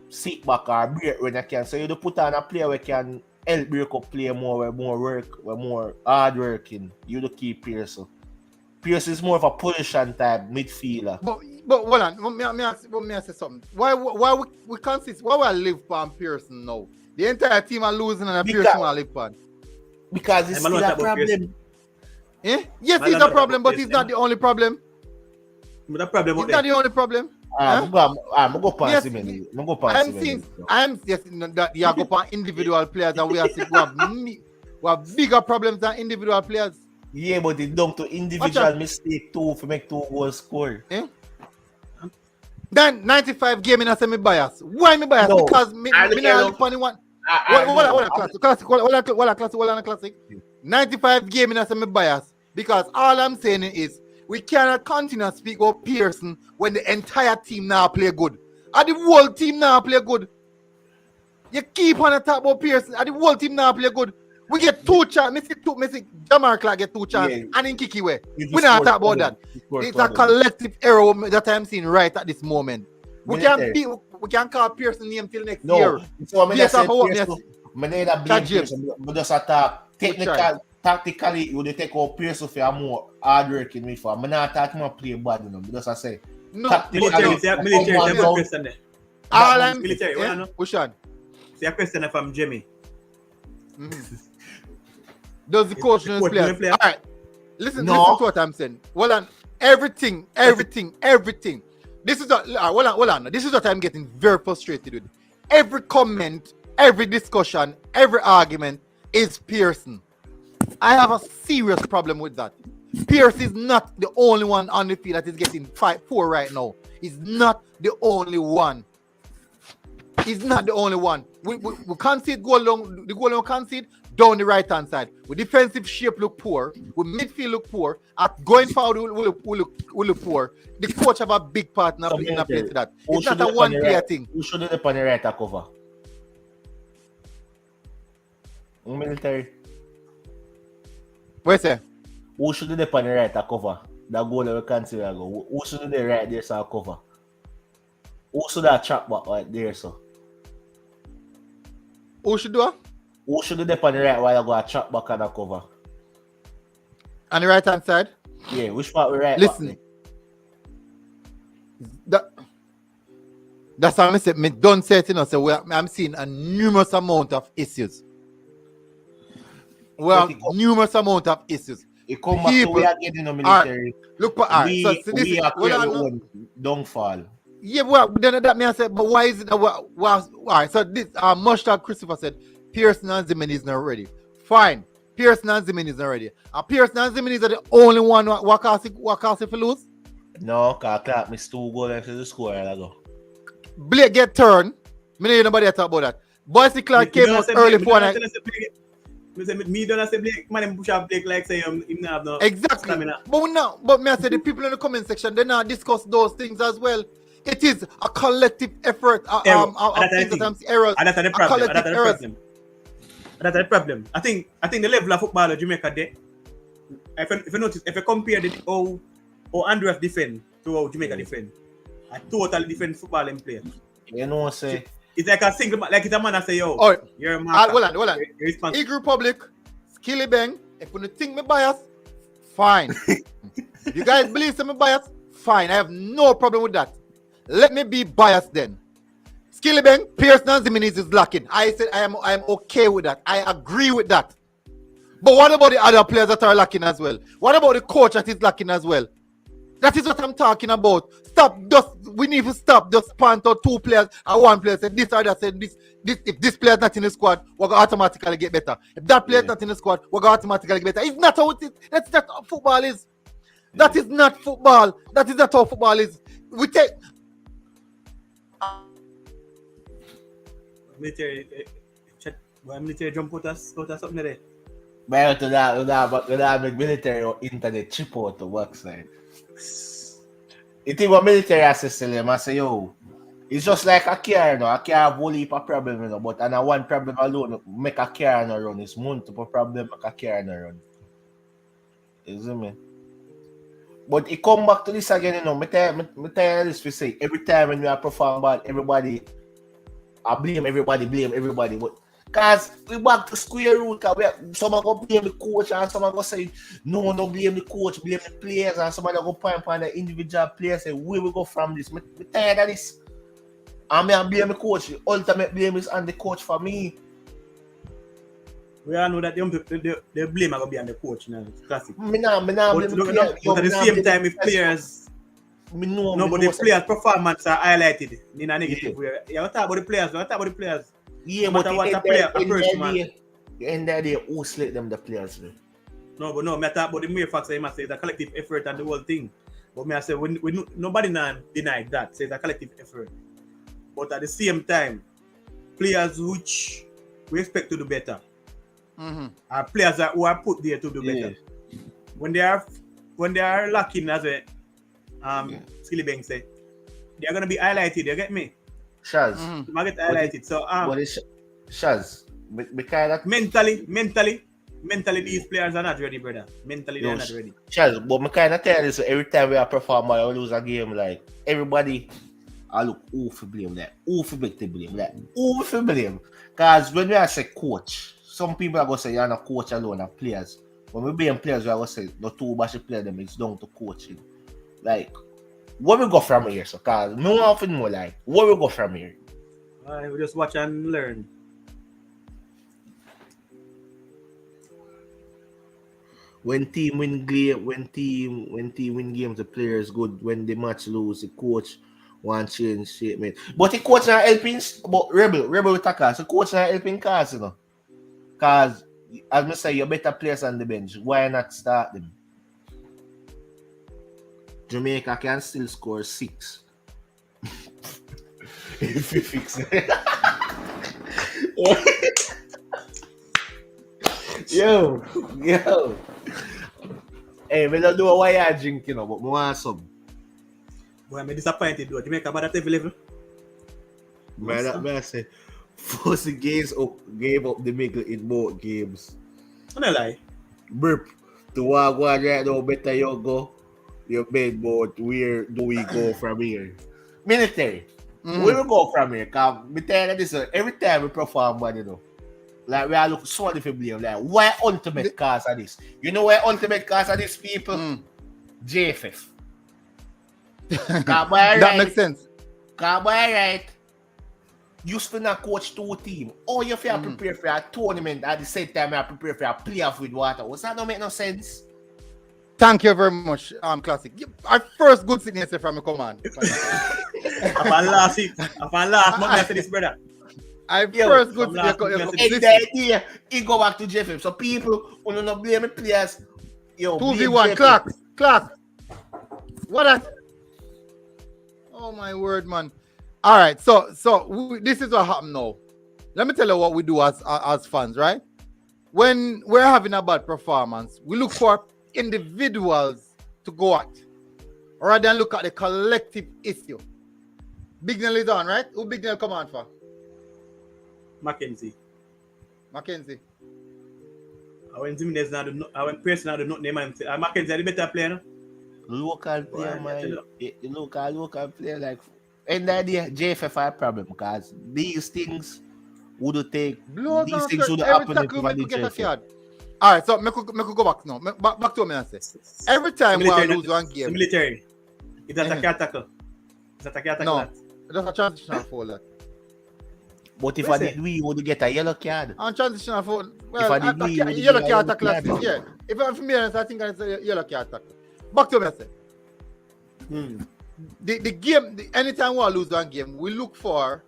sit back or break when you can. So you do put on a player where can help break up play more, with more work, with more hard working. You do keep Pierce. Pierce is more of a position type midfielder. But hold on, me ask you something. Why we consist? Why we live on Pearson now? The entire team are losing and Pearson will live on. Because it's still a problem. Eh? Yes, it's a problem, but it's not the only problem. But the problem it's not the only problem. I'm go past him. I'm saying that you go on individual players and we have bigger problems than individual players. Yeah, but it's down to individual mistake too for make 2 goals score. Eh? Then 95 game in a semi bias. Why me bias? No, because me not funny one. What a classic. 95 game in a semi bias. Because all I'm saying is we cannot continue to speak about Pearson when the entire team now play good. And the whole team now play good. You keep on the talk about Pearson and the whole team now play good. We get 2 chances. Missy Jamar Clark get 2 chances and in Kiki way. We not talk about that. It's a collective error that I'm seeing right at this moment. We can't call Pearson name till next year. So I just attack tactically you would take out Pearson for a more hard working midfielder. I'm not talking about play bad, you know, because I say military question there. All I'm military, push on. See a question from Jimmy. Does the coach know his players? All right. Listen to what I'm saying. Well on everything. This is what This is what I'm getting very frustrated with. Every comment, every discussion, every argument is Pearson. I have a serious problem with that. Pierce is not the only one on the field that is getting 4 right now. He's not the only one. He's not the only one. We concede goal long, the goal we concede down the right hand side. With defensive shape look poor. With midfield look poor. At going forward we look poor. The coach have a big part in a place to that. It's not a one player thing. Who should have on the right cover? Military. Where's that? Who should have on the right cover? That goal that we consider go. Who should have right there so cover? Who should have chop back right there so? Who should do? Who should have on the right while I go a chop back and a cover? On the right hand side. Yeah, which part we right Listen. back That's how I said. Me don't say it, you know. So I'm seeing a numerous amount of issues. Well, numerous amount of issues. it come back to we are getting the military. Look for art. We, So this we is are well, creating our own downfall. yeah, well, then that me I said, but why is it? Why? So this Mushtaq Christopher said Pearson and Zimin is not ready. Fine, Pearson and Zimin is not ready. And Pearson and Zimin is the only one who cause if you lose. No, because Clark missed 2 goals after the score a while ago. Blake get turned. Me know nobody talk about that. Boise Clark came out early for night. Me don't say Blake, man, push up Blake like say him not have no Exactly. stamina. But me I say the people in the comment section they not discuss those things as well. It is a collective effort. Errors. That's the problem. That's the problem. I think the level of football of Jamaica there. If you notice, if you compare how Honduras defend to how Jamaica defend, a totally different footballing player. You know, say it's like a single man, like it's a man that say, yo, oh, you're a marker. hold on. You're responsible. Eagle Republic, Skilly Bang. If you think me biased, fine. You guys believe I'm biased? Fine. I have no problem with that. Let me be biased then. Skilly Bang, Pearson and Zimenez is lacking. I said I am okay with that. I agree with that. But what about the other players that are lacking as well? What about the coach that is lacking as well? That is what I'm talking about. We need to stop just punt out 2 players and 1 player said this or that said this. If this player is not in the squad, we're going to automatically get better. If that player is not in the squad, we're going to automatically get better. It's not how it is. That's not how football is. That is not football. That is not how football is. We take military jump out us something there. but to that make military or internet chip out to work side. It is what military assistant them. I say, yo, it's just like a car, no. A car have a whole heap of problem, you know, but and one problem alone make a car not run. It's multiple problem make a car not run. You see me? But it come back to this again, you know. Me tell you this we say every time when we are perform bad, everybody I blame everybody. But because we back to square root, someone go blame the coach and someone go say, no, don't blame the coach, blame the players, and somebody go point on the individual players say, where we go from this? Me tired of this. And me blame the coach. The ultimate blame is on the coach for me. We all know that the blame are going to be on the coach now. It's classic. Me nah blame the players. But at the same time, if players... But the players' performance are highlighted in a negative way. Yeah, what about the players? Yeah, but what a player approach, man. The end of the day, who select them the players? Man? No, I talk about the mere fact that I must say it's a collective effort and the whole thing. But me I say nobody denied that. Say it's a collective effort. But at the same time, players which we expect to do better are players who are put there to do better. When they are lacking as a Skilly Bang say, they're gonna be highlighted. You get me? Shaz. Get highlighted. So but it's Shaz. Because that mentally these players are not ready, brother. Mentally they're not ready. Shaz, but me kinda tell you so every time we are perform or lose a game, like everybody I look who for blame that. Who for blame that. Who for blame. Cause when we are say coach, some people are gonna say you're not coach alone, are players. When we blame players, we are gonna say the 2 bash play them, it's down to coaching. Like, where we go from here? So, cause me want to know, like, where we go from here? We just watch and learn. When team win games, the players good. When the match lose, the coach want change statement. But the coach not helping. But rebel attacker. So coach not helping cause, you know. Cause as I say, you better players on the bench. Why not start them? Jamaica can still score 6. If you fix it. Yo. Hey, we don't know why I drink, you know, but I want some. Boy, I'm disappointed though. Jamaica bad at every level. I say, force the games up, gave up the middle in both games. I'm not lie. Burp. To walk one right now, better you go. Your bed, but where do we go from here? Military. Where we go from here? Cause we tell you this every time we perform, man, you know. Like we are looking so for blame. Like why ultimate cause of this? You know why ultimate cause of this people? JFF. That makes sense. Right. You spend a coach 2 team. Oh, you feel prepare for a tournament at the same time you prepare for a playoff with water. Was that not make no sense? Thank you very much, Classic. Our first good signal from the command. Upon last month after this, brother. First good signal. The idea, he go back to JFF. So people who don't blame the players. 2v1, clock. What that? Oh my word, man. All right, so this is what happened now. Let me tell you what we do as fans, right? When we're having a bad performance, we look for individuals to go at rather than look at the collective issue. Big Nell is on, right? Who Big Nell come on for? Mackenzie. I went Jimenez now. I went Pierce now. The not name him. Mackenzie, the better player. No? Local player, man. The local player, like, and the idea, JFF had a problem because these things would take. These things would happen if you get a card. All right, so me could go back now. Back to me and say. Every time we lose one game. Military. Is that a tackle? No, that's a transitional forward. But if I did, we would get a yellow card. On transitional forward, well, if I did, yellow card tackle. Yeah, if I'm familiar, I think it's a yellow card tackle. Back to me and say. The game, anytime we lose one game, we look for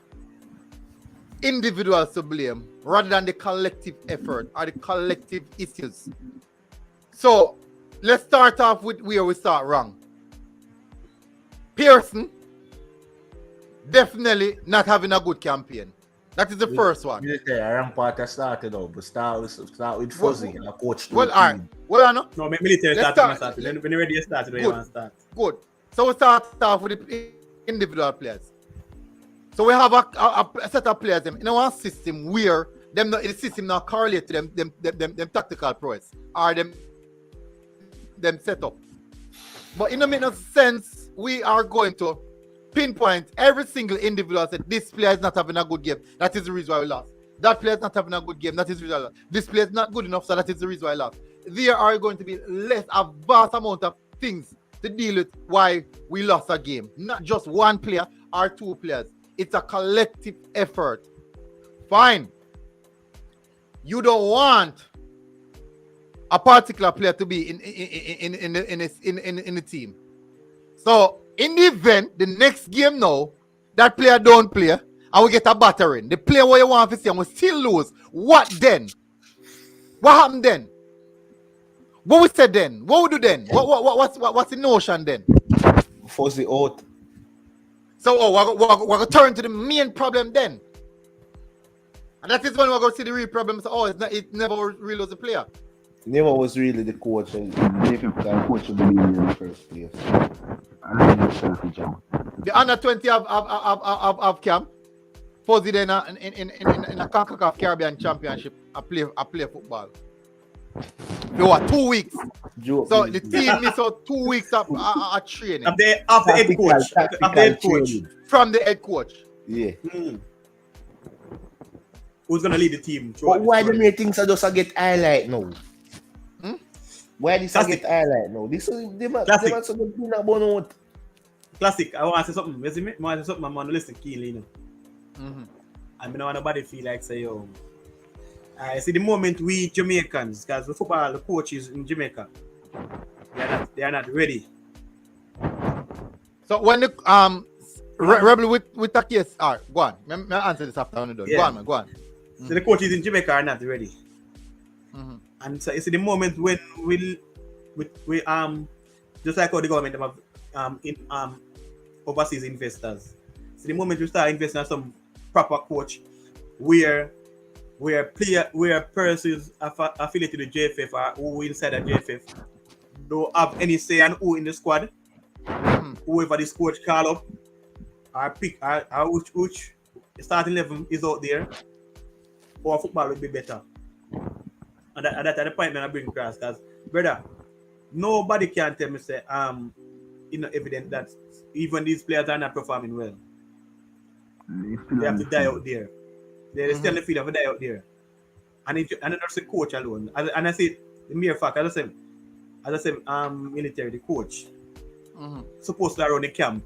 individuals to blame rather than the collective effort or the collective issues. So let's start off with where we start wrong. Pearson definitely not having a good campaign. That is the first one. Rampart started out, but start with Fuzzy and a coach. Well, all right. Well, I know. No, military started. When you're ready, you start. When you want to start. Good. So we start off with the individual players. So we have a set of players in our system where the system now correlate to them tactical prowess or them set up. But it don't make no sense. We are going to pinpoint every single individual said this player is not having a good game. That is the reason why we lost. That player is not having a good game. That is the reason why we lost. This player is not good enough, so that is the reason why we lost. There are going to be a vast amount of things to deal with why we lost a game. Not just one player or 2 players. It's a collective effort. Fine. You don't want a particular player to be in the team. So in the event, the next game now, that player don't play, and we get a battering. The player where you want to see and we still lose. What then? What happened then? What we said then? What we do then? What's the notion then? Fuzzy out. So we're going to turn to the main problem then. And that is when we're going to see the real problem. So, it never really was a player. Never was really the coach and the coach of the league in the first place. I don't selfie job. The under 20 of camp. Fuzzy then in a Concacaf Caribbean Championship, I play football. For what, 2 weeks? So the team missed out 2 weeks of training. Of the head coach. From the head coach. Yeah. Who's gonna lead the team? But why the main things are just get highlight now? Why this get highlight now? This is the man so good thing about out. Classic. I want to say something. I want to say something. I'm gonna listen keenly, you know. I don't want nobody feel like say yo. I see the moment we Jamaicans, because the football, the coaches in Jamaica, they are not ready. So when the Rebel with that case, go on. I answer this after I'm done. Yeah. Go on, man. Go on. So the coaches in Jamaica are not ready. And so you see the moment when we just like how the government have overseas investors. So the moment we start investing in some proper coach where persons affiliated with JFF or who inside the JFF don't have any say on who in the squad, whoever this coach call up or pick or which starting 11 is out there, our football will be better. And that's the point that I bring across, because brother, nobody can tell me say evident that even these players are not performing well. They have to die out there. They still feel have to die out there. and not just the coach alone. And I say the mere fact, as I said, military, the coach supposed to run the camp.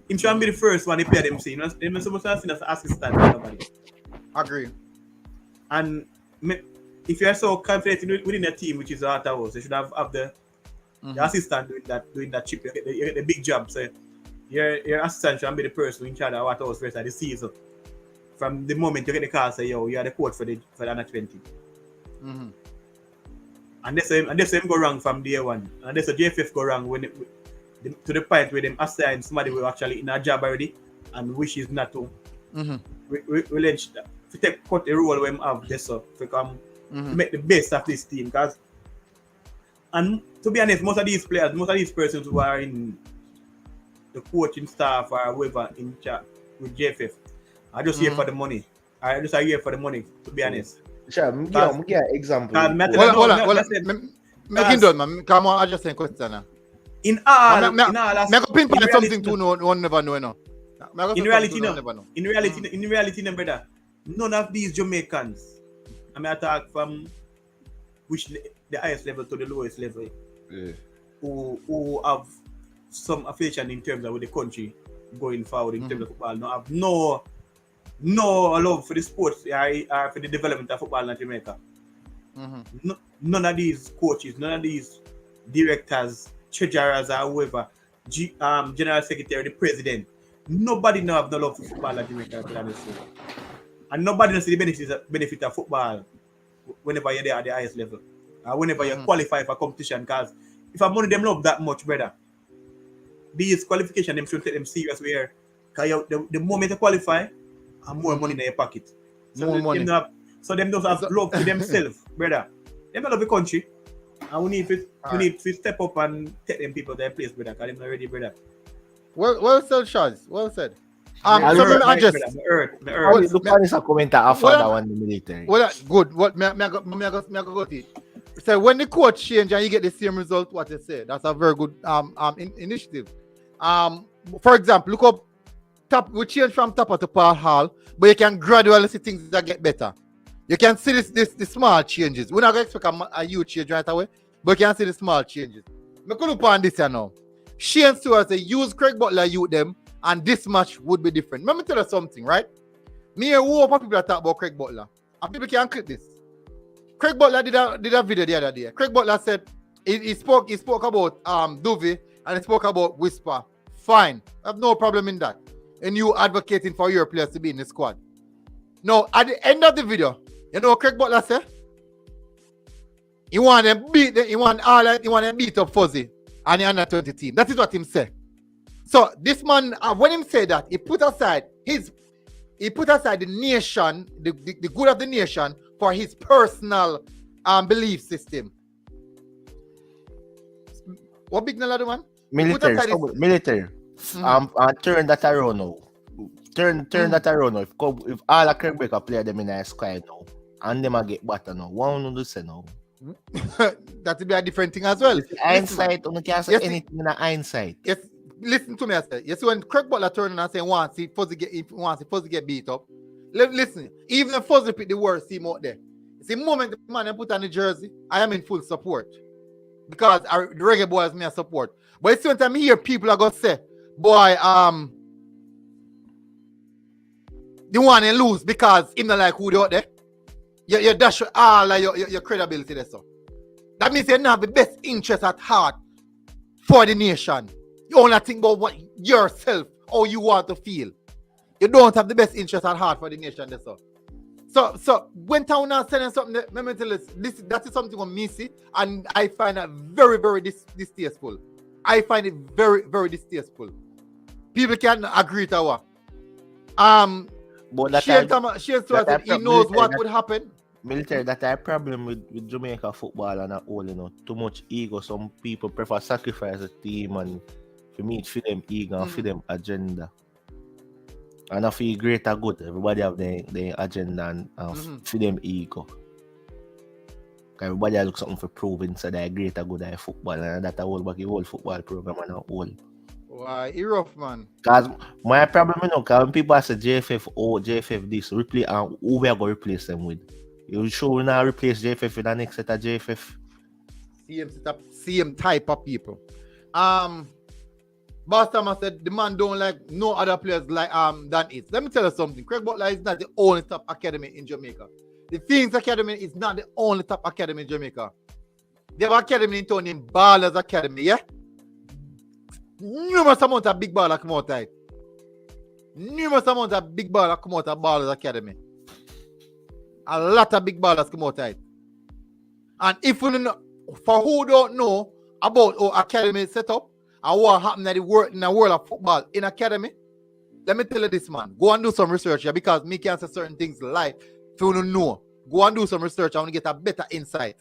Him should be the first one they play them see. They're supposed to have seen as assistant to nobody. Agree. And if you're so confident within a team, which is the Heart of House, you should have the assistant doing that chip. You get the big job. So your assistant should be the person in charge of Heart of House rest of the season. From the moment you get the call, say yo, you are the coach for the under 20. And this same go wrong from day one. And this JFF go wrong when to the point where them assign somebody who actually in a job already and wishes not to. To take cut the role when have this up to come to make the best of this team. Because and to be honest, most of these players, most of these persons who are in the coaching staff or whoever in chat with JFF are just here for the money. I just are here for the money, to be honest. Sure, I'm give an example. Hold on. Make him done, man. Come on, I just say question now. In all, make a pinpoint something to know, one never know, no. In reality, no, brother. None of these Jamaicans, I mean, I talk from which the highest level to the lowest level, who have some affiliation in terms of with the country going forward in terms of football, have no love for the sports or for the development of football in Jamaica. None of these coaches, none of these directors, treasurers, or whoever, general secretary, the president, nobody now have no love for football in Jamaica. And nobody knows the benefit of football whenever you're there at the highest level. Whenever you qualify for competition. Because if I'm money them love that much, brother, these qualifications, them should take them serious where the moment you qualify, more money in your pocket. So more money. Them don't have love to themselves, brother. They don't love the country. And we need to step up and take them people to their place, brother. Because they're not ready, brother. Well said, Shaz. Well said. Look on this comment after that one in the military. Well, good. What me go to? So when the coach change and you get the same result, what you say, that's a very good initiative. For example, look up we change from Tapa to Paul Hall, but you can gradually see things that get better. You can see the small changes. We're not going to expect a huge change right away, but you can see the small changes. I could look on this here now. Shane Stewart say use Craig Butler youth them, and this match would be different. Let me tell you something, right? Me and who people that talk about Craig Butler, and people can click this. Craig Butler did a video the other day. Craig Butler said he spoke about Duvey and he spoke about Whisper. Fine, I have no problem in that. And you advocating for your players to be in the squad. Now, at the end of the video, you know what Craig Butler said? He want them beat up Fuzzy and the under 20 team. That is what him said. So this man, when him said that, he put aside the nation, the good of the nation for his personal belief system. What big nala do man? Military. Turn that around now. Turn that around now. If all the Craig Baker play them in the squad now, and them a get better now, what will you say now? That will be a different thing as well. Hindsight, you can't say anything in the hindsight. Yes, listen to me, I say. You see when Craig Butler turn and say once he Fuzzy get beat up. Listen, even if Fuzzy pick the worst team out there, it's the moment the man put on the jersey, I am in full support. Because the Reggae Boyz me a support. But it's when time hear people are gonna say, boy, they want to lose because him not like who they out there. You dash all like your credibility there, so. That means you don't have the best interest at heart for the nation. You only think about what yourself, how you want to feel. You don't have the best interest at heart for the nation there, so. So when town now saying something, let me tell you, that is something on me see, and I find that very, very distasteful. I find it very, very distasteful. People can agree to what. But Shane said he knows what would happen. Military, that's a problem with Jamaica football and all, you know. Too much ego. Some people prefer sacrifice the team and for me for them ego and for them agenda. And I feel greater good. Everybody have their agenda and for them ego. Everybody look something for proving so they're greater good at football, and that's a whole football program and all. Why, you're rough, man. Because my problem, you know, because when people say JFF this, replay, who we are going to replace them with? You sure we not replace JFF with the next set of JFF? Same type of people. Boston said the man don't like no other players like than it. Let me tell you something. Craig Butler is not the only top academy in Jamaica. The Phoenix Academy is not the only top academy in Jamaica. They have academy in town named Ballers Academy, yeah? Numerous amount of big baller come out of it. Numerous amount of big baller come out of Ballers Academy. A lot of big ballers come out of it. And if we don't know, for who don't know about our academy setup and what happened in the world of football in academy, let me tell you this, man. Go and do some research here because me can say certain things live. If you don't know, go and do some research. I want to get a better insight.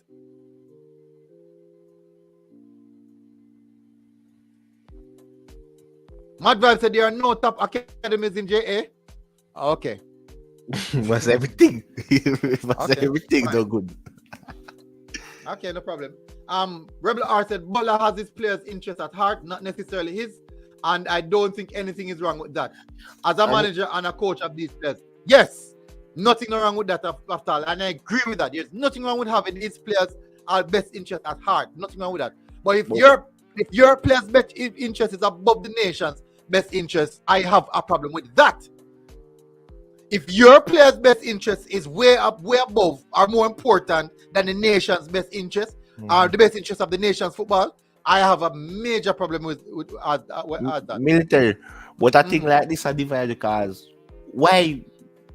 Mad Vibe said there are no top academies in JA. Okay. Was everything. Okay, Everything fine. so good. Okay, no problem. Rebel R said Butler has his players' interest at heart, not necessarily his, and I don't think anything is wrong with that. As a manager and a coach of these players, yes, nothing wrong with that after all, and I agree with that. There's nothing wrong with having these players' best interest at heart. Nothing wrong with that. But if your players' best interest is above the nation's best interest, I have a problem with that. If your player's best interest is way above, or more important than the nation's best interest, or the best interest of the nation's football, I have a major problem with that. Military. But I think like this a divide because why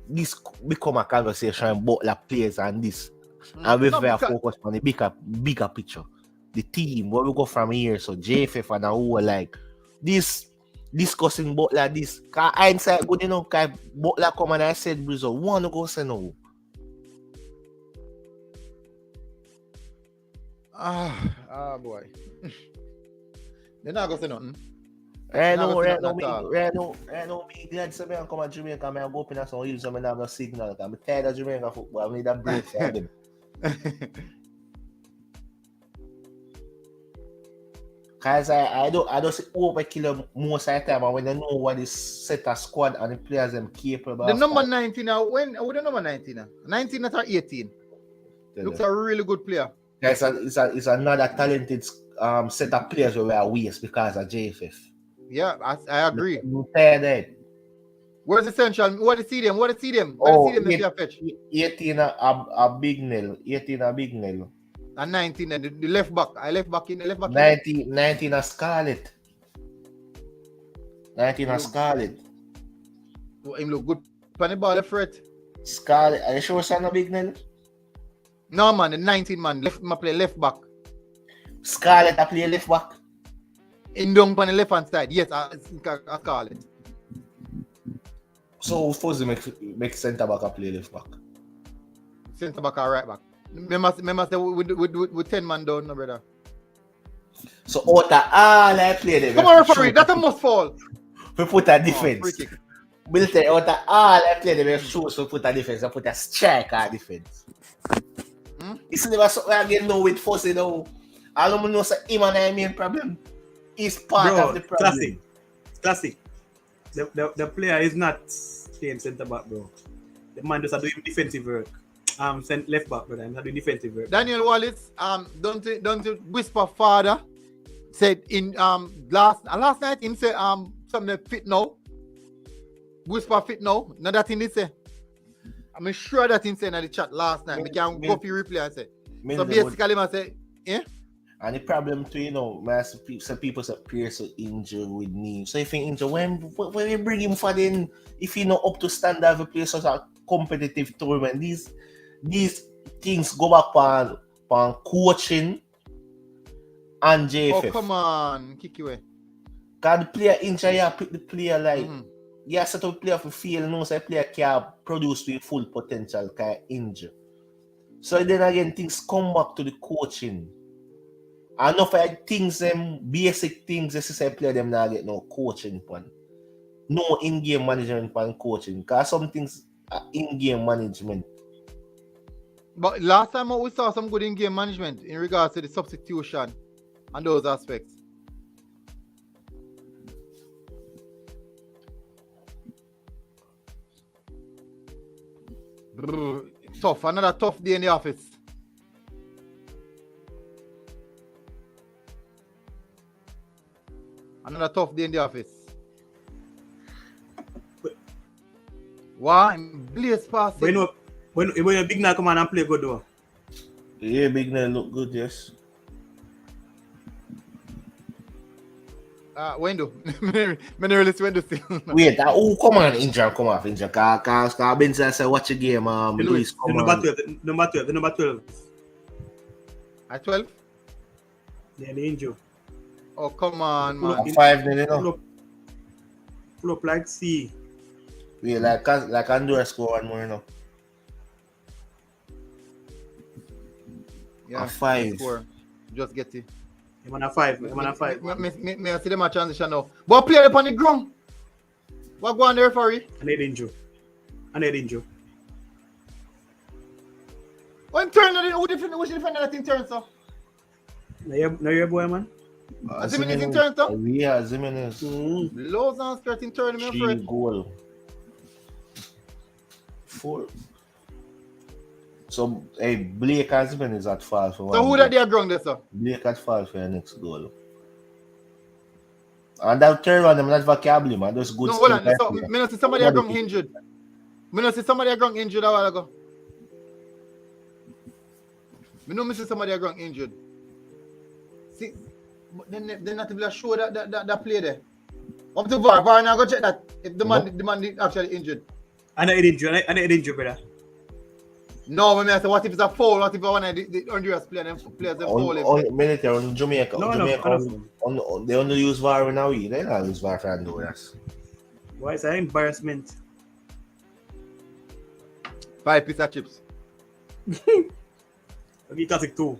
this become a conversation about the players and this, and we very focus on the bigger picture, the team where we go from here. So JFF and who like this. Discussing about like this. Cause hindsight good enough. Cause Butler come and I said, Brizzo, wanna go say no. Boy. They're not gonna say nothing. Right now, me glad to me come to Jamaica. I go up in some hills and I have no signal. I'm tired of Jamaica football. I need a break for them. Cause I don't see overkill most of the time, and when they know what is set a squad and the players them capable. The number 19 now, the number 19 now? 19 or 18? Looks a really good player. It's another talented set of players where we are waste because of JFF. Yeah, I agree. Where's Essential? What is see them? What is see them? Oh, 18 a big nail. 18 a big nail. And 19 and the left back. I left back in the left back. 19 a Scarlet. 19 a Scarlet. Him look good. Funny ball left right. Scarlet. Are you sure it's not a big nail? No man, the 19 man play left back. Scarlet I play left back. In down on the left hand side. Yes, I Scarlet. So Fuzzy make centre back I play left back. Centre back or right back. Remember say with 10 man down, no brother. So out of all I play them. Come on, referee, that's a must fall. We put a defense. Military out of all I play them choose to put a defense. I put a striker defense. It's never something again now with Fuzzy now. I don't know say him and I main problem. He's part of the problem. Classic. The player is not playing centre back, bro. The man just doing defensive work. Left back, brother. I'm doing defensive work. Daniel Wallace, don't whisper father said in last night him say something fit now. Whisper fit now. Now that he say. I'm sure that him say in the chat last night. We can go for replay and say. So basically I say, yeah. And the problem too, some people say Pierce injured with knee. So if he injured, when we bring him for then, if he not up to standard of a place such a competitive tournament, these things go back on coaching and JFF. Oh, come on. Kick you away. Because the player injury, you pick the player like, you set up a player for feel, no, so a player can produce to full potential, can injure. So then again, things come back to the coaching. And enough of things, basic things, this is a player, them not get no coaching pan. No in-game management pan coaching. Because some things are in-game management. But last time we saw some good in-game management in regards to the substitution and those aspects. Tough. Another tough day in the office. Another tough day in the office. Why? Blaze passing. But you know, when a big now come on and play good though. Yeah, big man look good, yes. When do? Many really when do still. Wait, who come on injury come off injury? Cause Benson said watch the game, Luis The come number on. 12, the number 12. At 12? Yeah, the injury. Oh, come on, Pull up man. in- 5 minutes, you know. Pull up like C. Wait, like Honduras score one more, you know. Yeah, 5. score. Just get it. I'm on a 5. I'm on a 5. Me I see them a transition now. But play up on the ground. What go on there for you? I need injury. Oh, him turn that in. Who should defend that thing turn, so? Now you're boy, man. Zimenez in turn, so? Yeah, Zimenez. Lows and skirt in turn, my 3 friend. goal. 4. So, hey, Blake and Zimenez at fault for one. So who that they are ground there, sir? Blake at fault for your next goal. And that third one, I'm not vocabulary, man. Those good No, hold on. skill So, player. me not see somebody are ground injured. Me not see somebody are ground injured a while ago. Me know me see somebody are ground injured. See, but then not even show that play there. Up to VAR. VAR now go check that if the man is actually injured. I need injury, brother. No, when I say what if it's a foul? What if one of the Honduras players them foul him? On military on Jamaica. No, Jamaica no. they only use VAR now. They don't use VAR for Honduras. Why is that embarrassment? 5 pieces of chips. We classic 2.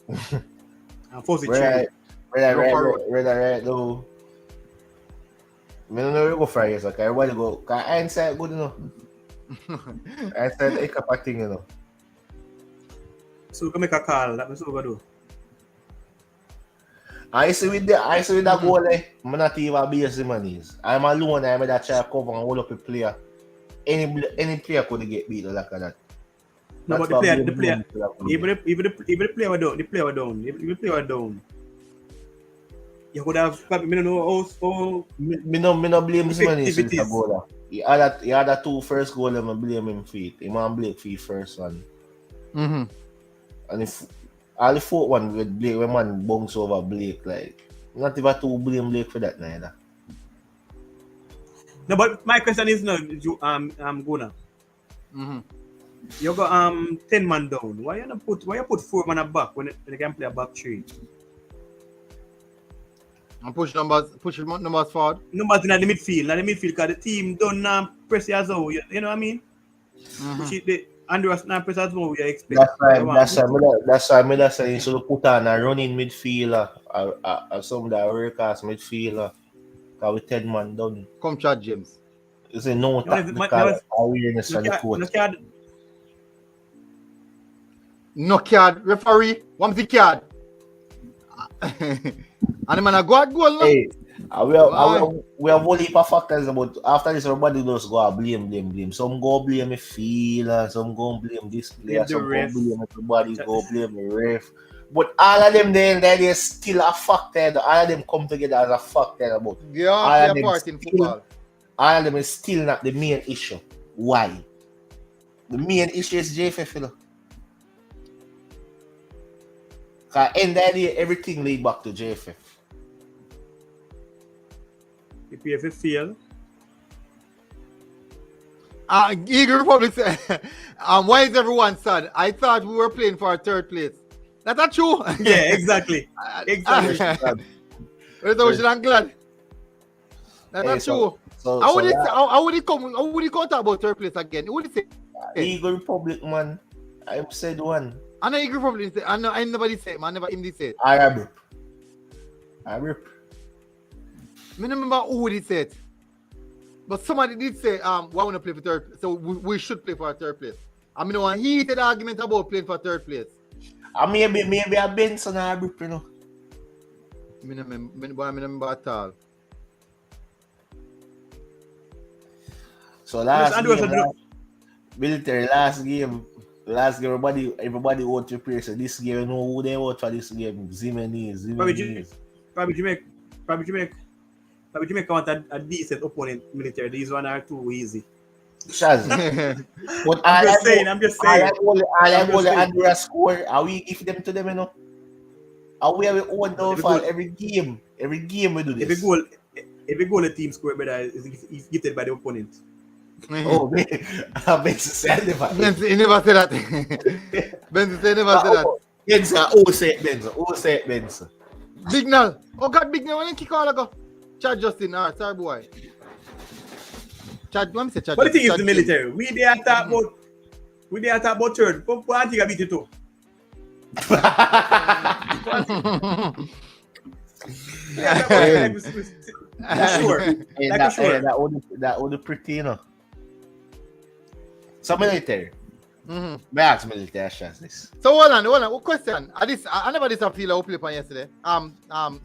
And force it Right forward. though. I don't know where to go for it, so everybody go. Cause I ain't say good enough. I said a couple thing, you know. So we can make a call. That's what we do. I see with that goal, I'm not even be as Zimenez. I'm alone. I'm that try to cover and hold up a player. Any player could get beat like that. No, That's but why the player, even the player were down, If the player were down, you could have probably, I don't know how. Me no blame Zimenez since the Effectivities. goal. He had that 2 first goal, and I blame him for it. Him and Blake for the first one. Mm-hmm. And if all the 4th one with Blake, when man bounce over Blake, like not even to blame Blake for that neither. No, but my question is no, Guna. Mm-hmm. You got 10 man down. Why you put 4 man at back when they can play a back 3? And push numbers forward. Numbers in the midfield, because the team don't press as well. You know what I mean? Mm-hmm. Which the Honduras not press as well. We expect. That's why I'm saying you should put on a running midfielder or some that work as midfielder. Because with 10 man down. Come chat, James. It's a no tactical awareness on the court. No card. Referee. What's the card? And the man a go at goal now. Hey, we have only factors about after this. Everybody just go blame. Some go blame the field, some go blame this player, some go blame everybody, go blame the ref. But all of them they still a factor. All of them come together as a factor about. Yeah, all play a part in football. All of them is still not the main issue. Why? The main issue is JFF, you know. Because end of the day, everything lead back to JFF. If PFF fail. Eagle Republic said, why is everyone sad? I thought we were playing for 3rd place. That's not true. Yeah, exactly. Exactly. I'm glad. That's not true. How would it come talk about 3rd place again? What would it say? Eagle Republic, man. I said one. I know Eagle Republic. I nobody say it, man. I never him did say it. I rip. I remember who would it say it. But somebody did say, we want to play for 3rd place. So we should play for 3rd place. I mean, a heated argument about playing for 3rd place. Maybe a Benson or a rip, you know. I remember at all. So last Military last game, everybody want to prepare. So this game, you know who they want for this game? Zimenez. Probably Jamaica want a decent opponent. Military. These one are too easy. Shaz. But I'm just saying. all I goal Honduras score, are we give them to them, you know? And we have our own downfall every game. Every game we do this. Every goal the team score, brother, is gifted by the opponent. Oh, man. Benz said He never said that. Benz said never said that. Benz, who said Benz? Bignall. Oh God, Bignall, when you kick all go. Chad Justin, sorry boy. Chad, let me say Chad. But the thing is Chad the military. We they attack about third. But I think I beat it too. That would be pretty, you know. So military. May I ask military shots this? So hold on. What question? I never did feel I play on yesterday.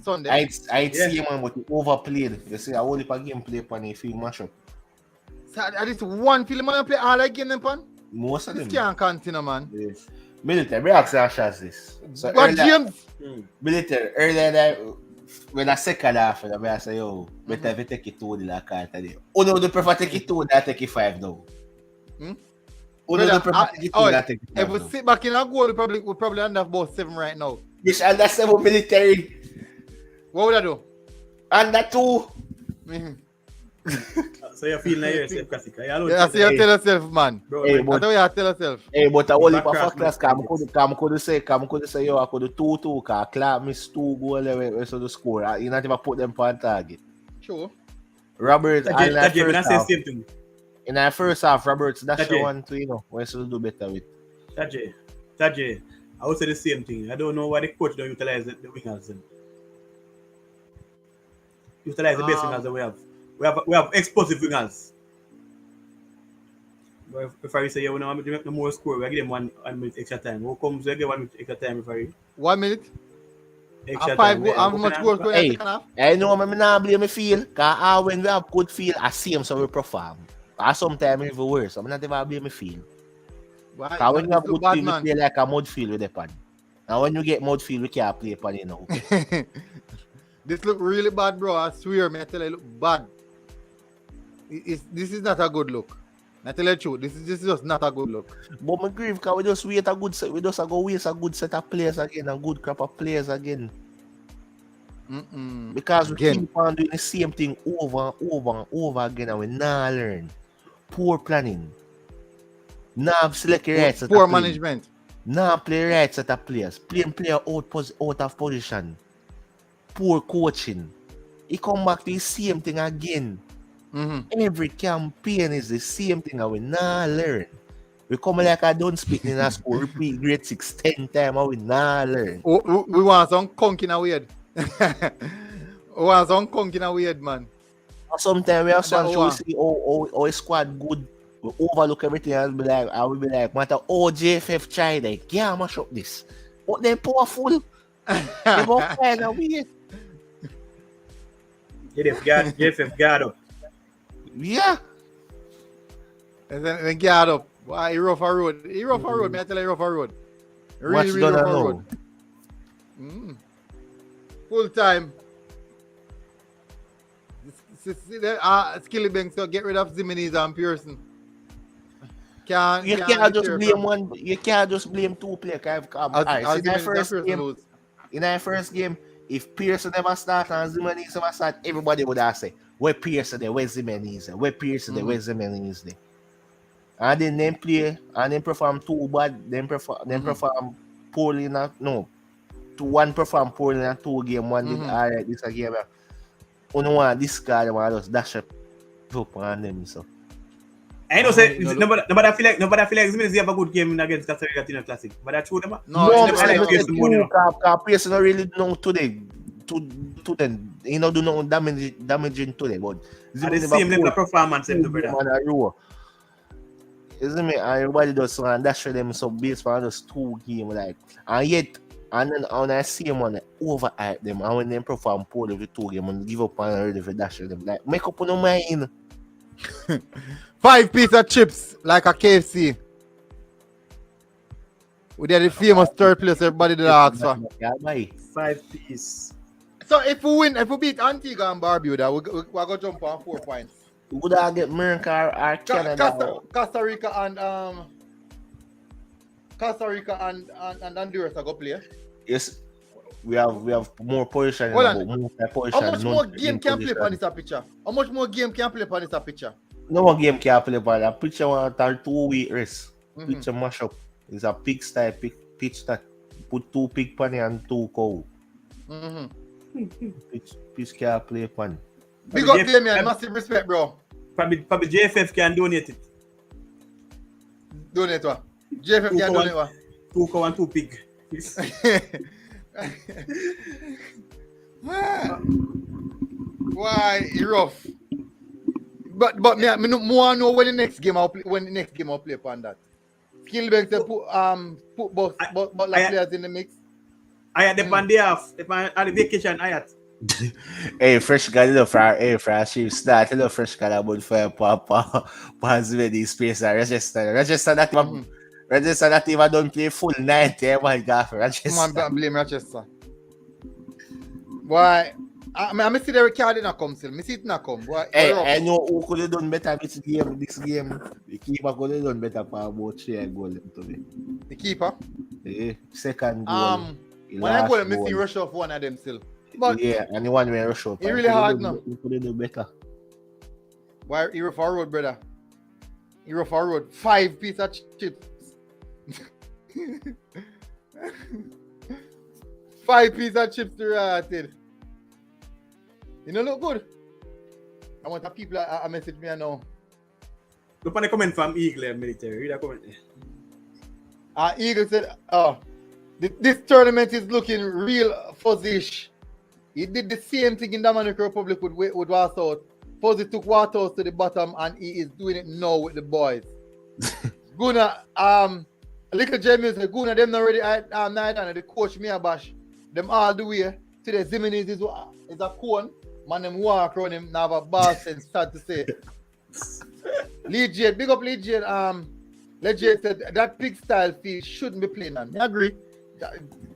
Sunday. I see him but he overplayed. You see, I only play gameplay on the field mashup. So at this one film I play all again them pan? Most of them. This can't continue, man. Yes. Military, may I ask shots this? So But James. Military, earlier that when I second half, I say, yo, better if you take it to the la card today. Oh no, the prefer take it to that take it 5 now. Oh no, the prefer take it to that take it 5 if we sit back in our goal, we probably end up about 7 right now. Yes, and that's 7 military. What would I do? Under 2. So you feel like yourself, Kasika. Yeah, so you tell yourself, man. Bro, Hey, I thought you had to tell yourself. Hey, but I only for Backcross, class, I could say, yo, I could do 2-2, because Clark missed 2 goals, so the score. You not even put them on target. Sure. Roberts, in the first half, Roberts, that's the one to, you know, when to do better with. Tajay, I would say the same thing. I don't know why the coach don't utilize the wingers. Then. Utilize the best wingers that we have. We have explosive wingers. But if I say, yeah, we want to make the more score, we give them 1 minute extra time. Who comes, we get 1 minute extra time, referee. 1 minute? Extra 5 time. how much goals going to have? I know I'm not blame me feel, because when we have good feel, I see him so we perform. Or sometimes even worse. I'm not even blame me feel. Because when you have good feel, you play like a mud field with the pan. And when you get mud field, we can't play pan, you know. This look really bad, bro. I swear, man, I tell you, it look bad. This is not a good look. I tell you the truth, this is just not a good look. But my grief, because we just wait a good set, we just go waste a good set of players again, a good crop of players again. Because we keep on doing the same thing over and over again, and we not learn. Poor planning. Not select rights. Poor management. Not play rights at a players. Playing player out of position. Poor coaching. He come back to the same thing again. Every campaign is the same thing and we not learn. We come like I don't speak in a school, repeat grade 6 10 times and we not learn. We want some conk in a weird. We want some conk in a weird, man. Sometimes we have some show, we see our squad good. We overlook everything and be like, I will be like, matter JFF try they can't mash up this. But they're powerful. They won't find a way. JFF guard up. Yeah. And then get up. Why he rough a road? He rough a road, man. I tell you, rough a road. Really rough a road. Full time. Skilly Banks, so get rid of Zimenez and Pearson. You can't just blame one. You can't just blame 2 players. In our first game, if Pearson never start and Zimenez never start, everybody would have said, where Pearson there, where's Zimenez? Where Pearson there, where's Zimenez there? And then they play and they perform too bad. Then perform poorly. One perform poorly in 2 games. One did alright this game. You don't want this guy, they want just dash up on them. So I know say nobody feel like Zimenez have a good game against Costa Rica in a classic. But that's true, man. No, Pearson don't really know today. To them, you know, do no damaging to them, but the same level of performance in the brother. Isn't it? Everybody does so, and that's for them so based on those 2 games, like, and yet, and then when I see them on overhype them, and when they perform poorly with 2 games, and give up on already for dash them, like, make up on your mind. 5 pieces of chips like a KFC. We did the famous third place everybody did ask for. Yeah, boy. 5 piece. So if we beat Antigua and Barbuda, we're gonna jump on 4 points. Would I get America or Canada? Costa Rica and Honduras are gonna play. Yes, we have more position. Hold on. More position. How much more game can play on this picture? How much more game can play on this picture? No more game can play on that picture. One 2 week rest. Mhm. Picture mash up. It's a pig style pitch that put 2 pig pan and 2 cow. Pitch can play pan. Big up Damien, massive respect, bro. Probably JFF can donate it. Donate what? JFF can donate what? 2 cow and 2 pig. Why he rough? But me no more know when the next game I'll play upon that. Skillbank to put both players in the mix. I had the day off. The vacation I had. Hey, fresh guy, little fresh chief start, little fresh guy about for Papa, pass with the space and register that even don't play full 90. My God, register. Man, blame Rochester. Why? I see the record in a come still. I see it not come. Why? Hey, I know who could have done better this game. The keeper could have done better for about 3 goals to me. The keeper? Yeah, second goal. When I go, I see rush off one of them still. But yeah, and the one where rush off. He really hard now. He could have done better. Why? He rough our road, brother. He rough our road. 5 pieces of chips. 5 pieces of chips to rotted. You know, look good. I want the people a message me now. Look at the comment from Eagle military. Read that comment. Eagle said, this tournament is looking real fuzzy-ish. He did the same thing in Dominican Republic with Warsaw. Fuzzy took Warsaw to the bottom and he is doing it now with the boys. Guna, little Jamie said, Guna, them not ready night and the coach Miabash. Them all the way to the Ziminis is a cone. Man, them walk around him, now have a boss and start to say. Legit, big up Legit. Legit said that pig style field shouldn't be playing on. I agree.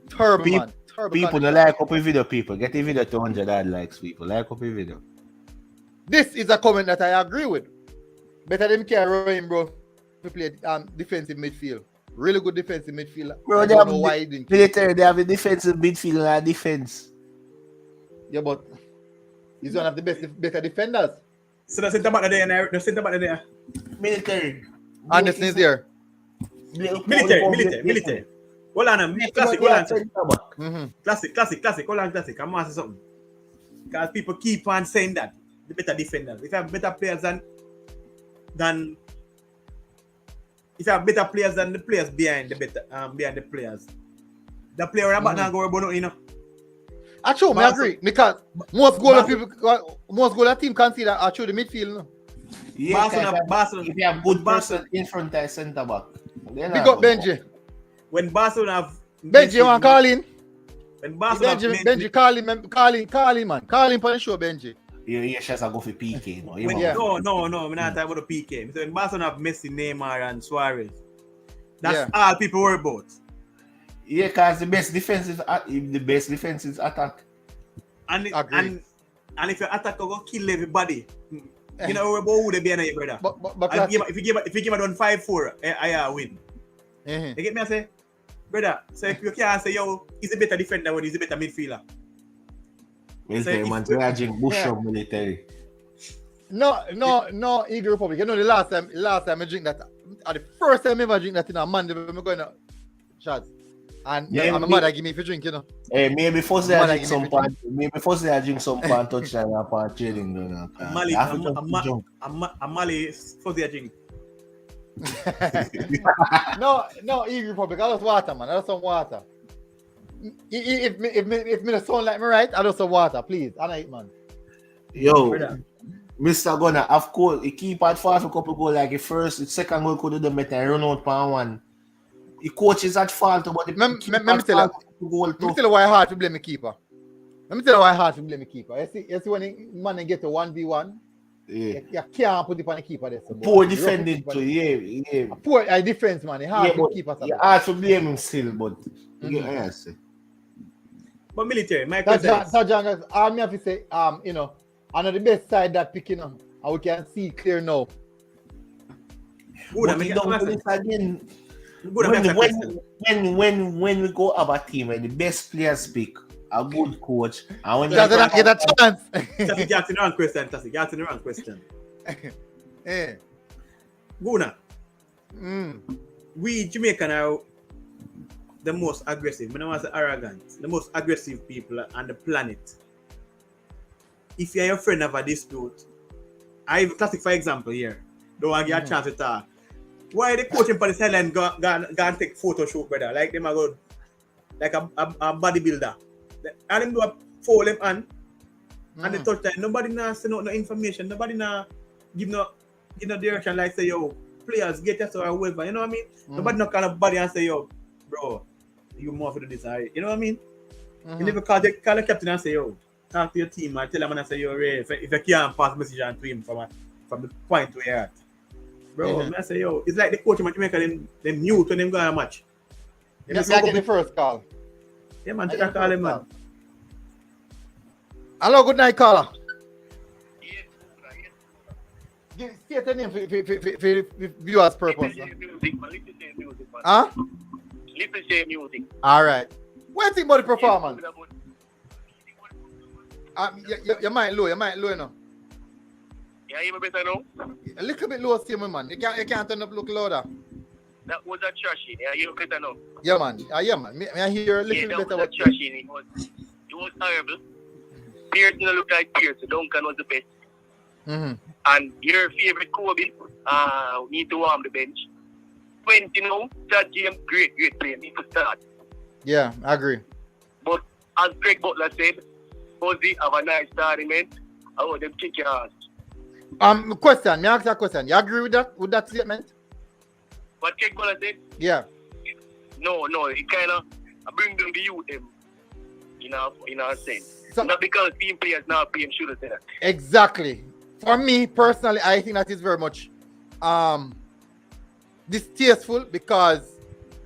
Terrible, man. Terrible people don't like up a video, people. Get the video to 100 odd likes, people. Like up a video. This is a comment that I agree with. Better them carry him, bro, to play defensive midfield. Really good defensive midfield. Bro, they have military, they have a defensive midfield and a defense. Yeah, but he's one of the better defenders. So the centre back there. Military. Anderson is there. Military. Hold on, classic. Hold on, classic. I'm asking something. Because people keep on saying that the better defenders. If you have better players than the players behind the players, the player about now go about you know. Actually, I agree because most goal team consider actually the midfield. No? Yeah, Barcelona. If you have good person in front of centre back. Big up Benji. When Barcelona have Benji, you want to call in? When Barcelona Benji, call him, man. Call him for the show, Benji. Yeah, just go for PK. No, no, we're not talking about the PK. So when Barcelona have Messi, Neymar, and Suarez, that's all people worry about. Yeah, because the best defense is attack. And if your attack go kill everybody, you know about who they be on your brother. But if you give it on 5-4, I win. You get me? I say, brother. So if you can't say yo, he's a better defender when he's a better midfielder. Military man, raging bush of military. No, Eagle Republic. You know the last time I drink that, the first time I ever drink that in a man, I'm going to shots. And my mother give me for drink, you know. Hey, maybe first I drink some pan. Maybe first I drink some pan touchdown and pan training. I'm Mali first I drink. No, Eagle Republic. I just water, man. I just some water. If me don't sound like me right, I just some water, please. I know it, man. Yo, Mr. Gunner, of course, he keep at far for a couple goals like the first, the second goal could have done better. Run out pan one. The coach is at fault, but let me tell you why hard to blame the keeper. You see when the man get to 1v1 Yeah. You can't put it on the keeper there. So, Poor but you defending put it too, on- yeah. Poor defense, man. It's hard Yeah, to but keep us yeah, up. hard to blame him still, but yeah, I say. But military, my That's question is, John, I have to say, you know, on the best side that picking up, and we can see clear now. good, But you don't do this again. When we go have a team and the best players pick a good coach, and when Does not get a chance. Tassie, you asked the wrong question, Tassie. You asked the wrong question. Yeah. Guna, Mm. we Jamaican are the most aggressive, I don't want to say arrogant, the most aggressive people on the planet. If you're a friend of a dispute, I have a classic for example here. Don't want to get a chance to talk. Why the coaching for the sideline go and take photo shoot, brother? Like them are good, like a bodybuilder. And them do a foul them on and they touch time. Nobody now send out no information. Nobody now give no direction like say yo players get us or whoever. You know what I mean? Nobody no kind of body and say yo bro you more for this. You know what I mean? You never call the captain and say yo talk to your team and tell them and say yo Ray, if you can't pass message on to him from the point where you're at. Bro, I say yo, it's like the coach in Jamaica them mute when them go on a match. Yeah, I get the first call. Yeah man, check call him man. Hello, good night, caller. State your name for viewers' purpose. Huh? Little shame music. All right. What do you think about the performance? Your mic low, you know. Yeah, you better know. A little bit low, still, man. You can't turn up, look louder. That was a trashy. Yeah, you better know. Yeah, man. May I hear a little bit better? That was a trashy. It was terrible. Pierce didn't look like Pierce. Duncan was the best. And your favorite Kobe, need to warm the bench. 20 now, Chad James, great player, need to start. Yeah, I agree. But as Craig Butler said, Ozzy have a nice starting man. I want them kick your ass. Question. May I ask you a question? You agree with that statement? What Craig Butler said? Yeah. No, it kind of bring them to youth them. In a sense. So, not because team players now PM should have said that. Exactly. For me personally, I think that is very much distasteful because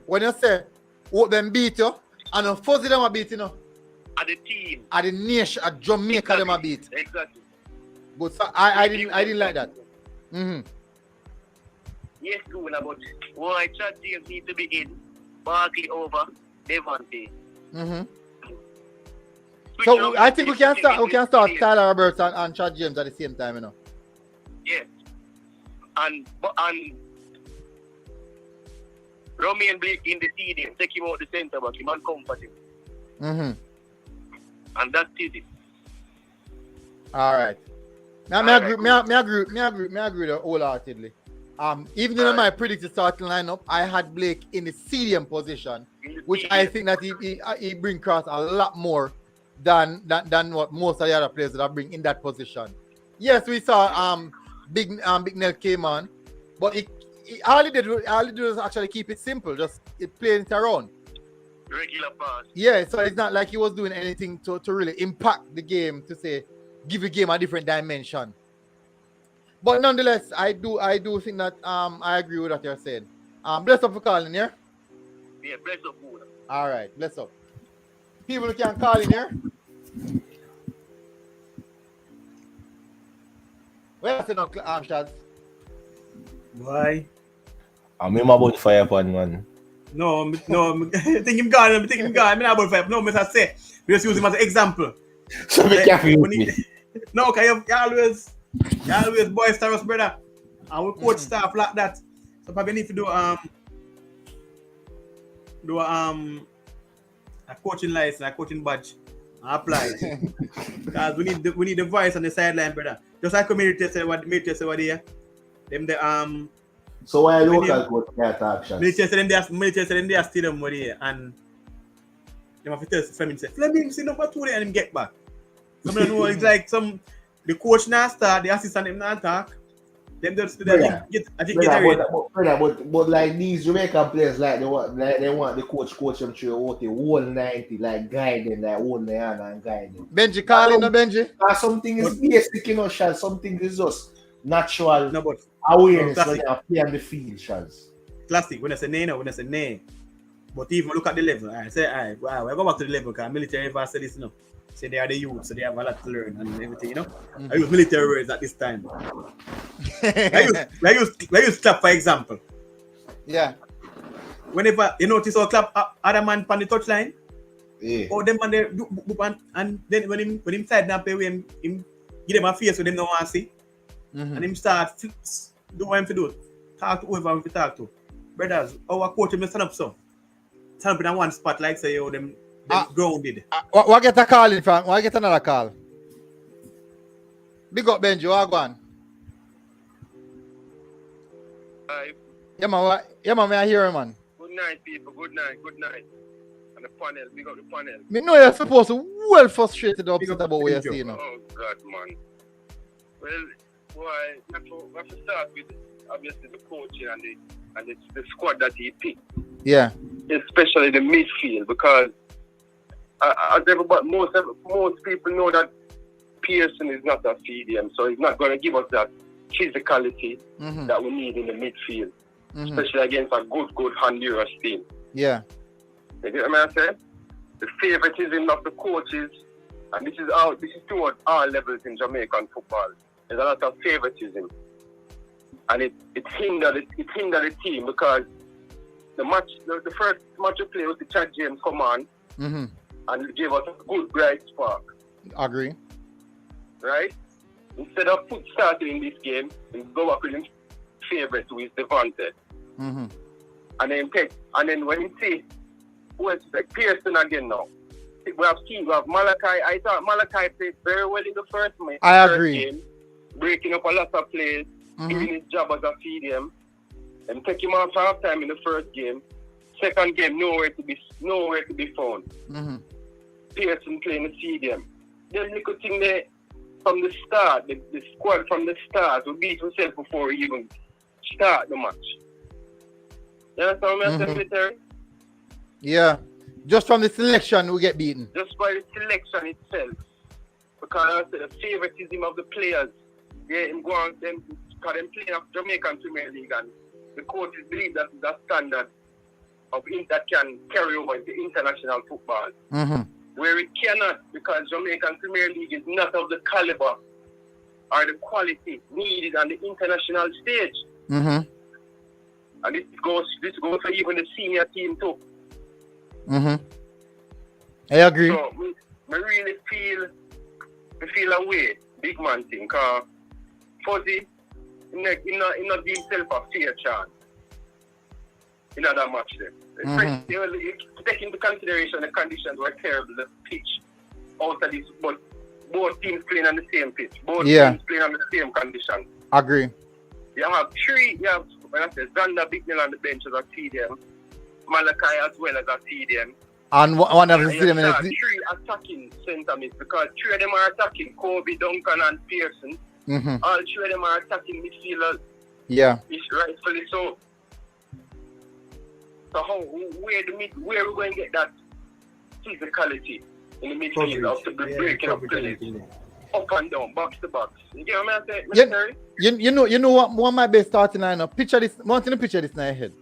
when you say what them beat you and fuzzy them a beat, you know. At the team. At the nation, at Jamaica exactly. them a beat. Exactly. But so I didn't like that. Yes, cool, but why Chad James need to be in, Barkley over Devante. So I think we can start Tyler Roberts and Chad James at the same time, you know. Yes. And Romain Blake in the stadium, take him out the center back, him uncomfortable. And that's it. All right. Now, I agree wholeheartedly. Even though my predicted starting lineup, I had Blake in the stadium position, which I think that he bring across a lot more than what most of the other players that I bring in that position. Yes, we saw Big Nell came on, but all he did was actually keep it simple, just playing it around. Regular pass. Yeah, so it's not like he was doing anything to really impact the game, to say give the game a different dimension. But nonetheless, I do think that I agree with what you're saying. Bless up for calling here. Yeah, bless up. All right, bless up. People who can call in here. Where's the shots? Why? I'm in my boat fire pan, man. No, I think him gone. I'm not about fire. No, I say we just use him as an example. So be careful. No, okay, you always boisterous, brother. And we coach staff like that. So probably need to do a coaching license, a coaching badge, and apply. Because we need the voice on the sideline, brother. Just like military say what here. Them the So why local coach can't action? military say them they are still them here and them have to tell Fleming say Fleming see number 2 there and him get back. Some don't know it's like the coach now start, the assistant him not talk. Them just do Yeah. that. I think Brother, Gatorade. but like these Jamaican players, like they want the coach them through the whole 90, like guiding, like holding their hand and guiding. Benji calling, no Benji? Something is basic, you know, Shaz. Something is just natural No, but awareness no, when classic. you are playing the field, Shaz. Classic. When I say nay, no, when I say nay. But even look at the level. I say, wow, I go back to the level because military never said this, you know. Say they are the youth, so they have a lot to learn and everything, you know. I use military words at this time. I use clap for example. Yeah. Whenever you notice how clap other man on the touchline, Yeah. or them man there do and then when him side now play with him give them a face with them no want to see. And him start do what him to do. Talk to whoever him to talk to. Brothers, our coach him stand up so. Stand up in one spot like say yo them grounded. What get a call in front? What get another call? Big up Benji, what go on? Yeah man, may I hear you, man? Good night, people. Good night. And the panel, big up the panel. Me know you're supposed to well frustrated or upset about what you're seeing now. Oh, God, man. Well, boy, we have to start with, obviously, the coaching and the squad that he picked. Yeah. Especially the midfield, because as everybody, most people know that Pearson is not a CDM, so he's not going to give us that physicality that we need in the midfield, especially against a good Honduras team. Yeah. You get what I'm saying? The favoritism of the coaches, and this is towards all levels in Jamaican football. There's a lot of favoritism, and it hindered the team because the first match of play was the Chad James come on, and it gave us a good bright spark. Agree. Right? Instead of starting in this game, we go up with his favorite, who is Devante. And then when you see who is like Pearson again now, we have Malachi. I thought Malachi played very well in the first game, breaking up a lot of plays, doing his job as a CDM, and take him off half time in the first game. Second game, nowhere to be found. Pearson playing the CDM. Then little thing there from the start, the squad from the start, we beat ourselves before we even start the match. You understand what I'm saying, military? Yeah. Just from the selection, we get beaten. Just by the selection itself. Because I said the favoritism of the players. Yeah, because them playing of Jamaican Premier League, and the coaches believe that is a standard that can carry over into international football. Where it cannot, because Jamaican Premier League is not of the caliber or the quality needed on the international stage. And this goes for even the senior team too. I agree. So I really feel away, big man thing, because Fuzzy, he not give himself a fair chance in that match there. Take into consideration the conditions were terrible, the pitch out of this, but both teams playing on the same pitch, both teams playing on the same conditions. Agree. You have when I say Zander Bignell on the bench as a CDM, Malachi as well as a CDM. And one of the CDM three attacking centre mids, because three of them are attacking Kobe, Duncan and Pearson. All three of them are attacking midfielders. Yeah. It's rightfully so. So where are we going to get that physicality in the midfield after breaking up plays? Up and down, box to box. You get what I'm saying? You know what one of my best starting lineup? Picture this, wanting to picture this in my head.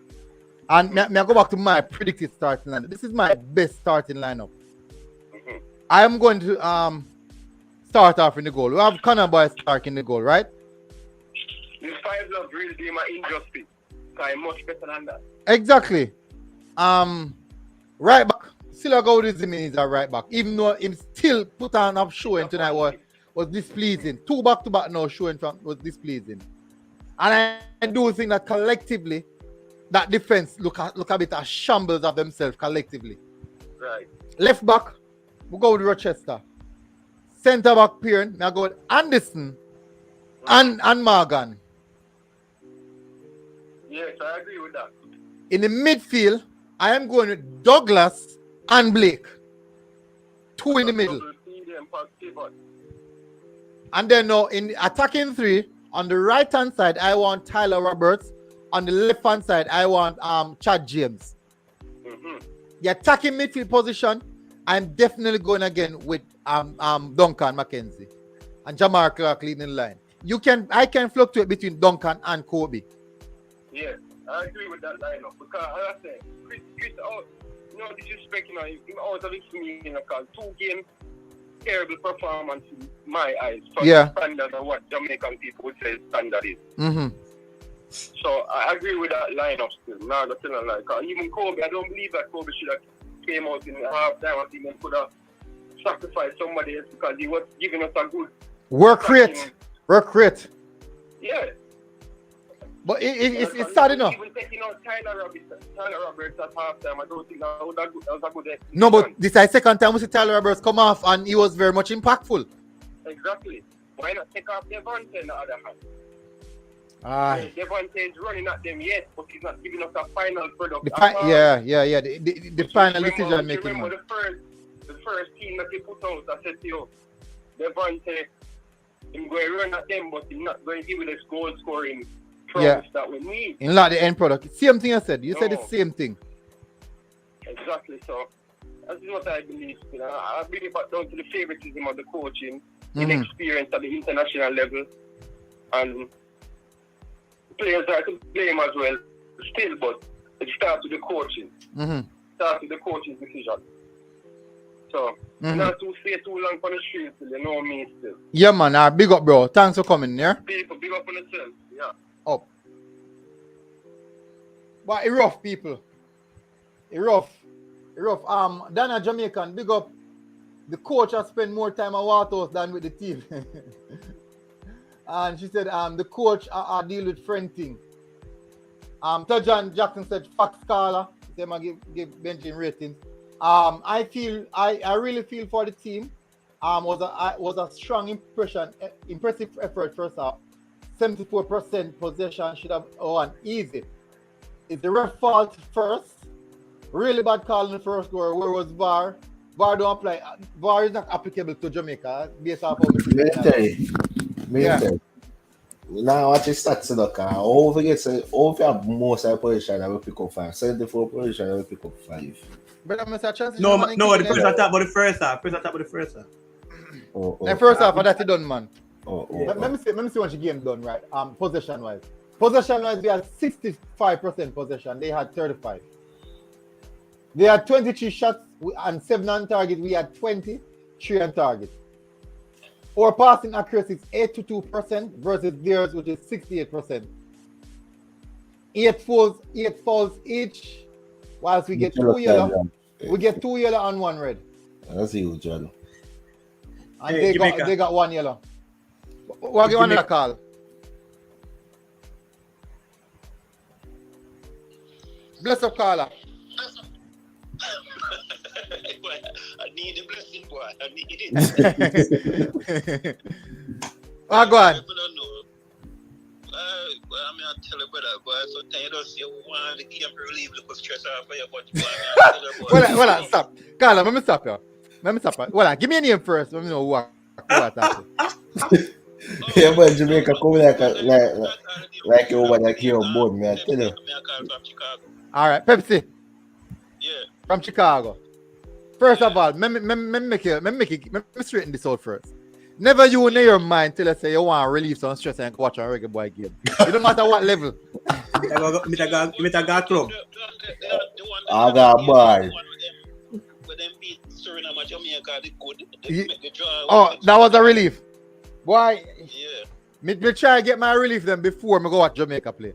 And may I go back to my predicted starting lineup. This is my best starting lineup. I am going to start off in the goal. We have Connor Boy Stark in the goal, right? This 5 love really be my injustice. I'm much better than that. Exactly. Right back. Still a go with his a right back. Even though him still put on up showing tonight was displeasing. 2 back-to-back now showing was displeasing. And I do think that collectively, that defense look a bit of shambles of themselves collectively. Right. Left back, we go with Rochester. Centre back Piern, I go with Anderson and Morgan. Yes, I agree with that. In the midfield, I am going with Douglas and Blake. 2 in the middle. And then now in attacking 3, On the right hand side, I want Tyler Roberts. On the left hand side, I want Chad James. The attacking midfield position, I'm definitely going again with Duncan McKenzie and Jamar Clark leading the line. I can fluctuate between Duncan and Kobe. Yeah, I agree with that lineup because I say Chris no disrespect, him out of his meaning, because 2 games terrible performance in my eyes for the standard of what Jamaican people would say standard is. So I agree with that lineup still. Now that's still like even Kobe, I don't believe that Kobe should have came out in half time and even could have sacrificed somebody else because he was giving us a good work rate. Yeah. But it's sad enough. Even taking out Tyler Roberts at halftime, I don't think that was a good execution. No, but this is the second time we see Tyler Roberts come off and he was very much impactful. Exactly. Why not take off Devontae on the other hand? Devontae is running at them yet, but he's not giving us a final product. The final decision making. Remember the first team that he put out, I said to you, Devontae, he's going to run at them, but he's not going to give us goal scoring promise that we need. In the end product. Same thing I said. You said the same thing. Exactly. So that's what I believe. I believe it down to the favoritism of the coaching, inexperience at the international level, and players are to blame as well. Still, but it starts with the coaching. Starts with the coaching decision. So, not to stay too long on the streets, you know me still. Yeah, man. Big up, bro. Thanks for coming, yeah? People, big up on yourself. Yeah. Up. But it's rough, people. It's rough. Dana Jamaican, big up. The coach has spent more time at Waterhouse than with the team. And she said, the coach I deal with friend thing. Tajan Jackson said, fact scholar. He said, give benching ratings. I really feel for the team. Was a strong impressive effort first half. 74% possession should have won easy. It's the ref fault first. Really bad call in the first score. Where was VAR? VAR don't apply. VAR is not applicable to Jamaica based off of Now watch his stats look. Over have most of the position I will pick up 5. 74 position I will pick up 5. But I'm a chance. No, the person attack about the first half. The first half, that's it done, man. Let me see what the game done, right? Possession wise, we had 65% possession. They had 35. They had 23 shots and 7 on target. We had 23 on target. Our passing accuracy is 82% versus theirs, which is 68%. 8 fouls each, whilst we get 2 yellow. We get 2 yellow and 1 red. That's huge, John. And they got 1 yellow. What do you want to call? Bless up, caller. I need a blessing, boy. I need it. Go on. I don't know. I'm going to tell you, brother, boy. Sometimes you don't see one the game relieve the stress off of your body. Hold on, stop. Carla, let me stop you. Hold on, give me a name first. Let me know who I talk to. Yeah, but Jamaica come like over like your board, man. I tell you. All right, Pepsi. Yeah. From Chicago. First of all, let me straighten this out first. Never you in your mind till I say you want to relieve some stress and watch a Reggae Boy game. It don't matter what level. Me got club. I got boy. Oh, that was a relief. Boy, yeah. Me try to get my relief then before me go watch Jamaica play.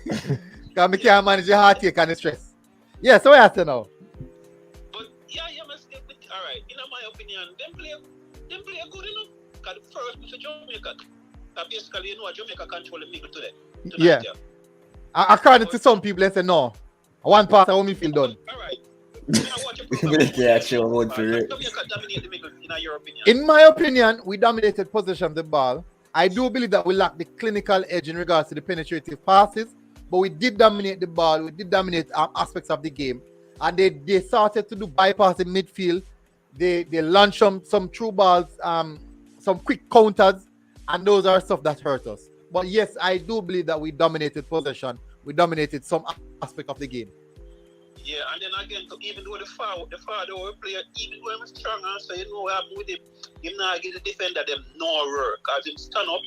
Because I can't manage the heartache and the stress. Yeah, so what I say now? But yeah, you must stay with all right. In my opinion, them play good enough. Because the first for Jamaica, basically, you know, Jamaica control the middle today. Yeah. According to some people, they say no. One part of me feel done. All right. In my opinion, we dominated possession of the ball. I do believe that we lack the clinical edge in regards to the penetrative passes, but we did dominate the ball. We did dominate aspects of the game, and they started to do bypass in midfield. They launched some true balls, some quick counters, and those are stuff that hurt us. But yes, I do believe that we dominated possession. We dominated some aspect of the game. Yeah, and then again, even though the father we play, even though I'm strong and so you know what happened with him not give the defender them no work, cause him stand up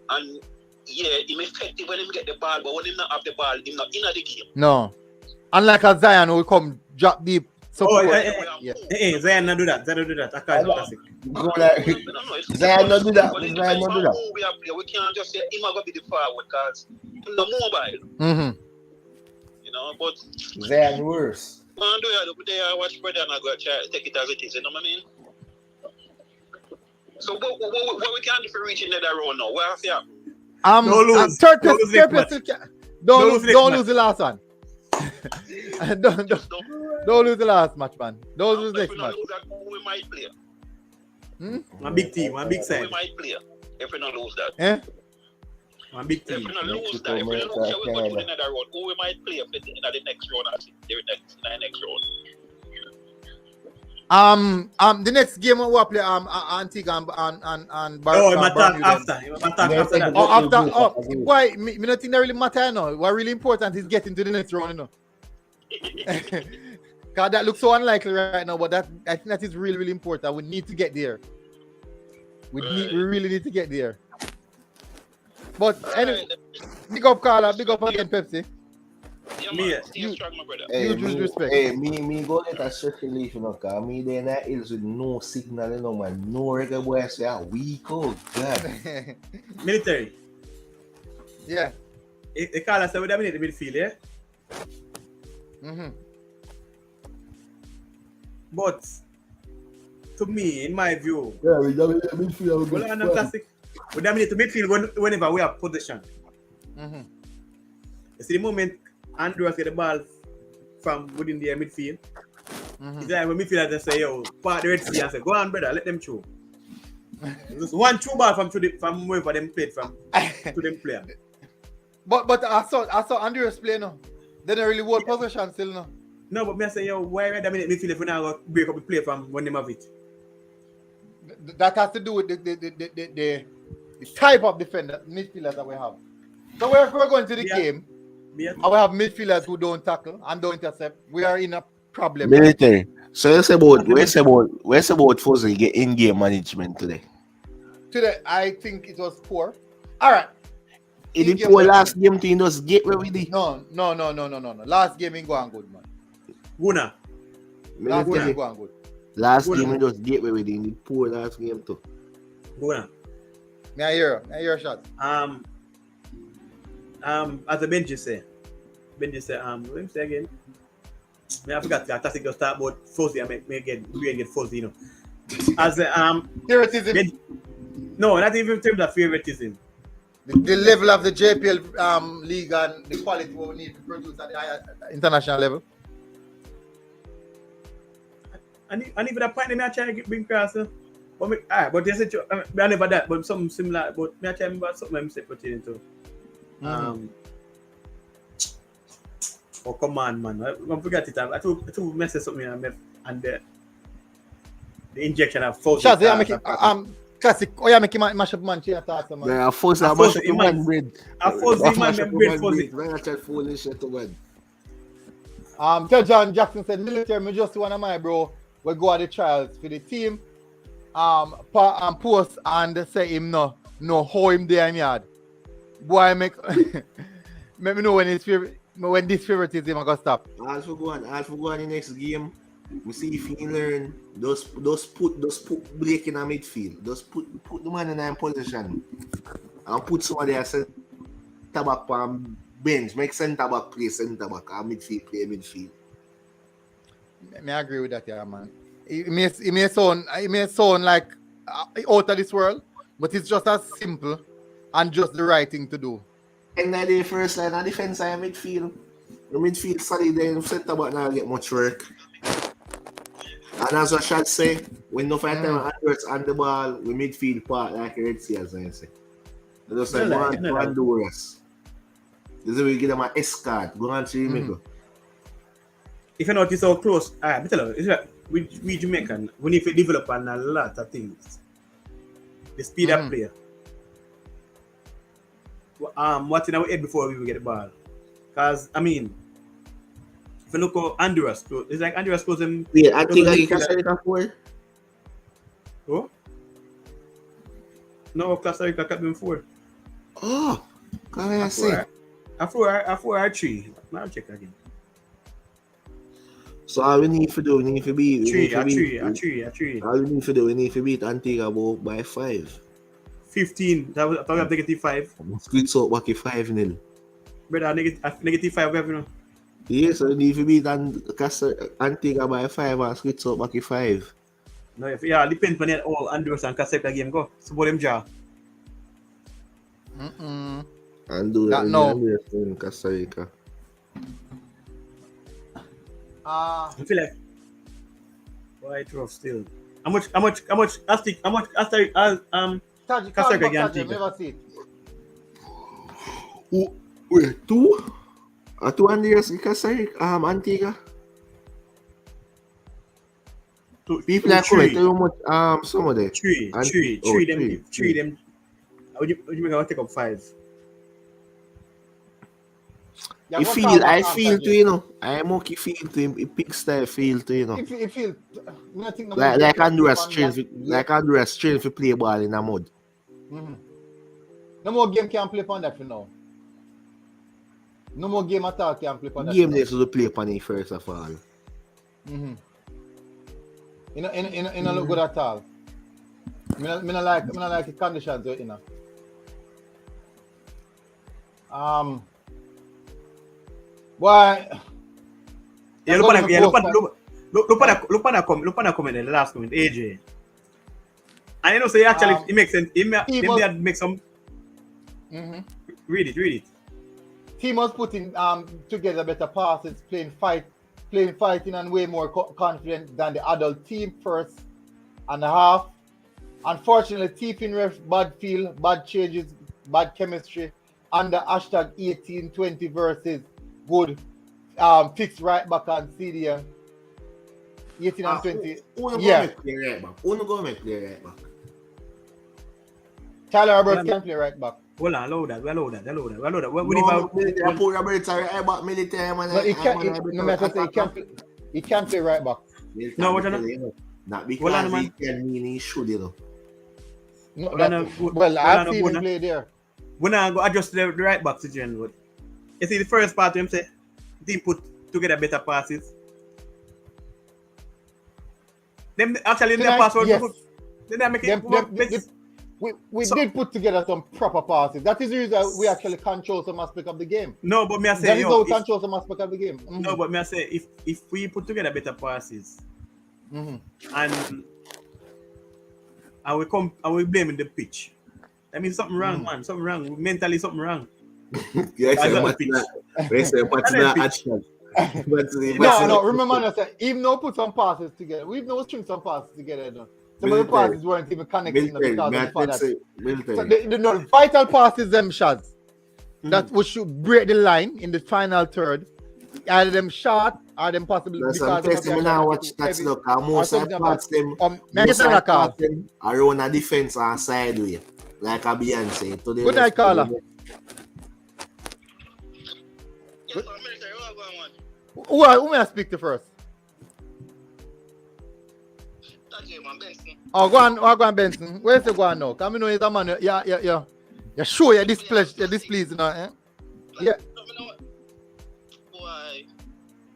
and yeah, him effective when him get the ball, but when him not have the ball, him not in the game. No. Unlike a Zion who come drop deep. Support. Zion not do that. Zion not do that. I can't classic. Zion not do that. But it Zion depends not on do that. who we are playing. We can't just say him going to be the forward because him the mobile. Mm-hmm. You know, but Zion worse. man, do you day I watch brother and I go try take it as it is, you know what I mean? So what we can do for reaching that round now? Where have you? Don't lose. Third Don't place, lose next match. don't lose lose the last one. don't lose the last match, man. Don't lose next match. Lose that, who we might play? One big team, one big Who side. we might play if we don't lose that. Eh? One big If team. we don't lose that, if we lose that, we go to another round. Who we might play in the next round? The next round. The next game we will play Antigua and Oh, my talk after. My talk after that. Why? Me not think that really matter, you know. What really important is getting to the next round, you know. Because that looks so unlikely right now, but I think that is really, really important. We need to get there. We really need to get there. But anyway, big up Carla, big up again Pepsi. Yeah, Me, man. Stay strong, my brother. Huge respect. Me go get a stress relief, you know, cause me there in that hills with no signal, you know, man. No Reggae Boyz say a week, oh God. Military. Yeah. They call us we dominate the midfield, yeah? Mm-hmm. But to me, in my view, Yeah, we dominate the midfield. well, I'm classic. We dominate the midfield whenever we have possession. Mm-hmm. You see the moment Honduras get the ball from within their midfield, it's like when midfielder just say, yo, part the Red Sea and say, go on, brother, let them through. Just one true ball from wherever them played from to them player. But I saw Honduras play now. They don't really hold possession still now. No, but me I say, yo, why we dominate midfield if we now go break up the play from when they have it? That has to do with the type of defender midfielders that we have. So we're going to the game. Yeah. And we have midfielders who don't tackle and don't intercept. We are in a problem. Military. So where's about Fuzzy get in-game management today? Today, I think it was poor. All right. In the poor last game team just get where we did. No. Last game ain't going good, man. Guna. Last game ain't going good. Last game we just get where we did. In the poor last game too. Guna. May I hear a shot? As the Benji say, let me say again. I forgot that classic just start about fuzzy. I may get fuzzy, you know. As Favoritism. no, not even in terms of favoritism. The level of the JPL league and the quality we need to produce at the higher international level. And even that point, I try to bring across. But they said I never that, but something similar. But I try to remember something I'm pertaining to. Oh come on, man! I forgot it. I too messes up me and the injection of force. Shaz, yeah, make it classic. Oh yeah, make it mash up man. She attack man. Yeah, force that mash up man bread. I force the man bread fuzzy. I try foolish shit to win. Tell John Jackson said military. Me just one of my bro. We go at the trials for the team. Post and say him no how him there in yard. Boy, make me know when this favoritism I gonna stop. As we go on the next game, we see if he learn put Blake in a midfield. Just put the man in a position and put somebody as center back on bench. Make center back play center back and midfield play midfield. I agree with that, yeah, man. It may sound like out of this world, but it's just as simple and just the right thing to do. And then the first line of defense and midfield. The midfield solid, then center back now get much work. And as I should say, when no fight time Honduras on the ball, we midfield part like Red Sea, as I say. They just like go on to Honduras. This is where we give them an escort. Go on to Jamaica. If you notice how close, I tell you, it's like we Jamaican, we need to develop on a lot of things. The speed of player. what's in our head before we even get the ball. Because, I mean, if you look at Honduras, it's like Honduras goes in. Wait, Antigua y Costa Rica 4? Oh? No, Costa Rica cut them 4. Oh, come here, see. I 4-3. Now check again. So all we need to do, we need to beat. 3. All we need to do, we need to beat Antigua by 5. 15. That was, I thought we have -5. Squeeze out back 5-0. Brother, -5 we have, you know. Yes, so we need to beat Antigua by 5 and squeeze out back 5. No, yeah, depends on all Honduras and Costa Rica game go. So them draw. And do that in Costa Rica. I feel like quite rough still. How much Costa Rica game Never see it. Oh, wait, 2? 2 Honduras in Costa Rica, Antigua. People are coming too much, some of them. 3 them. Would you make a take up 5? Yeah, I feel to, you know. I'm okay feel to him. It pig style feel to, you know. It feel Like Honduras strength, like Honduras strength to play ball in the mud. No more game can play on that for now. No more game at all can play on that. Game needs to play on it first of all. In look good at all. Me not like the conditions, you know. Why? Yeah, look at that comment in the last comment, AJ. And you know, say actually it makes sense. It make some. Read it. Team was putting together better passes, playing fighting and way more confident than the adult team first and a half. Unfortunately, teeping ref, bad feel, bad changes, bad chemistry, under hashtag 18-20 versus good fixed right back and CDM. 18 and 20. Who go make play right back? Tyler Roberts can play right back. Hold on, allow that. What do I put Roberts right back military man. No, he can't play right back. No, what not because he can mean he should, you know. Well, I've seen him play there. When I go adjust the right back situation, but you see the first part of him say team put together better passes. Them actually their password. Yes. They make it. We did put together some proper passes. That is the reason we actually control some aspect of the game. No, but me I say that is how we control some aspect of the game. No, but me I say if we put together better passes, and we blaming the pitch. I mean something wrong, man. Something wrong. Mentally something wrong. Yes, what's not action? No, remember I said even though put some passes together, we've no string some passes together though. Some of the passes weren't even connecting because of the fact that. So the vital passes them shots that we should break the line in the final third. Either them short or them possibly because now watch that look. Most of the parts them around a defense and sideway. Like a Beyonce. Good night, caller. Who may I speak to first? Oh, go on, Benson. Where's the go on now? Come know he's a man. Yeah. You sure you're displeased, you know, eh? Yeah. Boy,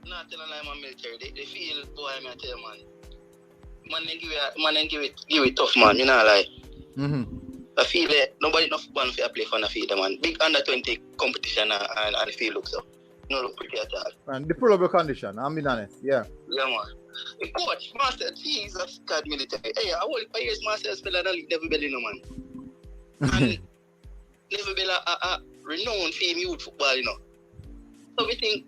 not telling them military. They feel, boy, I tell you, man, give it tough, man. You know, like. I feel that nobody enough football for play for the field, man. Big under 20 competition and the field looks up. No look pretty at all. And deplorable condition, I'm being honest. Yeah, man. The coach, Master, Jesus God military. Hey, I only 5 years Master spell and league never belly no man. And never be a renowned team youth football, you know. So we think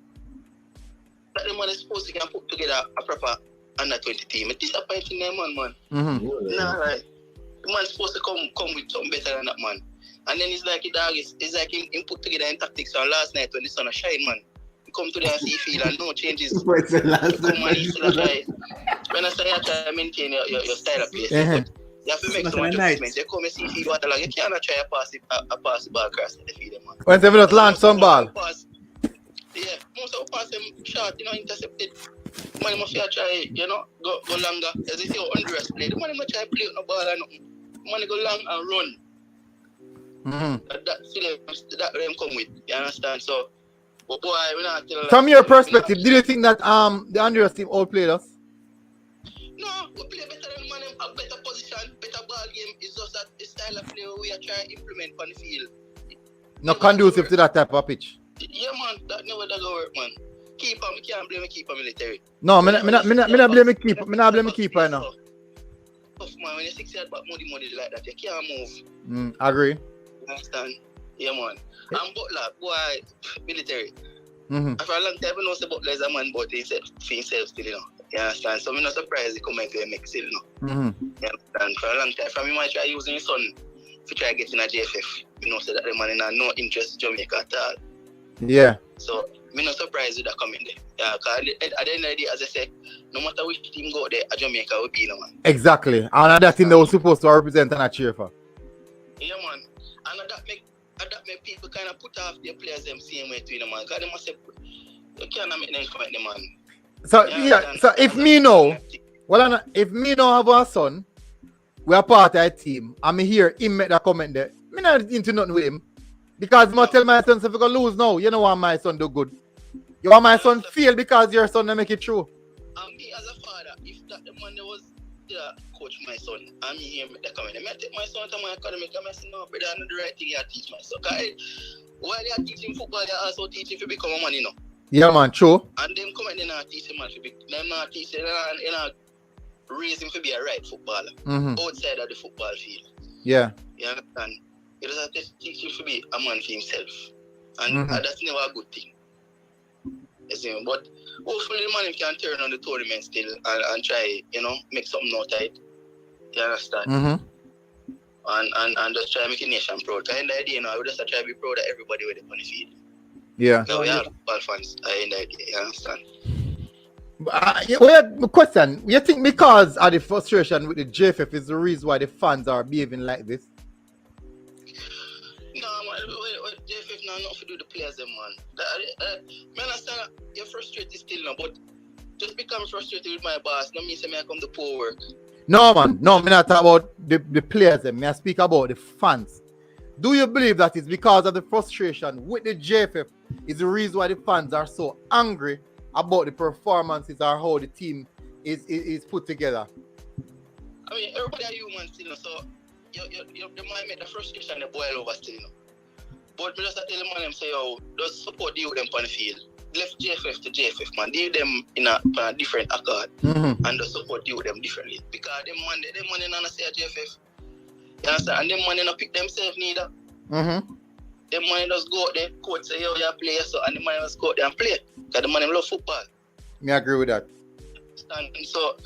that the man is supposed to can put together a proper under 20 team. It's disappointing them man. Nah, right. The man's supposed to come with something better than that, man. And then it's like the dog is like him put together in tactics on last night when the sun was shine, man. He come to the and see field and no changes. Come and he's still like when I say you try to maintain your style of play. But You have to make some adjustments. You come and see feed water like you cannot try a pass the ball across the field, man. When they just launch some ball. Yeah, most of the pass them short, intercepted. Man must try, go longer. As you see how Honduras play, the man must try play no ball and nothing. Man go long and run. That them come with. You understand? So, but boy, we not tell. From your perspective, did you think that the Honduras team outplayed us? No, we play better than man. A better position, better ball game. It's just that the style of play we are trying to implement on the field. Not conducive to that type of pitch. Yeah, man, that never does work, man. Keeper, we can't blame a keeper military. No, I not blame a keeper. I not blame a keeper now. Tough man, when you 6 yards back muddy like that, you can't move. Agree. You understand? Yeah, man. And Butler, boy, military. Mm-hmm. For a long time, I know say Butler is a man, but he said for himself still, You understand? So I'm not surprised he come into a mix still, You understand? For a long time, from him, I try using his son to try getting a JFF. So that the man in no interest in Jamaica at all. Yeah. So I'm not surprised with that coming there. Yeah, because at the end of the day, as I said, no matter which team go there, Jamaica will be, man. Exactly. And that thing they were supposed to represent and cheer for. Yeah, man. And that make people kind of put off their players them same way too, man. Because they must say, you can't make them come at the man. So, so if me know have a son, we are part of a team, and me hear him make that comment there, me not into nothing with him. Because I tell my son, if you go lose now, you don't want my son do good. You want my son fail because your son don't make it true. And me as a father, if that the man was coach my son, and me hear make that comment, I take my son to my academy, and I say, no, brother, I know the right thing you teach my son. Because while you are teaching football, you are also teaching to become a man, Yeah, man, true. And them come and they not teach him, man, them not teach him, and not raise him to be a right footballer outside of the football field. Yeah. You understand? He doesn't have to teach him to be a man for himself. And that's never a good thing. You see, but hopefully the man can turn on the tournament still and try, make something out of it. You understand? And just try to make a nation proud. Because in the idea, we just try to be proud of everybody with the on the field. Yeah. So we are football fans in the idea, you understand? Question, you think because of the frustration with the JFF is the reason why the fans are behaving like this? No, man, JFF now not to do the players, them, man. I understand you're frustrated still now, but just become frustrated with my boss, no mean say I come to poor work. No, man, no, me not talk about the players, them. I speak about the fans. Do you believe that it's because of the frustration with the JFF is the reason why the fans are so angry about the performances or how the team is put together? I mean, everybody are human still, so you might make the frustration boil over still. But me just tell the man them say, just support the youth them on the field. Left JFF to JFF, man. Deal them in a different accord and just support the youth them differently. Because them man not say JFF. You understand? And them man not pick themselves neither. Them man just go out there, coach say, you play so, and the man just go out there and play. Because the man love football. Me agree with that. And so,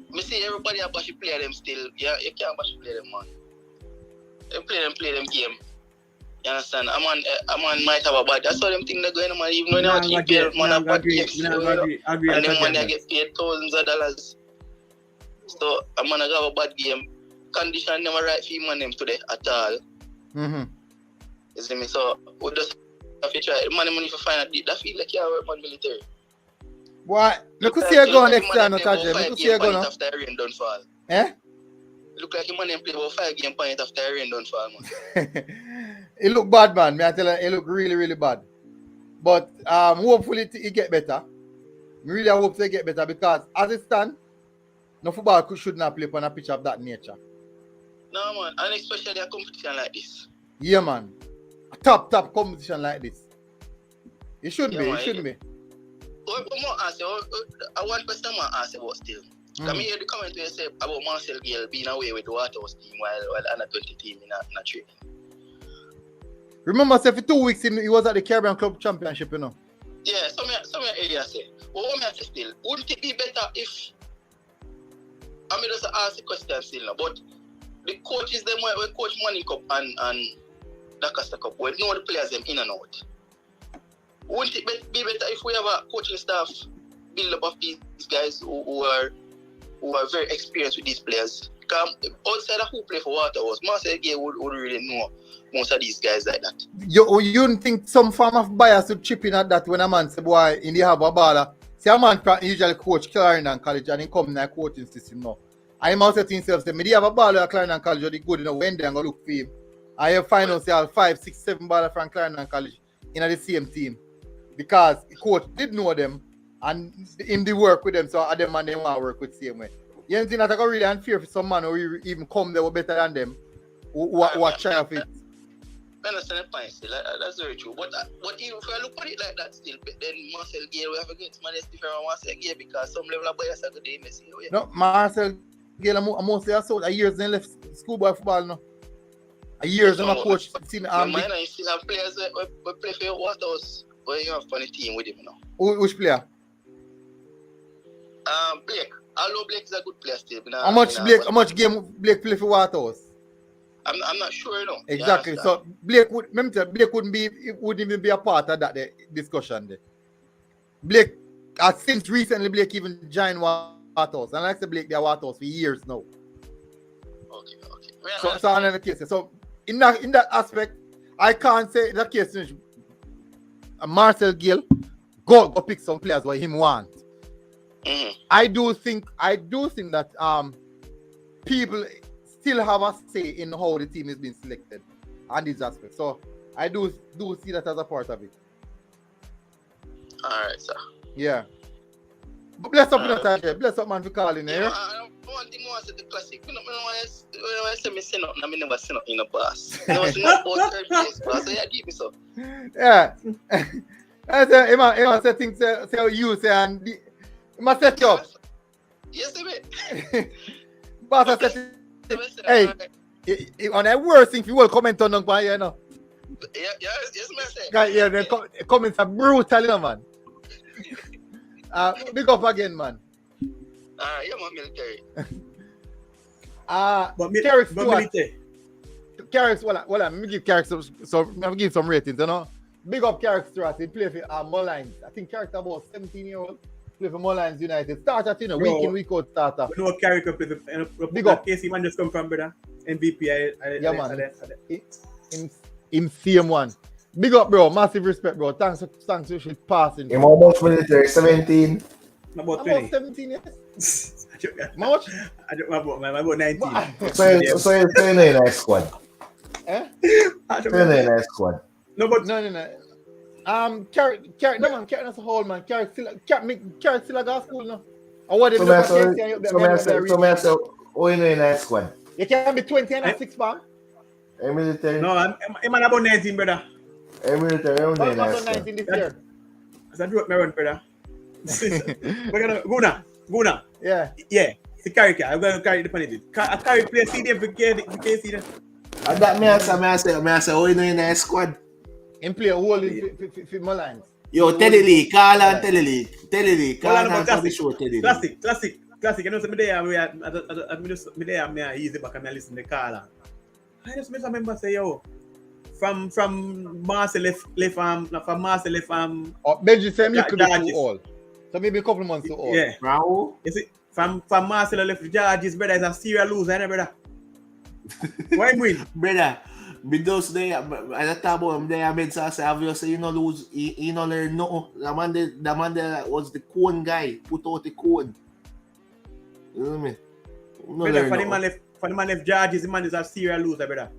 me see everybody a bash play them still. Yeah, you can't bash play them, man. They play them game. You understand? A man might have a bad. That's how them things they're going on, man. Even when they keep paid, man, a bad game. And them man they get paid thousands of dollars. So, a man have a bad game. Condition never right for him and them today at all. You see me? So, we just have to try. The money for find out that feel like you work on military. What? Look who see you go next time, Kaje. Look who see you go now. After the rain don't fall. Eh? Look like him and play about 5 game points after the rain don't fall, man. It look bad, man. Me I tell you, it look really, really bad. But hopefully it get better. Me really hope it get better because as it stands, no football should not play on a pitch of that nature. No, man. And especially a competition like this. Yeah, man. A top competition like this. It should be. Man, it shouldn't be. I want question I ask about still. Come here the comment where you say about Marcel Gale being away with the Waterhouse team while under 20 team in a training. Remember, say for 2 weeks he was at the Caribbean Club Championship, Yeah, some area say. But what I say still, wouldn't it be better if I mean just ask the question still now, but the coaches them when coach Money Cup and Dakasta Cup, we know the players them in and out. Wouldn't it be better if we have a coaching staff build up of these guys who are very experienced with these players? Outside of who play for Waterhouse, Marcel Gay would really know most of these guys like that. You don't think some form of bias would chip in at that when a man say, boy, in the have a baller? See, a man usually coach Clarendon College and he come in a coaching system now. And he also think himself, say, me have a baller at Clarendon College, or the good enough when they go look for him. And you find out, say, all 5, 6, 7 baller from Clarendon College in the same team. Because the coach did know them and him did work with them, so them and them want to work with the same way. You don't think that's really unfair for some man who even come there better than them who try of it? I understand the point still, that's very true. But even if I look at it like that still, then Marcel Gay will have against man is different from Marcel Gay because some level of bias are good day messy. No, Marcel Gay, I'm mostly a years in left schoolboy football now. A years in a coach. Mine I still have players who play for Waterhouse where you have on the team with him now. Which player? Blake. Although Blake is a good player still. How much game Blake play for Waterhouse? I'm not sure, you know. Exactly. So Blake wouldn't even be a part of that discussion there. Blake since recently Blake even joined Waterhouse. And like I said, Blake they're Waterhouse for years now. Okay. So another case. So in that aspect, I can't say in that case Marcel Gill go pick some players what him want. Mm-hmm. I do think that people still have a say in how the team is being selected on these aspects. So I do see that as a part of it. Alright, sir. Yeah. But bless up in that time, bless up man for calling here. I don't want to say the classic. I don't want to say me say nothing, I never say nothing in the past. I never say nothing about third place, so yeah, give me so. Yeah. I say, I say things say how you say and he must set you up. Yes, I Boss, I said, hey, on that worst thing, if you will comment on them, you know. Yes, man. Guys, yeah, the comments are brutal, you know, man. Big up again, man. Yeah, man, military. Carrick, well, let me give Carrick let me give some ratings, you know. Big up Carrick Stewart, he play for Mullines. I think Carrick about 17-year-old. Play for Mullines United. Starter, you know, week in, week out starter. You know, Carrick up with big up. Casey man just come from, brother. MVP. Yeah, man. In same one. Big up, bro. Massive respect, bro. Thanks for passing. How much military? 17? About 20. About 17 years. How much? I don't know about 19. So you're playing in that squad? Eh? Playing in that squad? No. Carrick, no man, Carrick is a whole man. Carrick still a go to school now. And what if so I say, who in that squad? You can be 20 and 6 pounds. Military? No, I'm about 19, brother. Military, I'm in that squad. 19 this year. I drew up my run, brother. We're gonna Guna. Yeah. Yeah. The Carrick, I'm gonna carry the penalty. I carry play CDM for KC. And that me I say, who in that squad? And play a whole for Mullines. Yo, Telly, call on Telly. Call on the show, Telly. Classic. You know, me there, I'm easy back and I listen to the caller. I just remember say, yo, from Marcel left from Marcel left Benji said me could be too old. So maybe a couple months too old. Yeah. Bravo. You see, from Marcel left George's brother is a serial loser, brother. Why win? Brother, because they at the time of they I made say obviously you know lose you know learn no the man there was the cone guy put out the cone. You know what I mean? No brother, for the man left George's, the man is a serial loser, brother.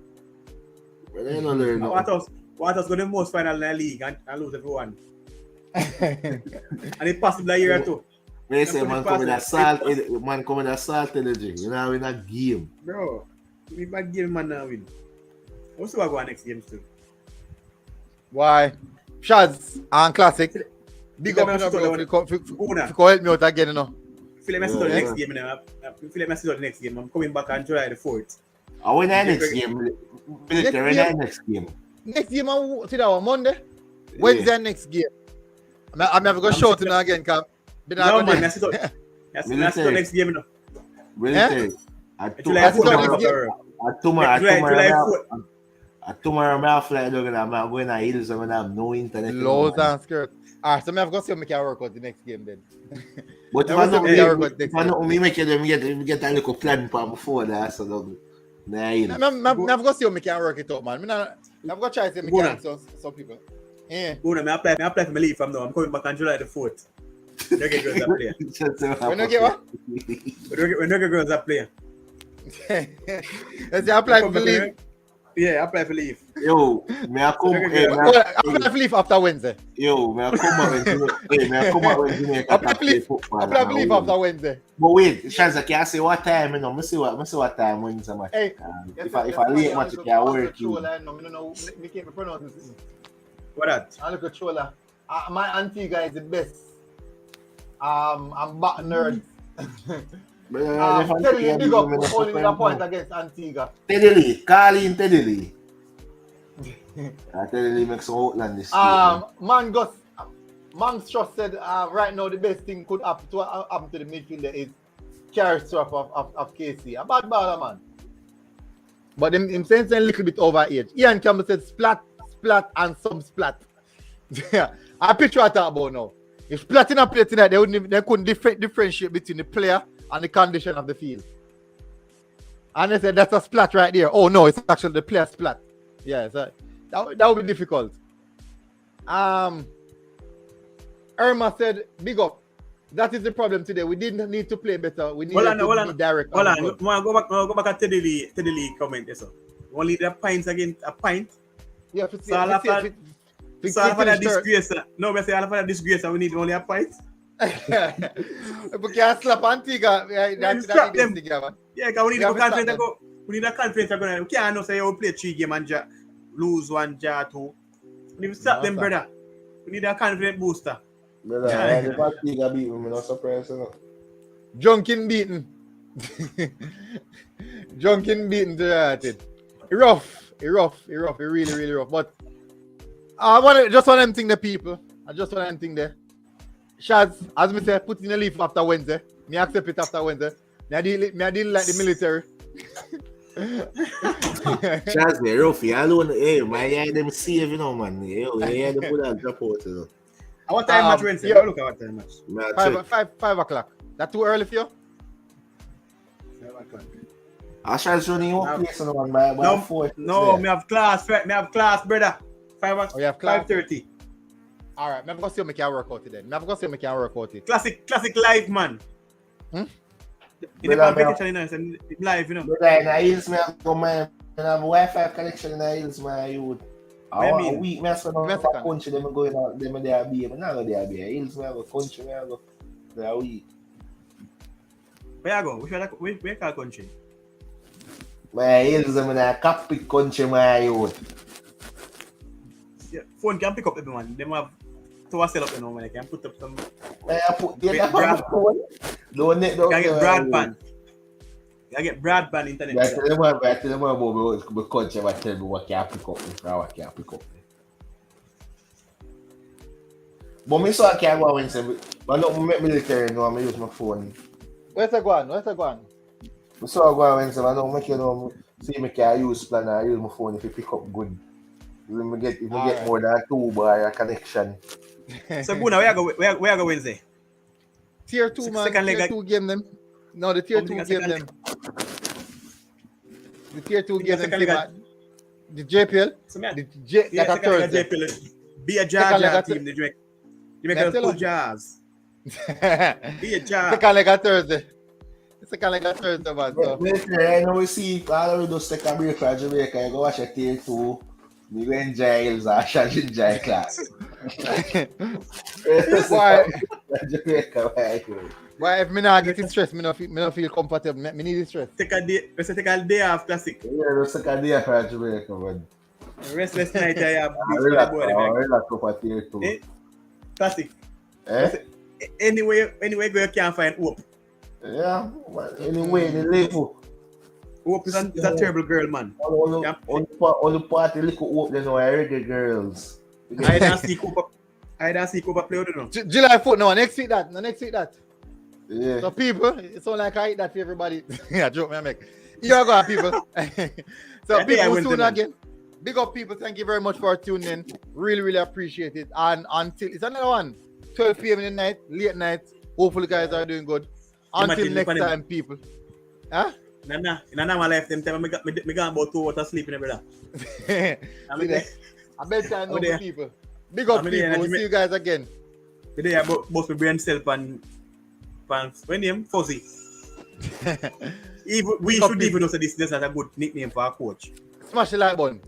Brother, you know learn no. What got the most final in the league and lose everyone. And it possible a year or two. They say man come with assault energy, you know, in a game. Bro, we bad game man now win. What's going to go next game still? Why? Shads and Classic. Big up, bro. If you help me out again, you know. Feel like I see the next game now. Feel like I see the next game. I'm coming back on July the 4th. I win the next game. Next game. Next game on Monday. Wednesday next game. I'm never going to show it now again, Cap. No, man. I see the next game now. Wednesday. July 4th. Tomorrow I fly down and I'm going to hills and I have no internet. Loads and skirt. Alright, so I have got to see how I can work out the next game then. But if I I was know saying me, we are if I know me make it, we get a little plan for before that. So don't. Nah, I've got to see how I can work it out, man. I've got to try to see how I can some people. Yeah. I apply for my leave from now. I'm coming back on July the 4th. Reggae Girls are player. When you get what? When Reggae Girls are player. Let's say apply for leave. Yeah, apply for leave. Yo, may I come? Apply for leave after Wednesday. Yo, may I come out when Jamaica Apply for leave after Wednesday. But wait, Shaz, I can't say what time, you know. I see what time Wednesday match. Hey, if I late match, it can work. Me can't pronounce this. What that? I'm a controller. My Antigua is the best. I'm back nerd. Teddy big up for holding a point against Antigua. Teddy, call in Teddy. Teddy makes some outlandish. Man's Trust said right now the best thing could happen to the midfielder is carry swap of KC. A bad baller, man. But him saying a little bit over age. Ian Campbell said splat, and some splat. I picture what I talk about now. If splat in a play tonight, they couldn't differentiate between the player and the condition of the field. And they said that's a splat right there. Oh no, it's actually the player splat. Yeah, so that would be difficult. Irma said, big up. That is the problem today. We didn't need to play better. We needed to be direct. Hold on. Go back at Teddy Lee comment. So. Only the pints again, a pint. Yeah, so all of that disgrace. No, we say all of that disgrace and we need only a pint. We can't slap Antigua. Yeah, because we need a confidence to go. We need a confidence to go. We can't not say you play 3 games and lose 1, draw 2. We need to stop them, brother. We need a confident booster. Brother, the Antigua beat me, not surprised. Junkin beaten. Junkin beaten to that. Rough. Really rough. But I just want them thing the people. I just want them thing there. Shaz, as me say, put in a leave after Wednesday. Me accept it after Wednesday. Me I deal like the military. Shaz, me rough. Alone, hey, my guy them save, you know, man. Yeah, they put that drop out, you know. What time match Wednesday? Yeah. Look at what time match. 5 o'clock. That too early for you? 5 o'clock. I shall show you one place on my 4. No, me have class, brother. 5 o'clock. Oh, you have class? 5:30. All right, I'm going to see how I can work out it. Classic live, man. Hmm? In the vacation, and live, you know. But in the hills, I have Wi-Fi connection in the hills, my youth. A week, I spend on the country, them going out, them there be, but now they be. Hills, I go country, I go for a week. Where you go? Where call country? My hills, I'm in a Catholic country, my youth. Yeah, phone can pick up everyone. Them have to set up, you know, when they can put up some. Don't get broadband. I get broadband internet. I tell them about the country, but tell me what can pick up and what can't pick up. But me so I can't go Wednesday. But not make military no, I use my phone. Where's it going? Me so I go Wednesday, I don't make you know see me can use plan I use my phone if you pick up good. If we get more than 2 bar connection. So Buna, where go Wednesday? Tier 2 man, tier 2 game them. No, the tier 2 game them. The tier 2 game them. The JPL. Like a Thursday. Be a jazz team. You make a full jazz. Be a jazz. It's kind of like a Thursday. Man. So. I know we see all of those take a break for Jamaica. You go watch a tier 2. You go enjoy hills and shall enjoy class. Why? Jamaica, why? Why if me not getting stressed, me not feel comfortable. Me need stress. Take a day off classic. Yeah, take a day for Jamaica, man. Restless night I have. Relax up at tier 2. Classic. Anyway, go you can't find hope. Yeah, but anyway, the level. Hope is a terrible girl, man. Only party little hope, there's no Reggae Girls. I don't see Cooper play, you know. July 4th, no, next week that. Yeah. So people, it's all like I eat that for everybody. Yeah, joke me, I make. You go, people. So people soon again. Big up people. Thank you very much for tuning in. Really, really appreciate it. And until it's another one, 12 p.m. in the night, late night. Hopefully, guys are doing good. Until next time, people. Huh? Nah. In my life, them time me got about 2 hours sleeping every day. I bet I know the people. Big up people. We'll see you guys again. Today I both my brain self and when name Fuzzy. We should even know that this is a good nickname for our coach. Smash the like button.